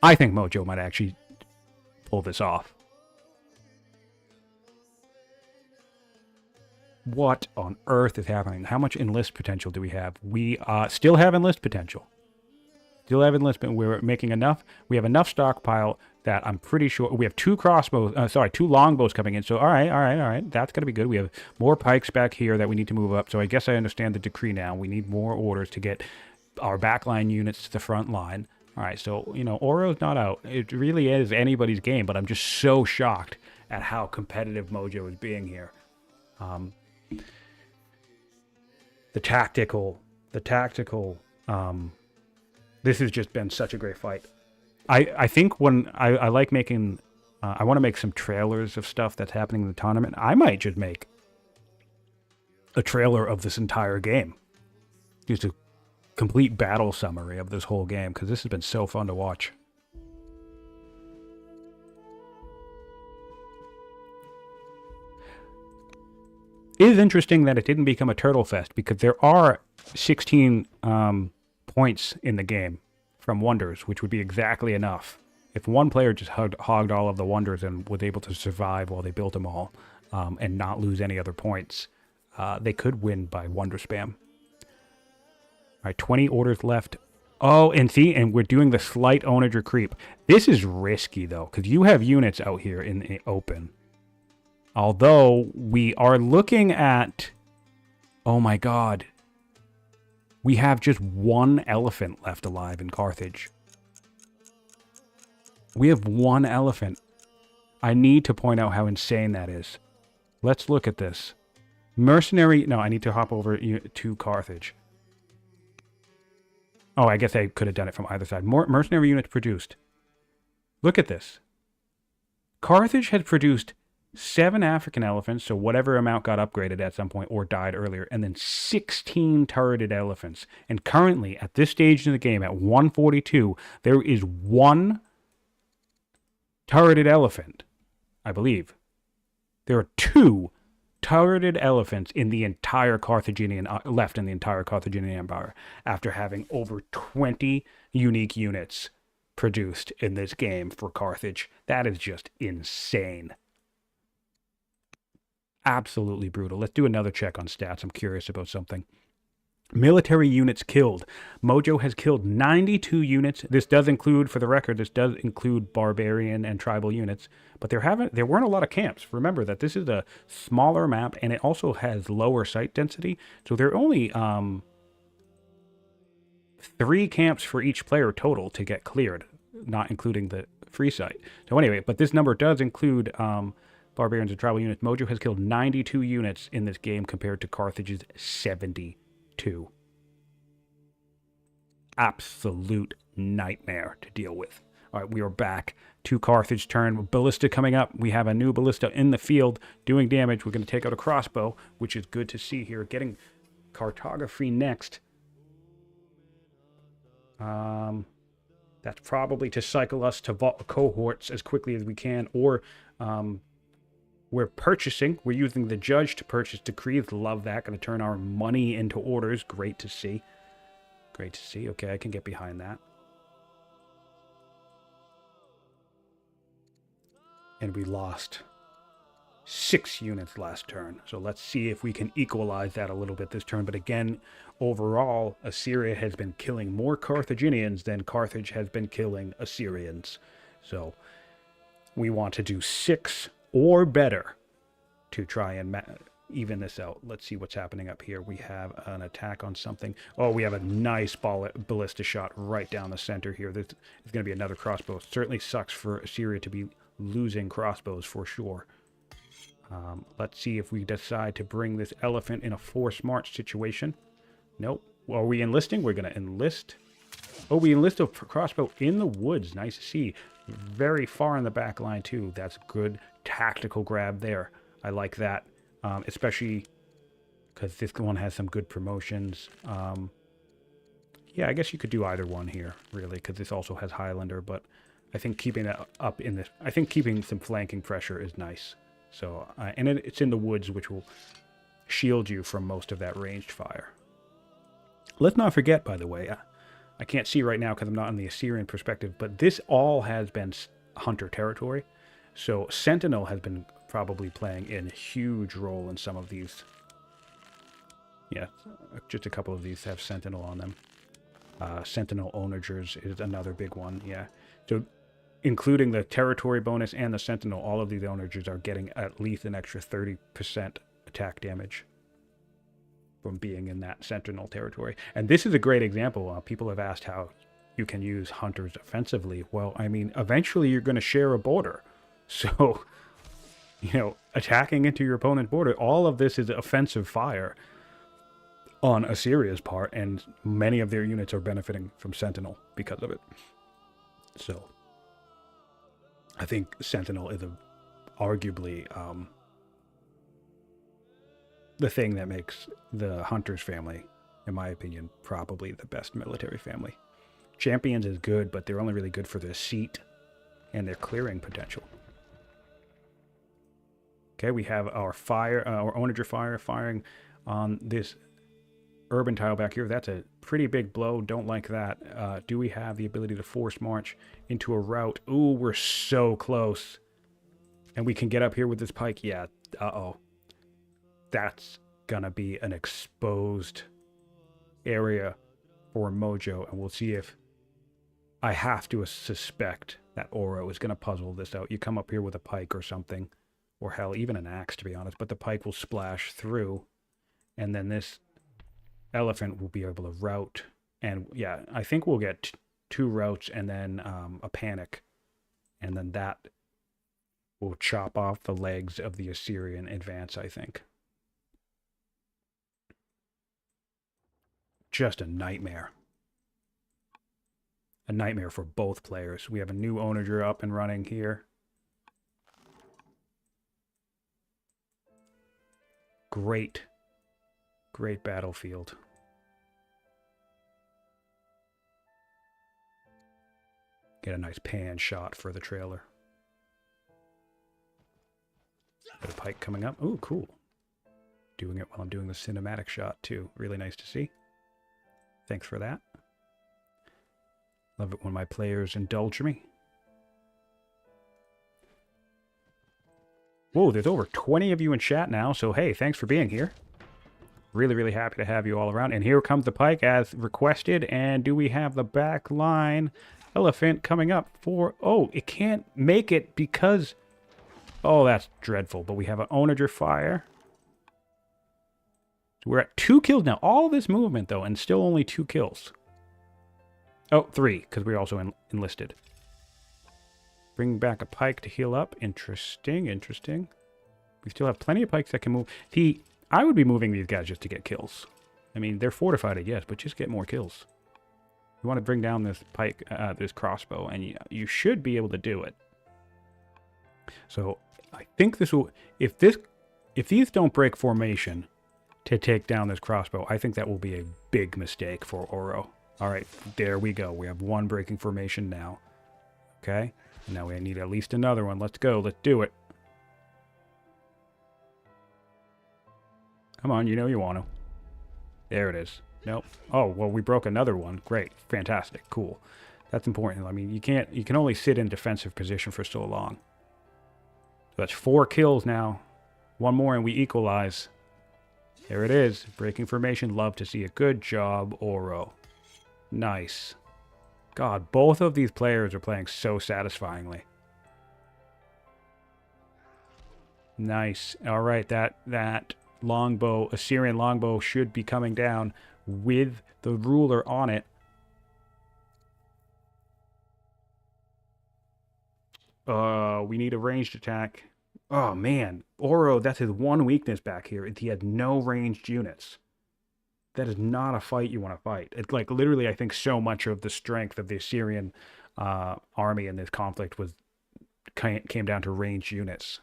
I think Mojo might actually pull this off. What on earth is happening? How much enlist potential do we have? We still have enlist potential. Still have enlistment. We're making enough. We have enough stockpile that I'm pretty sure we have 2 crossbows. 2 longbows coming in. So all right. That's gonna be good. We have more pikes back here that we need to move up. So I guess I understand the decree now. We need more orders to get our backline units to the front line. All right. So Auro's not out. It really is anybody's game. But I'm just so shocked at how competitive Mojo is being here. The tactical, this has just been such a great fight. I think when I like making I want to make some trailers of stuff that's happening in the tournament. I might just make a trailer of this entire game. Just a complete battle summary of this whole game, because this has been so fun to watch. It is interesting that it didn't become a Turtle Fest, because there are 16 points in the game from Wonders, which would be exactly enough. If one player just hogged all of the Wonders and was able to survive while they built them all, and not lose any other points, they could win by Wonder Spam. All right, 20 orders left. Oh, and see, and we're doing the slight onager creep. This is risky, though, because you have units out here in the open. Although, we are looking at... Oh my god. We have just one elephant left alive in Carthage. We have one elephant. I need to point out how insane that is. Let's look at this. Mercenary... No, I need to hop over to Carthage. Oh, I guess I could have done it from either side. More mercenary units produced. Look at this. Carthage had produced 7 African elephants, so whatever amount got upgraded at some point or died earlier, and then 16 turreted elephants. And currently, at this stage in the game, at 142, there is 1 turreted elephant, I believe. There are 2 turreted elephants in the entire Carthaginian, left in the entire Carthaginian Empire, after having over 20 unique units produced in this game for Carthage. That is just insane. Absolutely brutal. Let's do another check on stats. I'm curious about something. Military units killed. Mojo has killed 92 units. This does include, for the record, this does include barbarian and tribal units, but there weren't a lot of camps. Remember that this is a smaller map, and it also has lower site density, so there are only 3 camps for each player total to get cleared, not including the free site. So anyway, but this number does include barbarians and tribal units. Mojo has killed 92 units in this game compared to Carthage's 72. Absolute nightmare to deal with. All right, we are back to Carthage turn. Ballista coming up. We have a new ballista in the field doing damage. We're going to take out a crossbow, which is good to see here. Getting cartography next. That's probably to cycle us to cohorts as quickly as we can, or we're purchasing. We're using the judge to purchase decrees. Love that. Going to turn our money into orders. Great to see. Great to see. Okay, I can get behind that. And we lost 6 units last turn. So let's see if we can equalize that a little bit this turn. But again, overall, Assyria has been killing more Carthaginians than Carthage has been killing Assyrians. So we want to do 6 or better to try and even this out. Let's see what's happening up here. We have an attack on something. Oh, we have a nice ballista shot right down the center here. This is going to be another crossbow. It certainly sucks for Assyria to be losing crossbows for sure. Let's see if we decide to bring this elephant in a force march situation. Nope. Are we enlisting? We're going to enlist. Oh, we enlist a crossbow in the woods. Nice to see. Very far in the back line, too. That's good tactical grab there. I like that. Especially because this one has some good promotions. Yeah, I guess you could do either one here, really, because this also has Highlander, but I think keeping that up in this... I think keeping some flanking pressure is nice. So, and it's in the woods, which will shield you from most of that ranged fire. Let's not forget, by the way, I can't see right now because I'm not on the Assyrian perspective, but this all has been Hunter territory. So Sentinel has been probably playing a huge role in some of these. Yeah, just a couple of these have Sentinel on them. Sentinel Onagers is another big one, yeah. So including the territory bonus and the Sentinel, all of these Onagers are getting at least an extra 30% attack damage from being in that Sentinel territory. And this is a great example. People have asked how you can use Hunters offensively. Well, I mean, eventually you're going to share a border. So, you know, attacking into your opponent's border, all of this is offensive fire on Assyria's part, and many of their units are benefiting from Sentinel because of it. So, think Sentinel is arguably the thing that makes the Hunters family, in my opinion, probably the best military family. Champions is good, but they're only really good for their seat and their clearing potential. Okay, we have our our onager fire firing on this urban tile back here. That's a pretty big blow. Don't like that. Do we have the ability to force march into a route? Ooh, we're so close. And we can get up here with this pike. Yeah, uh-oh. That's gonna be an exposed area for Mojo. And we'll see if I have to suspect that Auro is gonna puzzle this out. You come up here with a pike or something. Or hell, even an axe, to be honest. But the pike will splash through. And then this elephant will be able to route. And yeah, I think we'll get two routes and then a panic. And then that will chop off the legs of the Assyrian advance, I think. Just a nightmare. A nightmare for both players. We have a new onager up and running here. Great battlefield. Get a nice pan shot for the trailer. Got a pike coming up. Ooh, cool. Doing it while I'm doing the cinematic shot too. Really nice to see. Thanks for that. Love it when my players indulge me. Whoa, there's over 20 of you in chat now, so hey, thanks for being here. Really, really happy to have you all around. And here comes the pike as requested. And do we have the back line elephant coming up for... Oh, it can't make it because... Oh, that's dreadful. But we have an onager fire. So we're at 2 kills now. All this movement, though, and still only 2 kills. Oh, 3, because we're also enlisted. Bring back a pike to heal up. Interesting, interesting. We still have plenty of pikes that can move. See, I would be moving these guys just to get kills. I mean, they're fortified, yes, but just get more kills. You want to bring down this pike, this crossbow, and you should be able to do it. So I think this will, if these don't break formation to take down this crossbow, I think that will be a big mistake for Auro. All right, there we go. We have 1 breaking formation now. Okay, and now we need at least another one. Let's go. Let's do it. Come on, you know you want to. There it is. Nope. Oh, well, we broke another one. Great. Fantastic. Cool. That's important. I mean, you can only sit in defensive position for so long. So that's 4 kills now. 1 more and we equalize. There it is. Breaking formation. Love to see it. Good job, Auro. Nice. God, both of these players are playing so satisfyingly. Nice. All right, that longbow, Assyrian longbow, should be coming down with the ruler on it. We need a ranged attack. Oh, man. Auro, that's his one weakness back here. He had no ranged units. That is not a fight you want to fight. It's like literally, I think so much of the strength of the Assyrian army in this conflict came down to ranged units.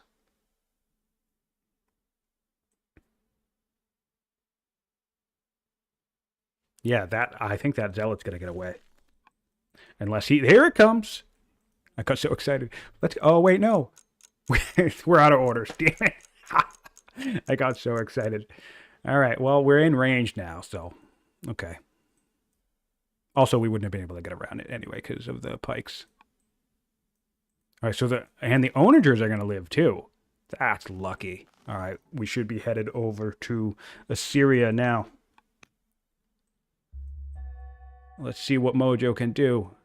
Yeah, I think that zealot's gonna get away. Unless here it comes. I got so excited. Oh wait, no. We're out of orders. Damn it. I got so excited. All right, well, we're in range now, so okay. Also, we wouldn't have been able to get around it anyway because of the pikes. All right, so the onagers are gonna live too. That's lucky. All right, we should be headed over to Assyria now. Let's see what Mojo can do.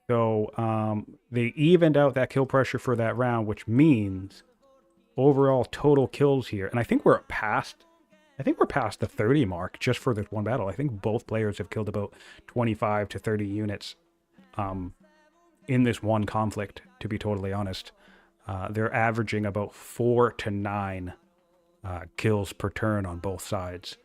So they evened out that kill pressure for that round, which means overall total kills here. And I think we're past the 30 mark just for this one battle. I think both players have killed about 25 to 30 units in this one conflict, to be totally honest. They're averaging about 4 to 9 kills per turn on both sides.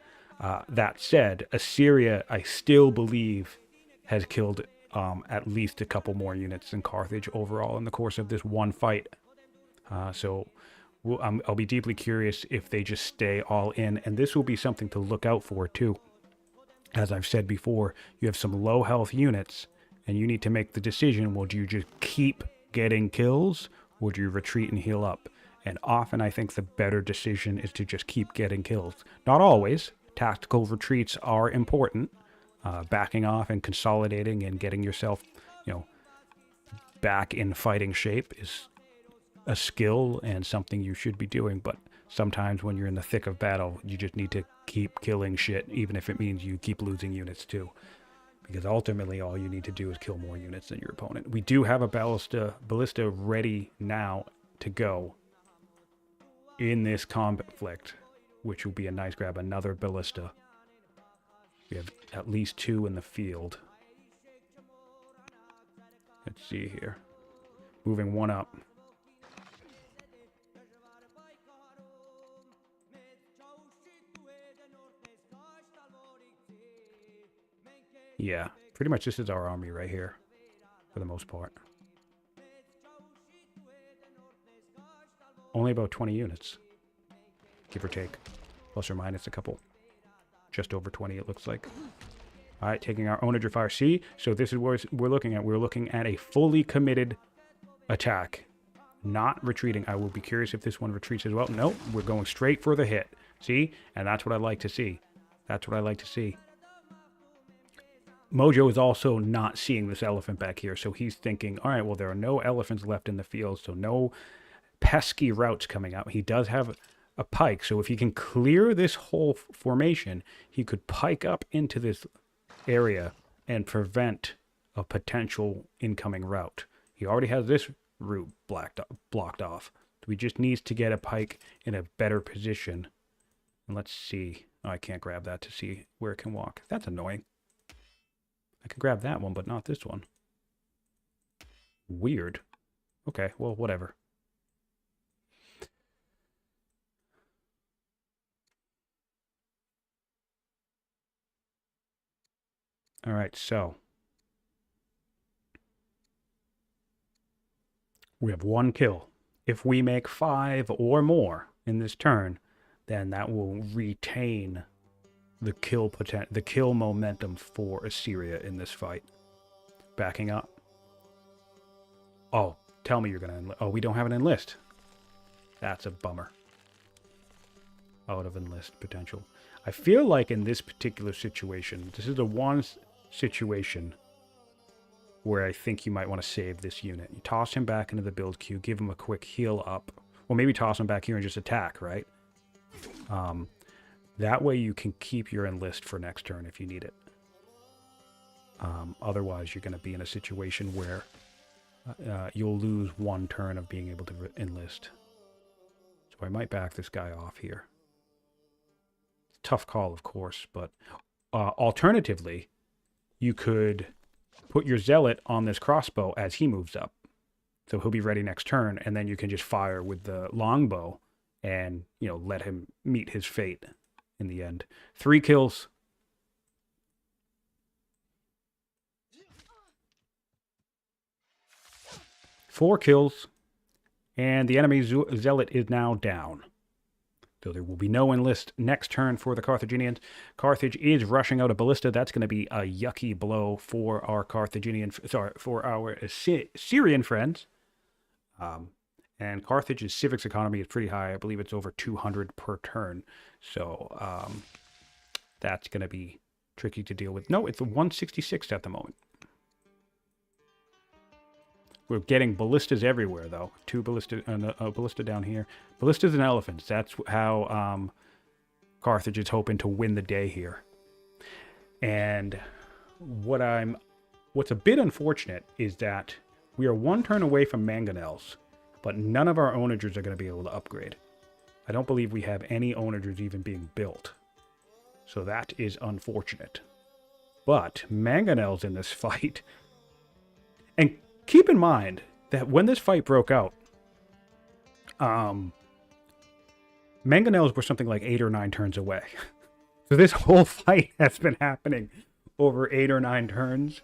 That said, Assyria, I still believe, has killed at least a couple more units than Carthage overall in the course of this one fight. So I'll be deeply curious if they just stay all in, and this will be something to look out for too. As I've said before, you have some low health units, and you need to make the decision, would you just keep getting kills, or would you retreat and heal up? And often I think the better decision is to just keep getting kills. Not always. Tactical retreats are important. Backing off and consolidating and getting yourself, back in fighting shape is a skill and something you should be doing. But sometimes when you're in the thick of battle, you just need to keep killing shit, even if it means you keep losing units too. Because ultimately all you need to do is kill more units than your opponent. We do have a ballista ready now to go in this conflict, which will be a nice grab. Another ballista. We have at least 2 in the field. Let's see here. Moving one up. Yeah, pretty much this is our army right here, for the most part. Only about 20 units, give or take. Plus or minus a couple. Just over 20, it looks like. All right, taking our onager fire. See, so this is what we're looking at. We're looking at a fully committed attack, not retreating. I will be curious if this one retreats as well. Nope, we're going straight for the hit. See, and that's what I like to see. That's what I like to see. Mojo is also not seeing this elephant back here, so he's thinking, all right, well, there are no elephants left in the field, so no pesky routes coming out. He does have a pike, so if he can clear this whole formation, he could pike up into this area and prevent a potential incoming route. He already has this route blocked off. We just needs to get a pike in a better position. And let's see. Oh, I can't grab that to see where it can walk. That's annoying. I can grab that one, but not this one. Weird. Okay, well, whatever. All right, so we have 1 kill. If we make 5 or more in this turn, then that will retain the kill momentum for Assyria in this fight. Backing up. Oh, tell me you're gonna enlist. Oh, we don't have an enlist. That's a bummer. Out of enlist potential. I feel like in this particular situation, this is the one situation where I think you might want to save this unit. You toss him back into the build queue, give him a quick heal up. Or maybe toss him back here and just attack, right? That way you can keep your enlist for next turn if you need it. Otherwise, you're going to be in a situation where you'll lose 1 turn of being able to enlist. So I might back this guy off here. Tough call, of course, but alternatively, you could put your zealot on this crossbow as he moves up. So he'll be ready next turn, and then you can just fire with the longbow and, let him meet his fate in the end. 3 kills. Four kills. And the enemy zealot is now down. So there will be no enlist next turn for the Carthaginians. Carthage is rushing out a ballista. That's going to be a yucky blow for our for our Syrian friends. And Carthage's civics economy is pretty high. I believe it's over 200 per turn. So that's going to be tricky to deal with. No, it's a 166 at the moment. We're getting ballistas everywhere, though. 2 ballistas and a ballista down here. Ballistas and elephants. That's how Carthage is hoping to win the day here. And what's a bit unfortunate is that we are 1 turn away from mangonels, but none of our onagers are going to be able to upgrade. I don't believe we have any onagers even being built. So that is unfortunate. But mangonels in this fight, and keep in mind that when this fight broke out, mangonels were something like 8 or 9 turns away. So this whole fight has been happening over 8 or 9 turns.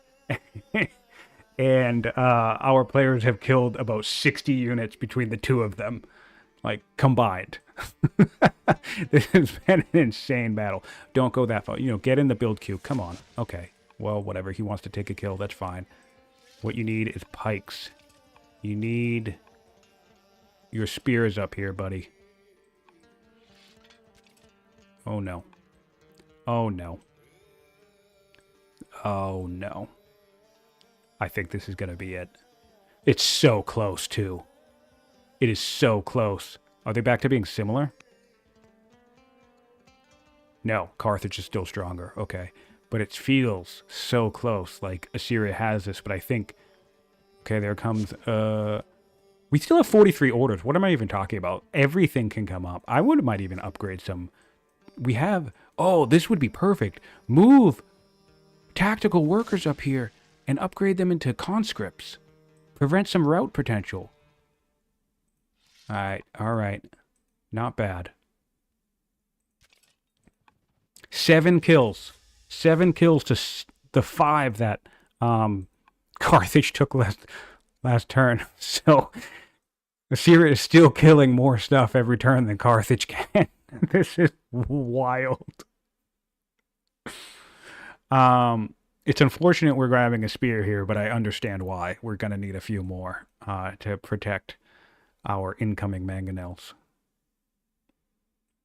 and our players have killed about 60 units between the two of them, like combined. This has been an insane battle. Don't go that far. You know, get in the build queue. Come on. Okay. Well, whatever. He wants to take a kill. That's fine. What you need is pikes. You need your spears up here, buddy. Oh, no. Oh, no. Oh, no. I think this is going to be it. It's so close, too. It is so close. Are they back to being similar? No, Carthage is still stronger. Okay. But it feels so close. Like, Assyria has this, but I think... Okay, there comes... We still have 43 orders. What am I even talking about? Everything can come up. I might even upgrade some... We have... Oh, this would be perfect. Move tactical workers up here and upgrade them into conscripts. Prevent some rout potential. All right. Not bad. 7 kills. 7 kills to the 5 that Carthage took last turn. So Assyria is still killing more stuff every turn than Carthage can. This is wild. It's unfortunate we're grabbing a spear here, but I understand why. We're going to need a few more to protect our incoming mangonels.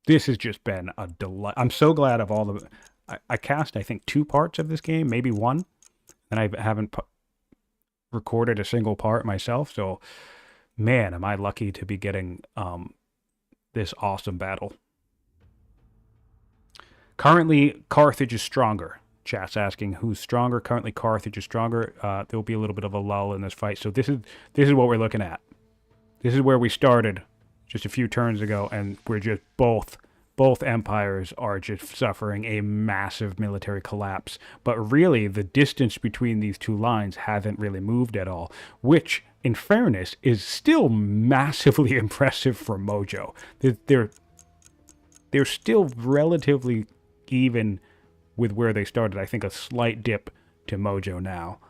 This has just been a delight. I'm so glad of all the... I cast, I think, 2 parts of this game, maybe 1. And I haven't recorded a single part myself. So, man, am I lucky to be getting this awesome battle. Currently, Carthage is stronger. Chat's asking who's stronger. Currently, Carthage is stronger. There'll be a little bit of a lull in this fight. So this is what we're looking at. This is where we started just a few turns ago, and we're just both empires are just suffering a massive military collapse. But really, the distance between these two lines hasn't really moved at all, which, in fairness, is still massively impressive for Mojo. They're still relatively even with where they started. I think a slight dip to Mojo now.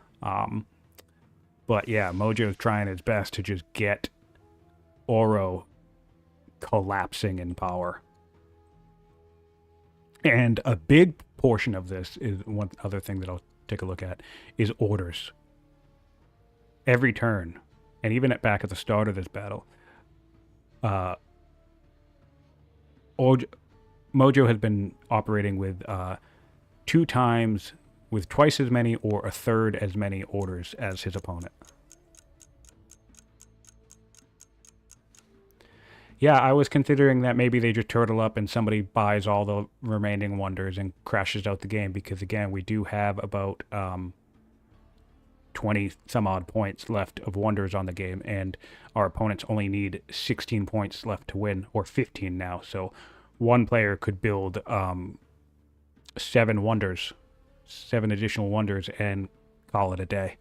But yeah, Mojo's trying its best to just get Auro collapsing in power. And a big portion of this is one other thing that I'll take a look at is orders. Every turn, and even back at the start of this battle, Mojo has been operating with 2 times, with twice as many or a third as many orders as his opponent. Yeah, I was considering that maybe they just turtle up and somebody buys all the remaining wonders and crashes out the game, because again, we do have about 20 some odd points left of wonders on the game, and our opponents only need 16 points left to win, or 15 now. So one player could build 7 wonders, 7 additional wonders, and call it a day.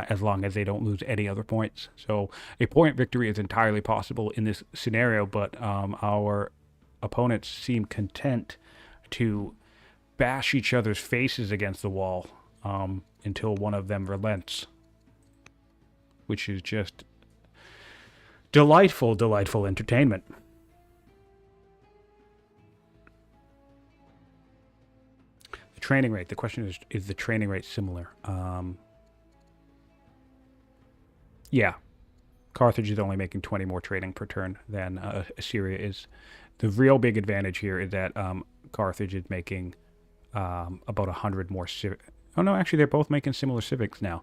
As long as they don't lose any other points. So a point victory is entirely possible in this scenario, but our opponents seem content to bash each other's faces against the wall until one of them relents, which is just delightful, delightful entertainment. The training rate. The question is the training rate similar? Yeah, Carthage is only making 20 more trading per turn than Assyria is. The real big advantage here is that Carthage is making about 100 more civic. Oh no, actually they're both making similar civics now.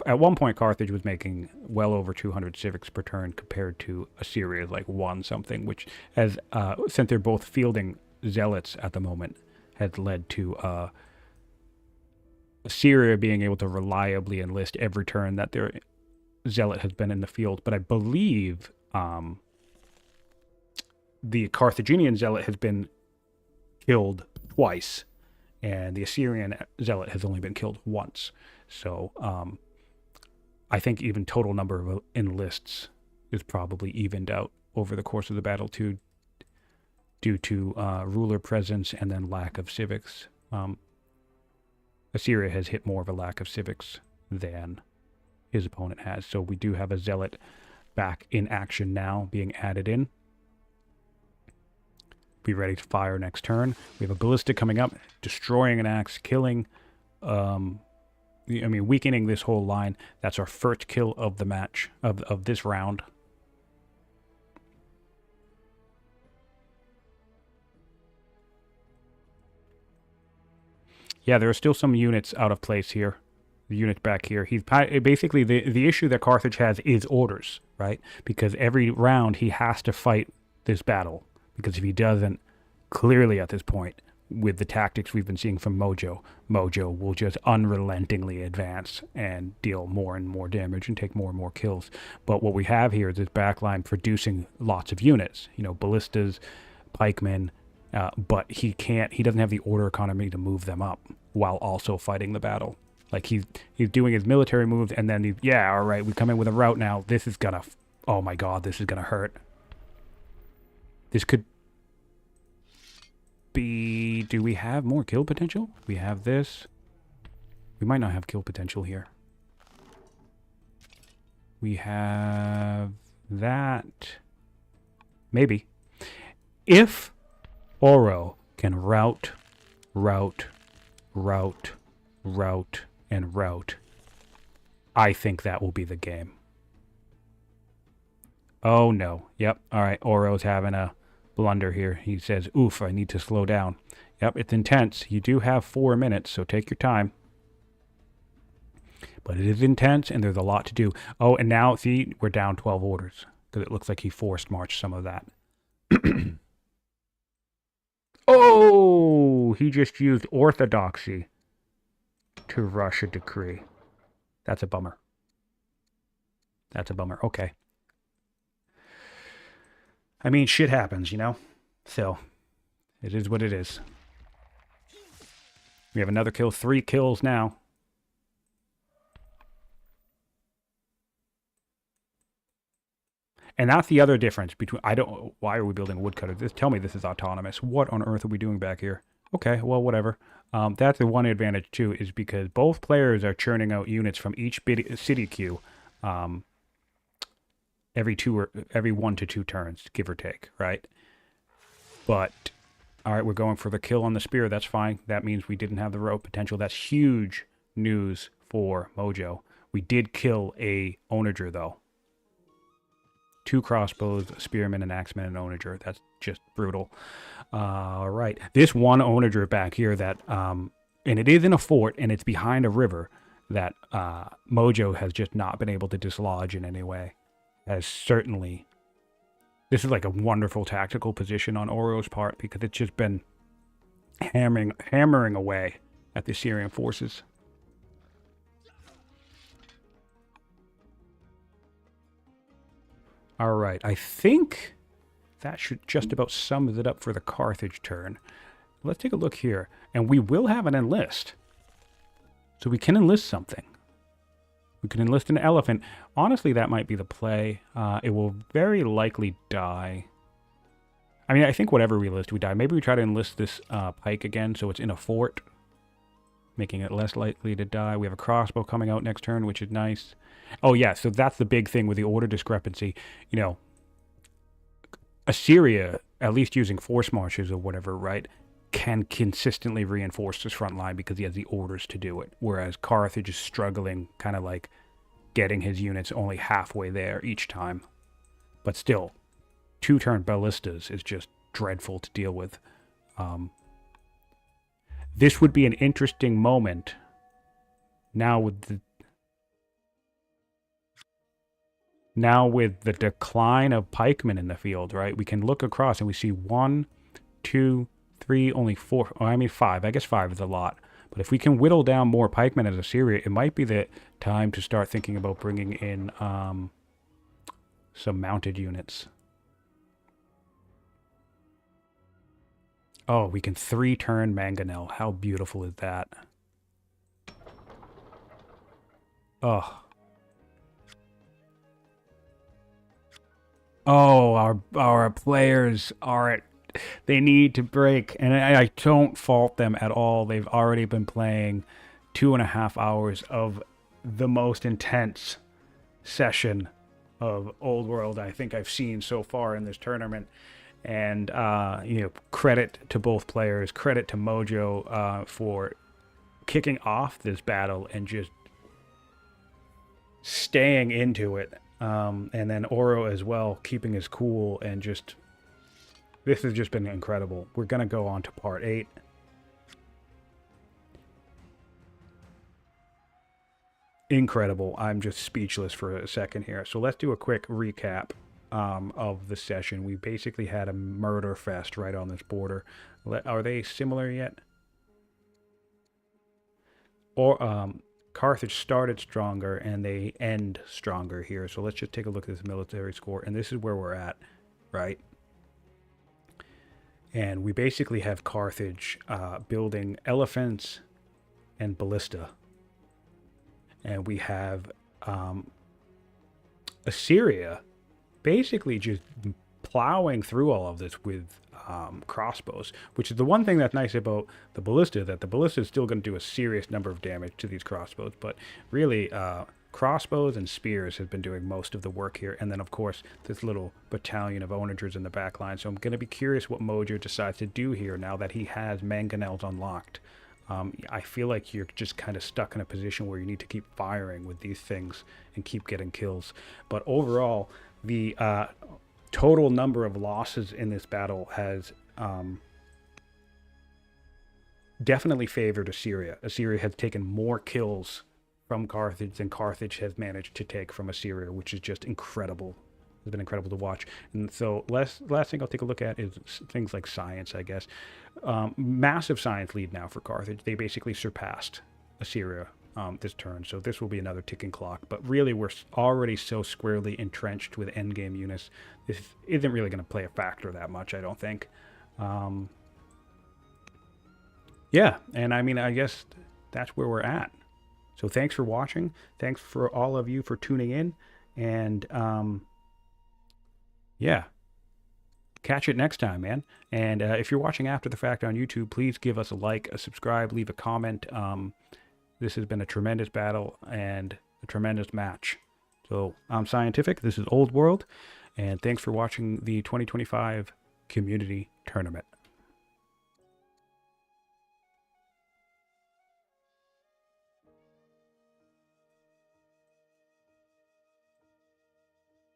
At one point, Carthage was making well over 200 civics per turn compared to Assyria's like 1 something, which has, since they're both fielding zealots at the moment, has led to Assyria being able to reliably enlist every turn that their zealot has been in the field. But I believe the Carthaginian zealot has been killed twice, and the Assyrian zealot has only been killed once. So I think even total number of enlists is probably evened out over the course of the battle too, due to ruler presence and then lack of civics. Assyria has hit more of a lack of civics than his opponent has. So we do have a Zealot back in action now, being added in. Be ready to fire next turn. We have a Ballista coming up, destroying an axe, killing, weakening this whole line. That's our first kill of the match, of this round. Yeah, there are still some units out of place here. The unit back here. He's basically the issue that Carthage has is orders, right? Because every round he has to fight this battle. Because if he doesn't, clearly at this point, with the tactics we've been seeing from Mojo, Mojo will just unrelentingly advance and deal more and more damage and take more and more kills. But what we have here is this backline producing lots of units. You know, ballistas, pikemen, but he doesn't have the order economy to move them up while also fighting the battle. Like he's doing his military moves, and then all right, we come in with a route now. This is gonna, oh my god, this is gonna hurt. This could be, do we have more kill potential? We have this. We might not have kill potential here. We have that. Maybe. If Auro can route, and route, I think that will be the game. Oh no. Yep. All right. Auro's having a blunder here. He says, oof, I need to slow down. Yep, it's intense. You do have 4 minutes, so take your time. But it is intense, and there's a lot to do. Oh, and now, see, we're down 12 orders, because it looks like he forced marched some of that. Oh, he just used orthodoxy to rush a decree. That's a bummer. That's a bummer. Okay. I mean, shit happens, you know? So, it is what it is. We have another kill. 3 kills now. And that's the other difference between, why are we building a woodcutter? Tell me this is autonomous. What on earth are we doing back here? Okay, well, whatever. That's the one advantage, too, is because both players are churning out units from each city queue every 1 to 2 turns, give or take, right? But, all right, we're going for the kill on the spear. That's fine. That means we didn't have the rope potential. That's huge news for Mojo. We did kill a onager, though. 2 crossbows, a spearman, an axeman, and an onager. That's just brutal. All right. This one onager back here that, and it is in a fort, and it's behind a river that Mojo has just not been able to dislodge in any way. Has certainly, this is like a wonderful tactical position on Auro's part because it's just been hammering away at the Syrian forces. All right, I think that should just about sum it up for the Carthage turn. Let's take a look here, and we will have an enlist. So we can enlist something. We can enlist an elephant. Honestly, that might be the play. It will very likely die. I mean, I think whatever we enlist, we die. Maybe we try to enlist this pike again, so it's in a fort, making it less likely to die. We have a crossbow coming out next turn, which is nice. Oh, yeah, so that's the big thing with the order discrepancy. You know, Assyria, at least using force marches or whatever, right, can consistently reinforce this front line because he has the orders to do it. Whereas Carthage is struggling, kind of like getting his units only halfway there each time. But still, 2-turn ballistas is just dreadful to deal with. This would be an interesting moment now with the decline of pikemen in the field, right? We can look across and we see 1, 2, 3, only 4. Oh, I mean 5. I guess 5 is a lot. But if we can whittle down more pikemen as Assyria, it might be the time to start thinking about bringing in some mounted units. Oh, we can 3-turn Mangonel. How beautiful is that? Oh. Oh, our players are, they need to break, and I don't fault them at all. They've already been playing 2.5 hours of the most intense session of Old World I think I've seen so far in this tournament. And, credit to both players, credit to Mojo for kicking off this battle and just staying into it. And then Auro as well, keeping his cool, and just, this has just been incredible. We're going to go on to part 8. Incredible. I'm just speechless for a second here. So let's do a quick recap of the session. We basically had a murder fest right on this border. Are they similar yet? Or Carthage started stronger and they end stronger here. So let's just take a look at this military score, and this is where we're at, right? And we basically have Carthage building elephants and ballista. And we have Assyria basically just plowing through all of this with crossbows, which is the one thing that's nice about the ballista, that the ballista is still going to do a serious number of damage to these crossbows. But really, crossbows and spears have been doing most of the work here. And then, of course, this little battalion of onagers in the back line. So I'm going to be curious what Mojo decides to do here now that he has mangonels unlocked. I feel like you're just kind of stuck in a position where you need to keep firing with these things and keep getting kills. But overall, the total number of losses in this battle has definitely favored Assyria. Assyria has taken more kills from Carthage than Carthage has managed to take from Assyria, which is just incredible. It's been incredible to watch. And so last thing I'll take a look at is things like science, I guess. Massive science lead now for Carthage. They basically surpassed Assyria this turn, so this will be another ticking clock. But really, we're already so squarely entrenched with endgame units. This isn't really going to play a factor that much, I don't think. Yeah, and I mean, I guess that's where we're at. So thanks for watching. Thanks for all of you for tuning in. And yeah, catch it next time, man. And if you're watching after the fact on YouTube, please give us a like, a subscribe, leave a comment. This has been a tremendous battle and a tremendous match. So I'm Siontific. This is Old World. And thanks for watching the 2025 Community Tournament.